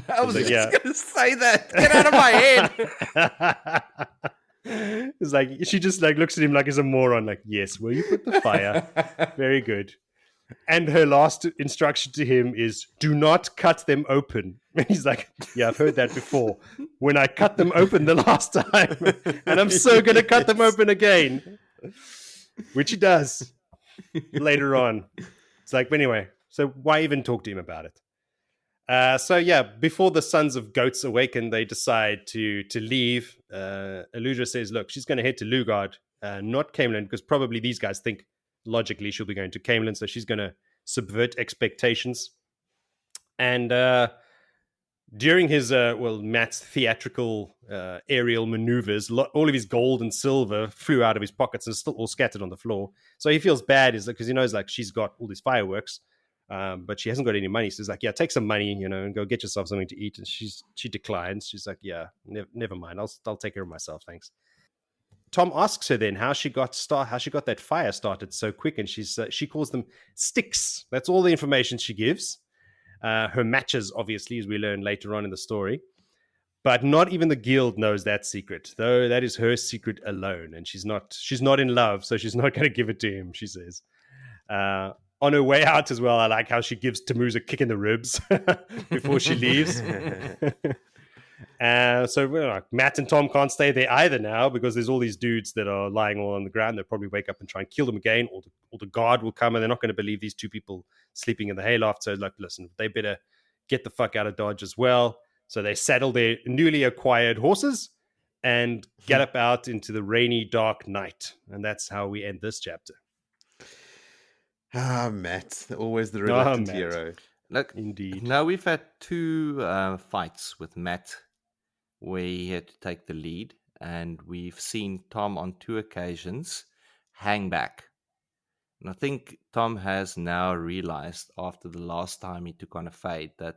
I was just going to say that. Get out of my head. It's like she just looks at him like he's a moron. Like, yes, where you put the fire. Very good. And her last instruction to him is, do not cut them open. And he's like, yeah, I've heard that before. When I cut them open the last time, and I'm so going to cut them open again. Which he does later on. It's like, but anyway, so why even talk to him about it? Before the sons of goats awaken, they decide to leave. Aluja says, look, she's going to head to Lugard, not Camelin, because probably these guys think logically she'll be going to Camelin, so she's going to subvert expectations. And during his, Matt's theatrical aerial maneuvers, all of his gold and silver flew out of his pockets and is still all scattered on the floor. So he feels bad because he knows she's got all these fireworks. But she hasn't got any money. So he's like, yeah, take some money, and go get yourself something to eat. And she declines. She's like, yeah, never mind. I'll take care of myself. Thanks. Tom asks her then how she got that fire started so quick. And she calls them sticks. That's all the information she gives. Her matches, obviously, as we learn later on in the story. But not even the guild knows that secret, though that is her secret alone. And she's not in love, so she's not going to give it to him, she says. On her way out as well, I like how she gives Tammuz a kick in the ribs before she leaves. So Matt and Tom can't stay there either now because there's all these dudes that are lying all on the ground. They'll probably wake up and try and kill them again, or the guard will come, and they're not going to believe these 2 people sleeping in the hayloft. So listen, they better get the fuck out of Dodge as well. So they saddle their newly acquired horses and gallop out into the rainy, dark night. And that's how we end this chapter. Matt, always the reluctant Matt. hero. Look, indeed. Now we've had 2 fights with Matt where he had to take the lead, and we've seen Tom on 2 occasions hang back. And I think Tom has now realized after the last time he took on a fade that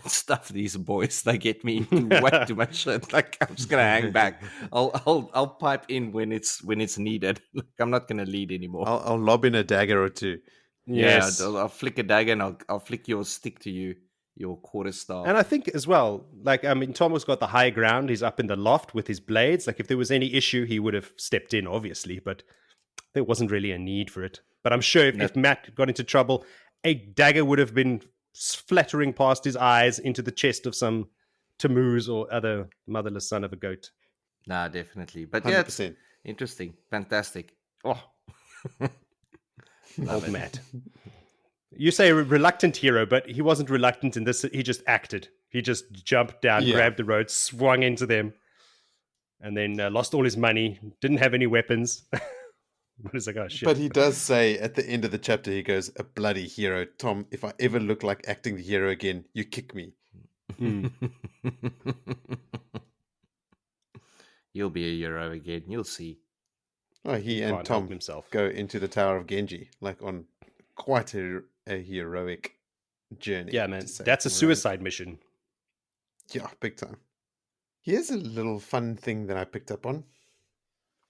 stuff these boys, they get me into way too much shit. Like, I'm just gonna hang back. I'll pipe in when it's needed. Like, I'm not gonna lead anymore. I'll lob in a dagger or 2. Yes. Yeah, I'll flick a dagger and I'll flick your stick to you, your quarterstaff. And I think as well, Tom has got the high ground. He's up in the loft with his blades. Like, if there was any issue, he would have stepped in, obviously, but there wasn't really a need for it. But I'm sure if Matt got into trouble, a dagger would have been flattering past his eyes into the chest of some Tammuz or other motherless son of a goat. Nah, definitely. But 100%. yeah, it's interesting. Fantastic. Oh. Old Matt. You say reluctant hero, but he wasn't reluctant in this. He just acted. He just jumped down, grabbed the road, swung into them, and then lost all his money, didn't have any weapons. But it's like, oh shit. But he does say at the end of the chapter, he goes, "A bloody hero, Tom. If I ever look like acting the hero again, you kick me." You'll be a hero again. You'll see. Oh, he and can't help Tom himself. go into the Tower of Genji, like on quite a heroic journey. Yeah, man. to save That's a Moiraine. suicide mission. Yeah, big time. Here's a little fun thing that I picked up on.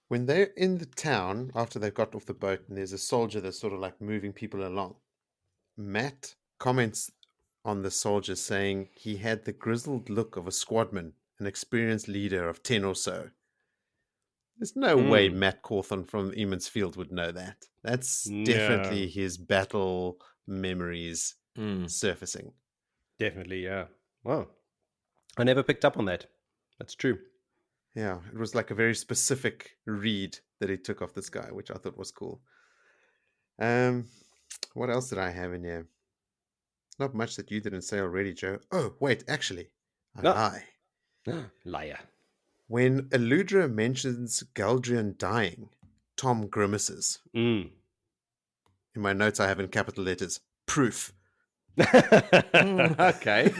When they're in the town, after they've got off the boat, and there's a soldier that's sort of like moving people along, Matt comments on the soldier saying he had the grizzled look of a squadman, an experienced leader of 10 or so. There's no way Matt Cawthon from Eamon's Field would know that. That's definitely his battle memories surfacing. Definitely, yeah. Wow. I never picked up on that. That's true. Yeah, it was like a very specific read that he took off this guy, which I thought was cool. What else did I have in here? Not much that you didn't say already, Joe. Oh, wait, actually, I lie. Liar. When Eludra mentions Galdrian dying, Tom grimaces. In my notes, I have in capital letters, proof. Okay.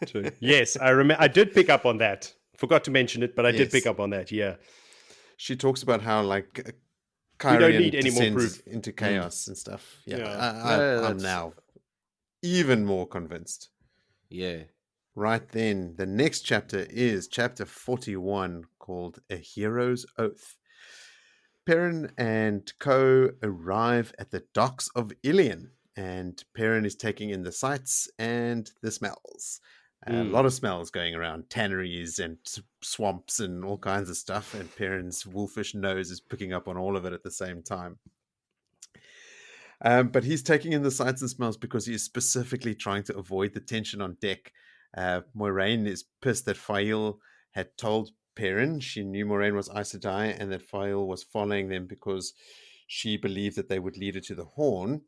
True. Yes, I did pick up on that. Forgot to mention it, but I did pick up on that, yeah. She talks about how, like, we don't need Kyrian any more descends proof. into chaos and stuff. Yeah, Yeah. I'm now even more convinced. Yeah. Right then, the next chapter is chapter 41, called A Hero's Oath. Perrin and co arrive at the docks of Ilion, and Perrin is taking in the sights and the smells. A lot of smells going around, tanneries and swamps and all kinds of stuff, and Perrin's wolfish nose is picking up on all of it at the same time. But he's taking in the sights and smells because he is specifically trying to avoid the tension on deck. Moiraine is pissed that Faile had told Perrin she knew Moiraine was Aes Sedai and that Faile was following them because she believed that they would lead her to the Horn,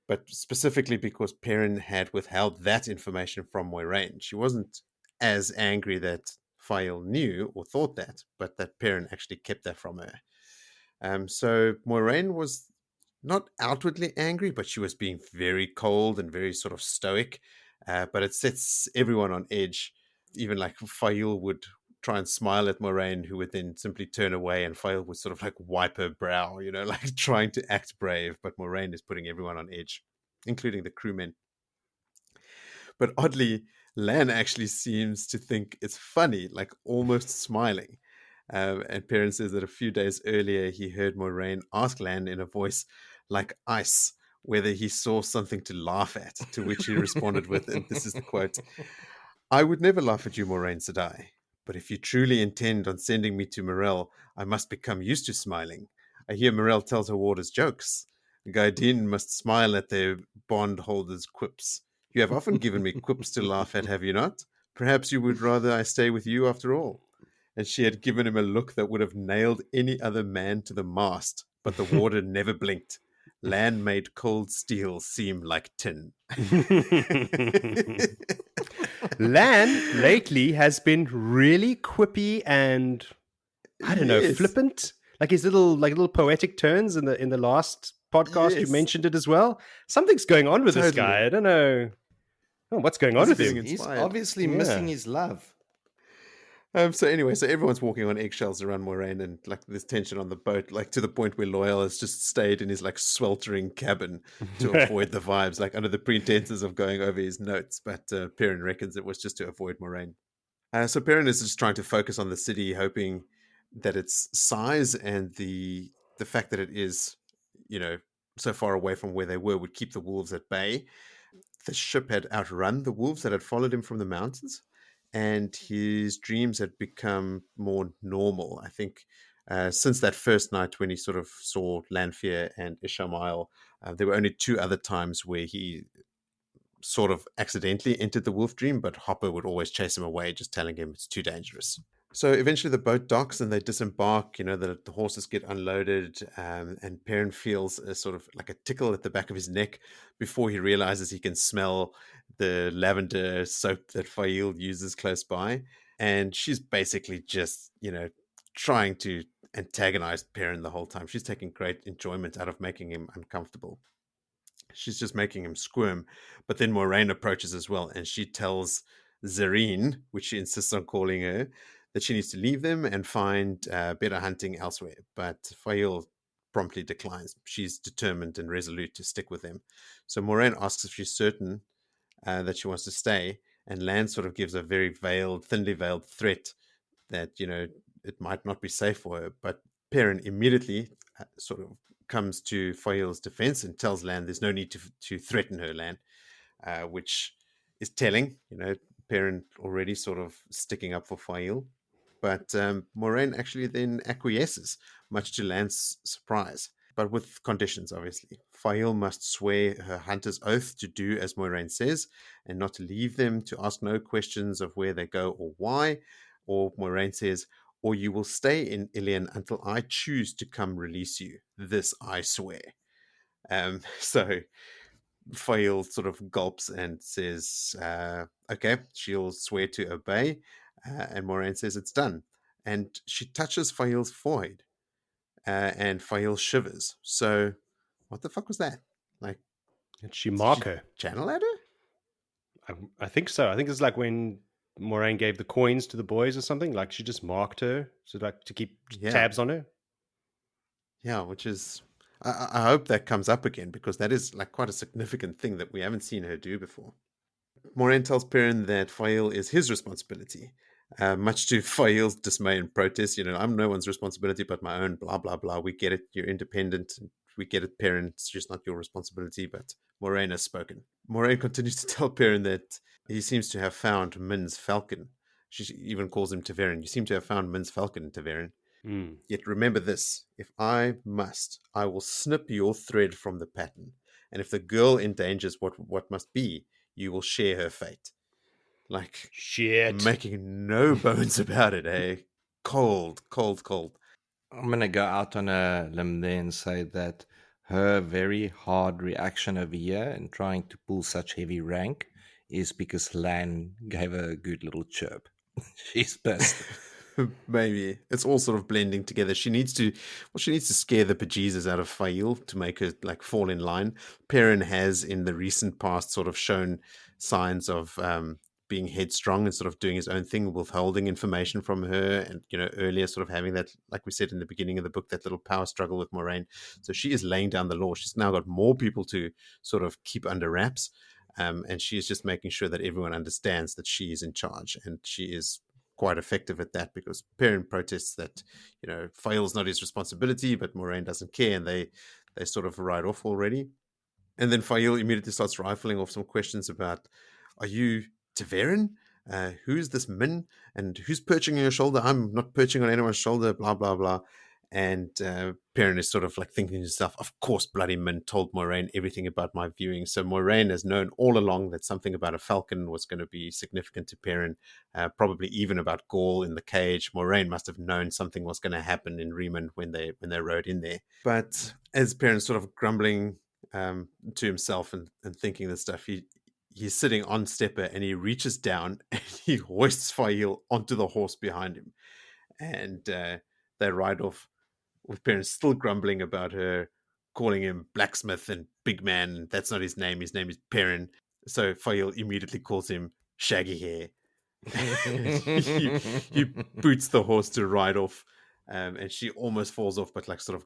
but specifically because Perrin had withheld that information from Moiraine. She wasn't as angry that Faile knew or thought that, but that Perrin actually kept that from her. So Moiraine was not outwardly angry, but she was being very cold and very sort of stoic. But it sets everyone on edge. Even like Faile would try and smile at Moiraine, who would then simply turn away, and Faile would sort of like wipe her brow, like trying to act brave. But Moiraine is putting everyone on edge, including the crewmen. But oddly, Lan actually seems to think it's funny, like almost smiling. And Perrin says that a few days earlier, he heard Moiraine ask Lan in a voice like ice whether he saw something to laugh at, to which he responded with, and this is the quote, "I would never laugh at you, Moiraine Sedai, but if you truly intend on sending me to Morel, I must become used to smiling. I hear Morel tells her warders jokes. Gaidin must smile at their bondholders' quips. You have often given me quips to laugh at, have you not? Perhaps you would rather I stay with you after all." And she had given him a look that would have nailed any other man to the mast, but the warder never blinked. Lan made cold steel seem like tin. Lan lately has been really quippy and I don't know, flippant. Like his little poetic turns in the last podcast. You mentioned it as well. Something's going on with this guy. I don't know. What's going on with him? He's obviously missing his love. So everyone's walking on eggshells around Moiraine, and like there's tension on the boat, like to the point where Loyal has just stayed in his like sweltering cabin to avoid the vibes, like under the pretenses of going over his notes. But Perrin reckons it was just to avoid Moiraine. So Perrin is just trying to focus on the city, hoping that its size and the fact that it is, so far away from where they were would keep the wolves at bay. The ship had outrun the wolves that had followed him from the mountains, and his dreams had become more normal. I think since that first night when he sort of saw Lanfear and Ishamael, there were only 2 other times where he sort of accidentally entered the wolf dream, but Hopper would always chase him away, just telling him it's too dangerous. So eventually the boat docks and they disembark, the horses get unloaded, and Perrin feels a sort of like a tickle at the back of his neck before he realizes he can smell the lavender soap that Faile uses close by. And she's basically just, trying to antagonized Perrin the whole time. She's taking great enjoyment out of making him uncomfortable. She's just making him squirm. But then Moiraine approaches as well, and she tells Zareen, which she insists on calling her, that she needs to leave them and find better hunting elsewhere. But Faile promptly declines. She's determined and resolute to stick with them. So Moiraine asks if she's certain that she wants to stay, and Lan sort of gives a very thinly veiled threat that, it might not be safe for her. But Perrin immediately sort of comes to Faile's defense and tells Lan there's no need to threaten her, Lan, which is telling. Perrin already sort of sticking up for Faile. But Moiraine actually then acquiesces, much to Lan's surprise, but with conditions, obviously. Faile must swear her hunter's oath to do as Moiraine says, and not to leave them, to ask no questions of where they go or why. Or Moiraine says, or you will stay in Elayne until I choose to come release you. This I swear. So Faile sort of gulps and says, okay, she'll swear to obey. And Moiraine says it's done. And she touches Faile's forehead. And Faile shivers. So what the fuck was that? Like, did she mark her? Channel at her? I think so. I think it's like when Moiraine gave the coins to the boys or something. Like she just marked her, so like to keep tabs on her. Yeah, which is, I hope that comes up again, because that is like quite a significant thing that we haven't seen her do before. Moiraine tells Perrin that Faile is his responsibility, much to Faile's dismay and protest. I'm no one's responsibility but my own, blah, blah, blah. We get it. You're independent. We get it, Perrin. It's just not your responsibility. But Moiraine has spoken. Moiraine continues to tell Perrin that he seems to have found Min's falcon. She even calls him Ta'veren. You seem to have found Min's falcon, Ta'veren. Yet remember this, if I must, I will snip your thread from the pattern. And if the girl endangers what must be, you will share her fate. Like, shit. Making no bones about it, eh? Cold. I'm going to go out on a limb there and say that her very hard reaction over here and trying to pull such heavy rank is because Lan gave her a good little chirp. She's pissed. Maybe it's all sort of blending together. She needs to scare the bejesus out of Faile to make her like fall in line. Perrin has in the recent past sort of shown signs of being headstrong and sort of doing his own thing, withholding information from her, and earlier sort of having that, like we said in the beginning of the book, that little power struggle with Moiraine. So she is laying down the law. She's now got more people to sort of keep under wraps, and she is just making sure that everyone understands that she is in charge, and she is quite effective at that, because Perrin protests that Faile's not his responsibility, but Moiraine doesn't care, and they sort of ride off already. And then Faile immediately starts rifling off some questions about, are you Ta'veren? Who's this Min? And who's perching on your shoulder? I'm not perching on anyone's shoulder, blah, blah, blah. And Perrin is sort of like thinking to himself, of course, bloody Min told Moiraine everything about my viewing. So Moiraine has known all along that something about a falcon was going to be significant to Perrin, probably even about Gaul in the cage. Moiraine must have known something was going to happen in Riemann when they rode in there. But as Perrin's sort of grumbling to himself and thinking this stuff, he's sitting on Stepper, and he reaches down and he hoists Faile onto the horse behind him. And they ride off, with Perrin still grumbling about her calling him blacksmith and big man. That's not his name. His name is Perrin. So Faile immediately calls him shaggy hair. he boots the horse to ride off, and she almost falls off, but like sort of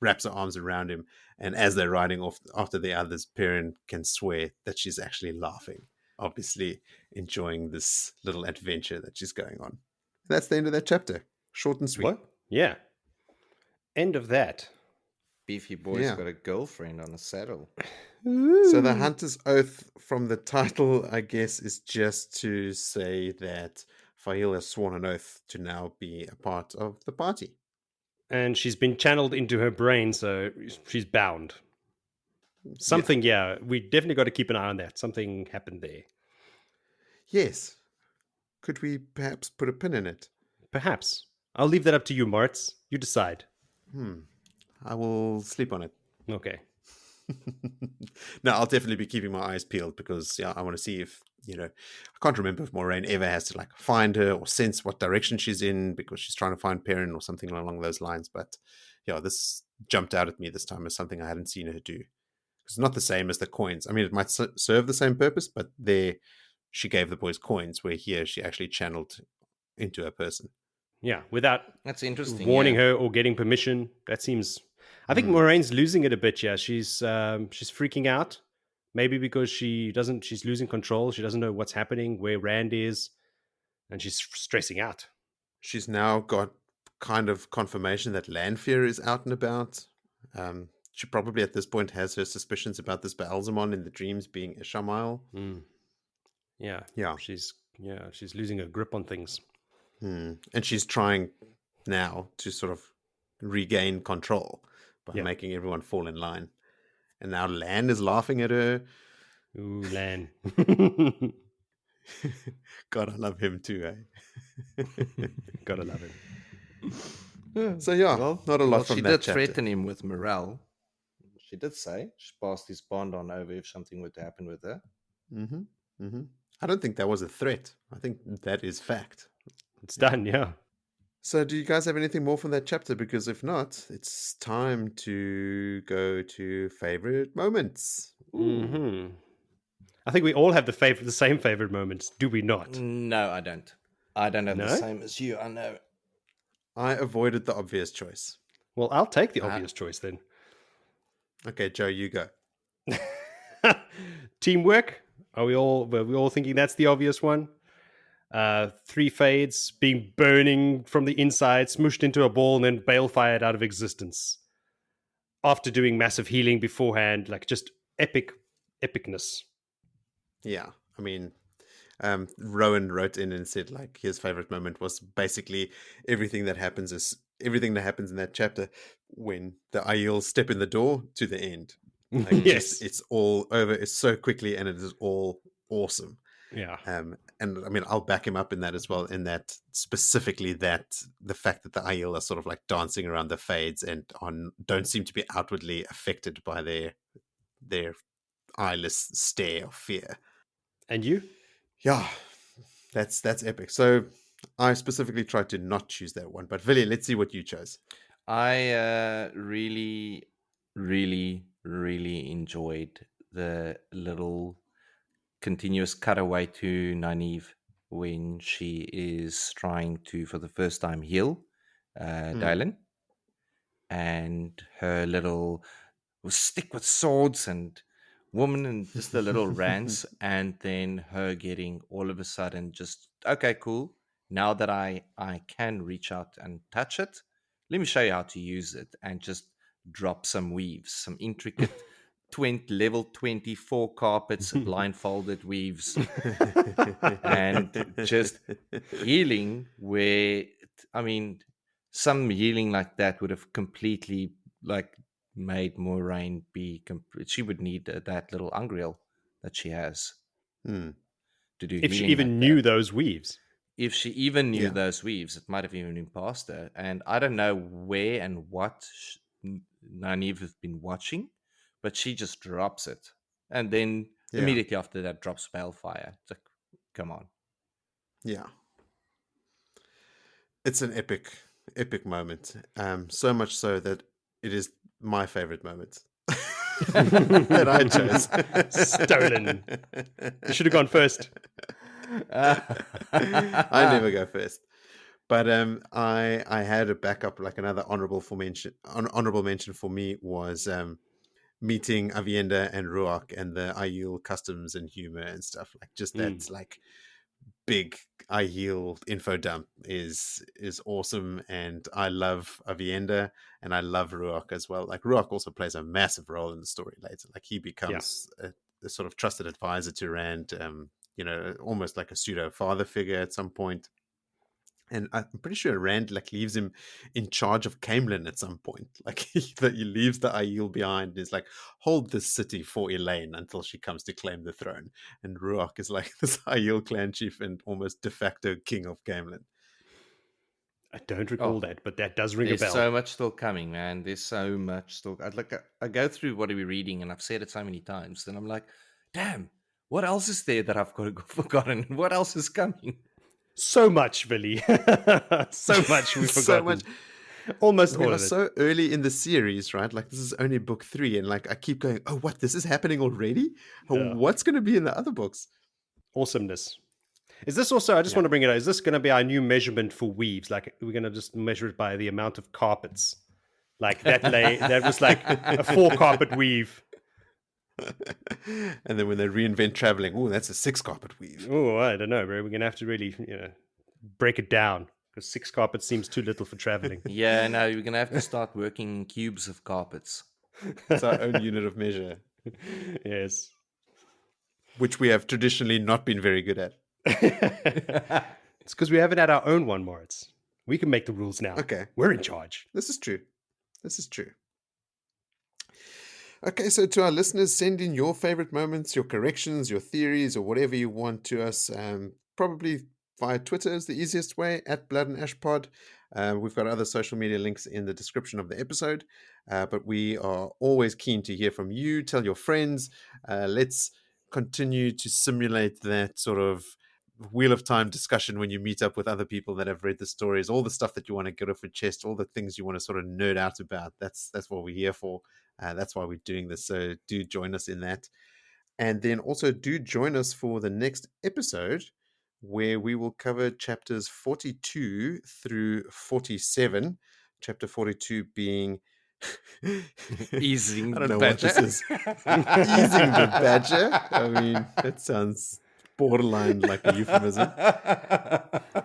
wraps her arms around him. And as they're riding off after the others, Perrin can swear that she's actually laughing, obviously enjoying this little adventure that she's going on. That's the end of that chapter. Short and sweet. What? Yeah. End of that. Beefy boy's got a girlfriend on a saddle. So the Hunter's Oath from the title, I guess, is just to say that Faile has sworn an oath to now be a part of the party. And she's been channeled into her brain, so she's bound. Something, we definitely got to keep an eye on that. Something happened there. Yes. Could we perhaps put a pin in it? Perhaps. I'll leave that up to you, Martz. You decide. I will sleep on it. Okay. No, I'll definitely be keeping my eyes peeled because I want to see if I can't remember if Moiraine ever has to like find her or sense what direction she's in because she's trying to find Perrin or something along those lines. But this jumped out at me this time as something I hadn't seen her do. It's not the same as the coins. I mean, it might serve the same purpose, but there she gave the boys coins, where here she actually channeled into a person. Yeah, without that's interesting. Warning her or getting permission. That seems. I think Moraine's losing it a bit. Yeah, she's freaking out. Maybe because she's losing control. She doesn't know what's happening, where Rand is, and she's stressing out. She's now got kind of confirmation that Lanfear is out and about. She probably at this point has her suspicions about this Baalzamon in the dreams being Ishamael. Yeah. She's losing her grip on things. And she's trying now to sort of regain control by making everyone fall in line. And now Lan is laughing at her. Ooh, Lan. God, I love him too, eh? Gotta love him. So not a lot from that chapter. She did threaten him with morale. She did say she passed his bond on over if something were to happen with her. I don't think that was a threat. I think that is fact. It's done, yeah. So do you guys have anything more from that chapter? Because if not, it's time to go to favorite moments. I think we all have the same favorite moments, do we not? No, I don't. I don't have the same as you, I know. I avoided the obvious choice. Well, I'll take the obvious choice then. Okay, Joe, you go. Teamwork. Were we all thinking that's the obvious one? 3 fades being burning from the inside, smushed into a ball, and then balefired out of existence. After doing massive healing beforehand, like just epicness. Yeah, I mean, Rowan wrote in and said like his favorite moment was basically everything that happens in that chapter when the Aiel step in the door to the end. Like, yes, it's all over. It's so quickly, and it is all awesome. Yeah. And I mean, I'll back him up in that as well. In that specifically, that the fact that the Aiel are sort of like dancing around the fades and don't seem to be outwardly affected by their eyeless stare of fear. And you? Yeah, that's epic. So I specifically tried to not choose that one, but Villian, let's see what you chose. I really, really, really enjoyed the little continuous cutaway to Nynaeve when she is trying to, for the first time, heal Dylan, and her little stick with swords and woman and just the little rants, and then her getting all of a sudden just, okay, cool. Now that I can reach out and touch it, let me show you how to use it, and just drop some weaves, some intricate level 24 carpets, blindfolded weaves, and just healing where, I mean, some healing like that would have completely like made Moiraine be complete. She would need that little Ungreal that she has to do. If she even knew those weaves. If she even knew those weaves, it might have even been past her. And I don't know where and what Nynaeve has been watching, but she just drops it. And then immediately after that drops Balefire. It's like, come on. Yeah. It's an epic moment. So much so that it is my favorite moment. That I chose. Stolen. You should have gone first. I never go first. But I had a backup, like another honorable mention for me was meeting Aviendha and Ruach and the Aiel customs and humor and stuff. Like just that like big Aiel info dump is awesome, and I love Aviendha and I love Ruach as well. Like Ruach also plays a massive role in the story later. Like he becomes a sort of trusted advisor to Rand, almost like a pseudo father figure at some point. And I'm pretty sure Rand like leaves him in charge of Camelin at some point. Like he leaves the Aiel behind and is like, hold this city for Elayne until she comes to claim the throne. And Ruach is like this Aiel clan chief and almost de facto king of Camelin. I don't recall that, but that does ring a There's bell. so much still coming, man. There's so much still. I go through what are we reading, and I've said it so many times, and I'm like, damn, what else is there that I've forgotten? What else is coming? So much, Billy. So much we've forgotten. So much. Almost We all are of it. so early in the series, right? Like this is only book 3, and like I keep going, oh, what? This is happening already? Yeah. What's going to be in the other books? Awesomeness. Is this also, I just want to bring it out, is this going to be our new measurement for weaves? Like, we're going to just measure it by the amount of carpets. Like, that was like a 4-carpet weave. And then when they reinvent traveling, oh, that's a 6-carpet weave. Oh, I don't know, bro. We're going to have to really, break it down. Because 6 carpets seems too little for traveling. Yeah, no, we're going to have to start working in cubes of carpets. It's our own unit of measure. Yes. Which we have traditionally not been very good at. It's because we haven't had our own one, Moritz. We can make the rules now. Okay. We're in charge. This is true. Okay, so to our listeners, send in your favorite moments, your corrections, your theories, or whatever you want to us. Probably via Twitter is the easiest way, at Blood and Ash Pod. We've got other social media links in the description of the episode. But we are always keen to hear from you. Tell your friends. Let's continue to simulate that sort of Wheel of Time discussion when you meet up with other people that have read the stories, all the stuff that you want to get off your chest, all the things you want to sort of nerd out about. That's what we're here for. That's why we're doing this. So do join us in that. And then also do join us for the next episode where we will cover chapters 42 through 47. Chapter 42 being Easing I don't the know what this badger. is. Easing the badger. I mean, that sounds borderline like a euphemism.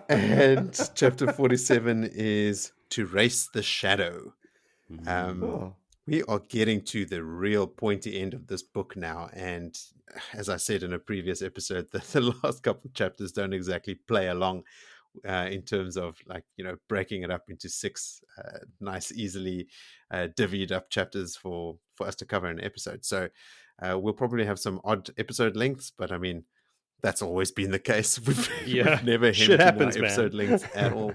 And chapter 47 is to race the shadow. We are getting to the real pointy end of this book now. And as I said in a previous episode, the last couple of chapters don't exactly play along in terms of breaking it up into 6 nice, easily divvied up chapters for us to cover in an episode. So we'll probably have some odd episode lengths, but I mean, that's always been the case. We've never Shit happens, our episode lengths at all.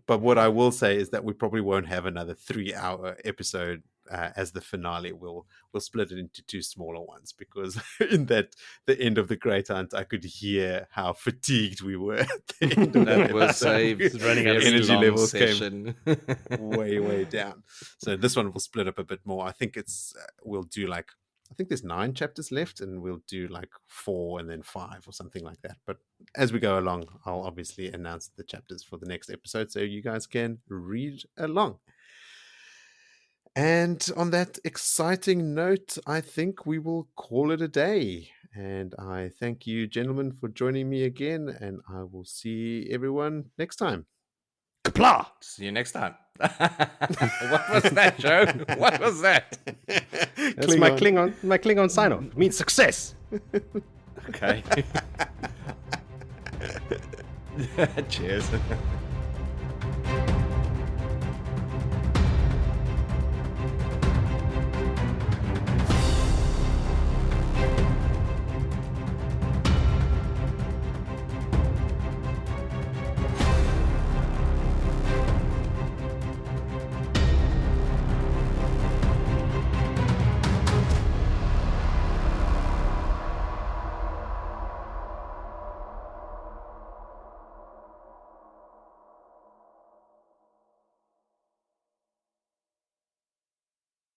But what I will say is that we probably won't have another 3-hour episode as the finale. We'll split it into 2 smaller ones, because in the end of the Great Hunt, I could hear how fatigued we were at the end of That was a running out of energy long levels session. came way down. So this one will split up a bit more. I think we'll do I think there's 9 chapters left, and we'll do 4 and then 5 or something like that. But as we go along, I'll obviously announce the chapters for the next episode so you guys can read along. And on that exciting note, I think we will call it a day. And I thank you, gentlemen, for joining me again, and I will see everyone next time. Kapla! See you next time. What was that, Joe? What was that? That's my Klingon sign-off. It means success. Okay. Cheers.